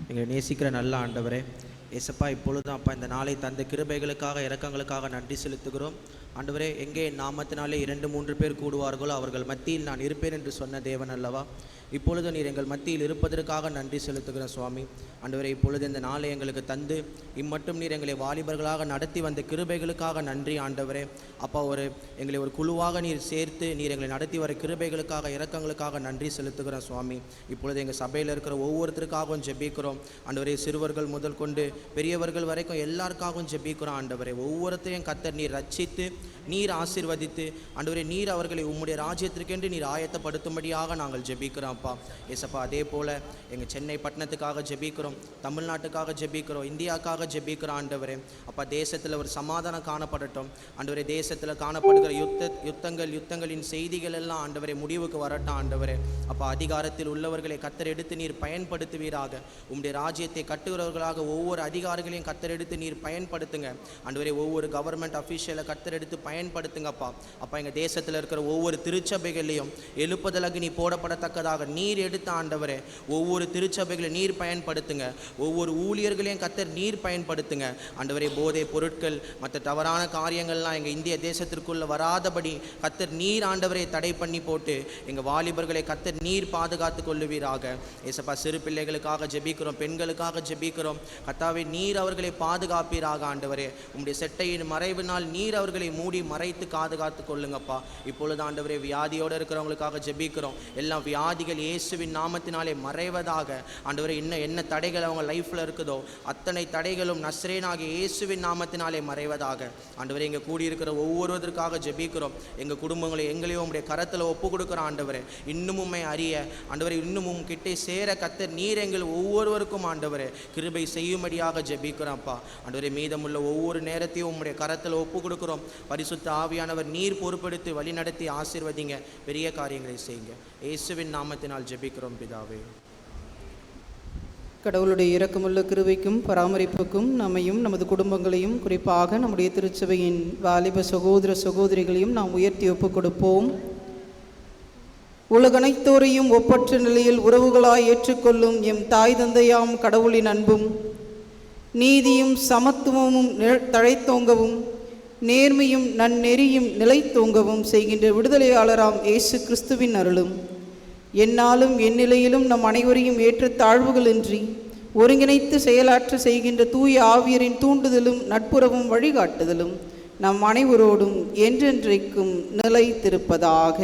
B: எங்களை நேசிக்கிற நல்ல ஆண்டவரே, ஏசப்பா, இப்பொழுதும் அப்பா இந்த நாளை தந்த கிருபைகளுக்காக இரக்கங்களுக்காக நன்றி செலுத்துகிறோம். ஆண்டவரே, எங்கே நாமத்தினாலே 2-3 பேர் கூடுவார்களோ அவர்கள் மத்தியில் நான் இருப்பேன் என்று சொன்ன தேவன் அல்லவா? இப்பொழுது நீர் எங்கள் மத்தியில் இருப்பதற்காக நன்றி செலுத்துகிறேன் சுவாமி. ஆண்டவரே, இப்பொழுது இந்த நாளை எங்களுக்கு தந்து இம்மட்டும் நீர் எங்களை வாலிபர்களாக நடத்தி வந்த கிருபைகளுக்காக நன்றி ஆண்டவரே. அப்பா, எங்களை ஒரு குழுவாக நீர் சேர்த்து நீர் எங்களை நடத்தி வர கிருபைகளுக்காக இரக்கங்களுக்காக நன்றி செலுத்துகிறோம் சுவாமி. இப்பொழுது எங்கள் சபையில் இருக்கிற ஒவ்வொருத்தருக்காகவும் ஜெபிக்கிறோம் ஆண்டவரே. சிறுவர்கள் முதல் கொண்டு பெரியவர்கள் வரைக்கும் எல்லாருக்காகவும் ஜெபிக்கிறோம் ஆண்டவரே. ஒவ்வொருத்தையும் கர்த்தர் நீர் ரட்சித்து நீர் ஆசீர்வதித்து ஆண்டவரே, நீர் அவர்களை உம்முடைய ராஜ்யத்திற்கென்று நீர் ஆயத்தப்படுத்தும்படியாக நாங்கள் ஜெபிக்கிறோம் அப்பா. ஏசப்பா, அதே போல் எங்கள் சென்னை பட்டணத்துக்காக ஜெபிக்கிறோம், தமிழ்நாட்டுக்காக ஜெபிக்கிறோம், இந்தியாவுக்காக ஜெபிக்கிறோம் ஆண்டவரே. அப்பா, தேசத்தில் ஒரு சமாதானம் காணப்படட்டும் ஆண்டவரே. தேசத்தில் காணப்படுகிற யுத்தங்களின் செய்திகள் எல்லாம் ஆண்டவரே முடிவுக்கு வரட்டும் ஆண்டவரே. அப்பா, அதிகாரத்தில் உள்ளவர்களை கர்த்தர் எடுத்து நீர் பயன்படுத்துவீராக. உம்முடைய ராஜ்யத்தை கட்டுகிறவர்களாக ஒவ்வொரு அதிகாரிகளையும் கர்த்தர் எடுத்து நீர் பயன்படுத்துங்க ஆண்டவரே. ஒவ்வொரு கவர்மெண்ட் அஃபீஷியலை கர்த்தர் எடுத்து பயன்படுத்துங்கப்பா. அப்பா, எங்கள் தேசத்தில் இருக்கிற ஒவ்வொரு திருச்சபைகளையும் எழுப்புதல் அக்னி போடப்படத்தக்கதாக நீர் எடுத்த ஆண்டவரே. ஒவ்வொரு திருச்சபைகளை நீர் பயன்படுத்துங்க. ஒவ்வொரு ஊழியர்களையும் கர்த்தர் நீர் பயன்படுத்துங்க ஆண்டவரே. போதை பொருட்கள் மற்ற தவறான காரியங்கள்லாம் எங்கள் இந்திய தேசத்திற்குள்ளே வராதபடி கர்த்தர் நீர் ஆண்டவரை தடை பண்ணி போட்டு எங்கள் வாலிபர்களை கர்த்தர் நீர் பாதுகாத்து கொள்ளுவீராக. ஏசப்பா, சிறு பிள்ளைகளுக்காக ஜெபிக்கிறோம், பெண்களுக்காக ஜெபிக்கிறோம் கர்த்தாவே. நீர் அவர்களை பாதுகாப்பீராக ஆண்டவரே. உம்முடைய செட்டையின் மறைவினால் நீர் அவர்களை மூடி மறைத்து பாதுகாத்து கொள்ளுங்கப்பா. இப்பொழுது ஆண்டவரே, வியாதியோடு இருக்கிறவங்களுக்காக ஜெபிக்கிறோம். எல்லாம் வியாதிகள் இயேசுவின் நாமத்தினாலே மறைவதாக ஆண்டவரே. இன்னும் என்ன தடைகள் அவங்க லைஃப்பில் இருக்குதோ அத்தனை தடைகளும் நஸ்ரேனாகிய இயேசுவின் நாமத்தினாலே மறைவதாக ஆண்டவரே. இங்கே கூடியிருக்கிற ஒவ்வொருவதற்காக ஜெபிக்கிறோம். எங்கள் குடும்பங்களை எங்களையும் உம்முடைய கரத்தில் ஒப்பு கொடுக்குறோம் ஆண்டவரே. இன்னும் உம்மை அறிய ஆண்டவரே, இன்னும் உம் கிட்டே சேர கர்த்தர் நீர் எங்கள் ஒவ்வொருவருக்கும் ஆண்டவரே கிருபை செய்யும்படியாக ஜெபிக்கிறோம்ப்பா ஆண்டவரே. மீதமுள்ள ஒவ்வொரு நேரத்தையும் உம்முடைய கரத்தில் ஒப்பு கொடுக்குறோம். பரிசுத்த ஆவியானவர் நீர் பொறுப்பெடுத்து வழி நடத்தி ஆசீர்வதிங்க, பெரிய காரியங்களை செய்யுங்க. இயேசுவின் நாமத்தினால் ஜெபிக்கிறோம் பிதாவே.
L: கடவுளுடைய இரக்கமுள்ள கிருபைக்கும் பராமரிப்புக்கும் நம்மையும் நமது குடும்பங்களையும் குறிப்பாக நம்முடைய திருச்சபையின் வாலிப சகோதர சகோதரிகளையும் நாம் உயர்த்தி ஒப்புக் கொடுப்போம். உலகனைத்தோரையும் ஒப்பற்ற நிலையில் உறவுகளாய் ஏற்றுக்கொள்ளும் எம் தாய் தந்தையாம் கடவுளின் அன்பும் நீதியும் சமத்துவமும் தழைத்தோங்கவும் நேர்மையும் நன்னெறியும் நிலைத்தோங்கவும் செய்கின்ற விடுதலையாளராம் இயேசு கிறிஸ்துவின் அருளும் எந்நாளும் எந்நிலையிலும் நம் அனைவரையும் ஏற்ற தாழ்வுகளின்றி ஒருங்கிணைத்து செயலாற்ற செய்கின்ற தூய ஆவியரின் தூண்டுதலும் நட்புறவும் வழிகாட்டுதலும் நம் அனைவரோடும் என்றென்றைக்கும் நிலைத்திருப்பதாக.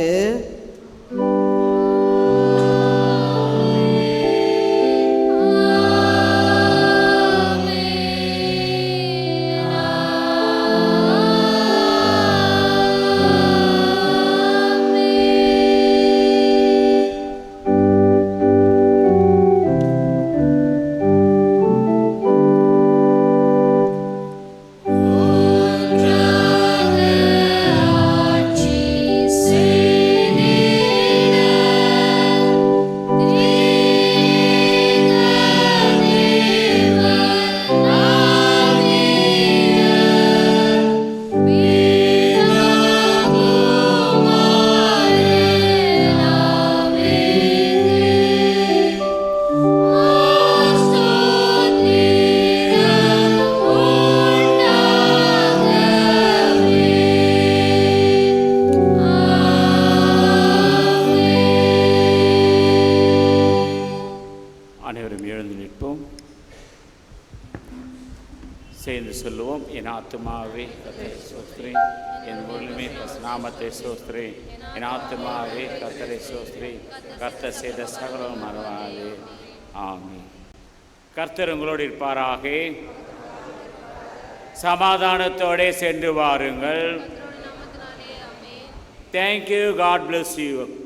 F: சேர்ந்து சொல்லுவோம். என் ஆத்துமாவே கர்த்தரை ஸ்தோத்திரி, என் முழுமே நாமத்தை ஸ்தோத்திரி, என் ஆத்துமாவே கர்த்தரை ஸ்தோத்திரி, கர்த்தர் செய்த சகலம் மறவாதே. ஆமென். கர்த்தர் உங்களோடு இருப்பாராக. சமாதானத்தோடே சென்று வாருங்கள். தேங்க்யூ. God bless you.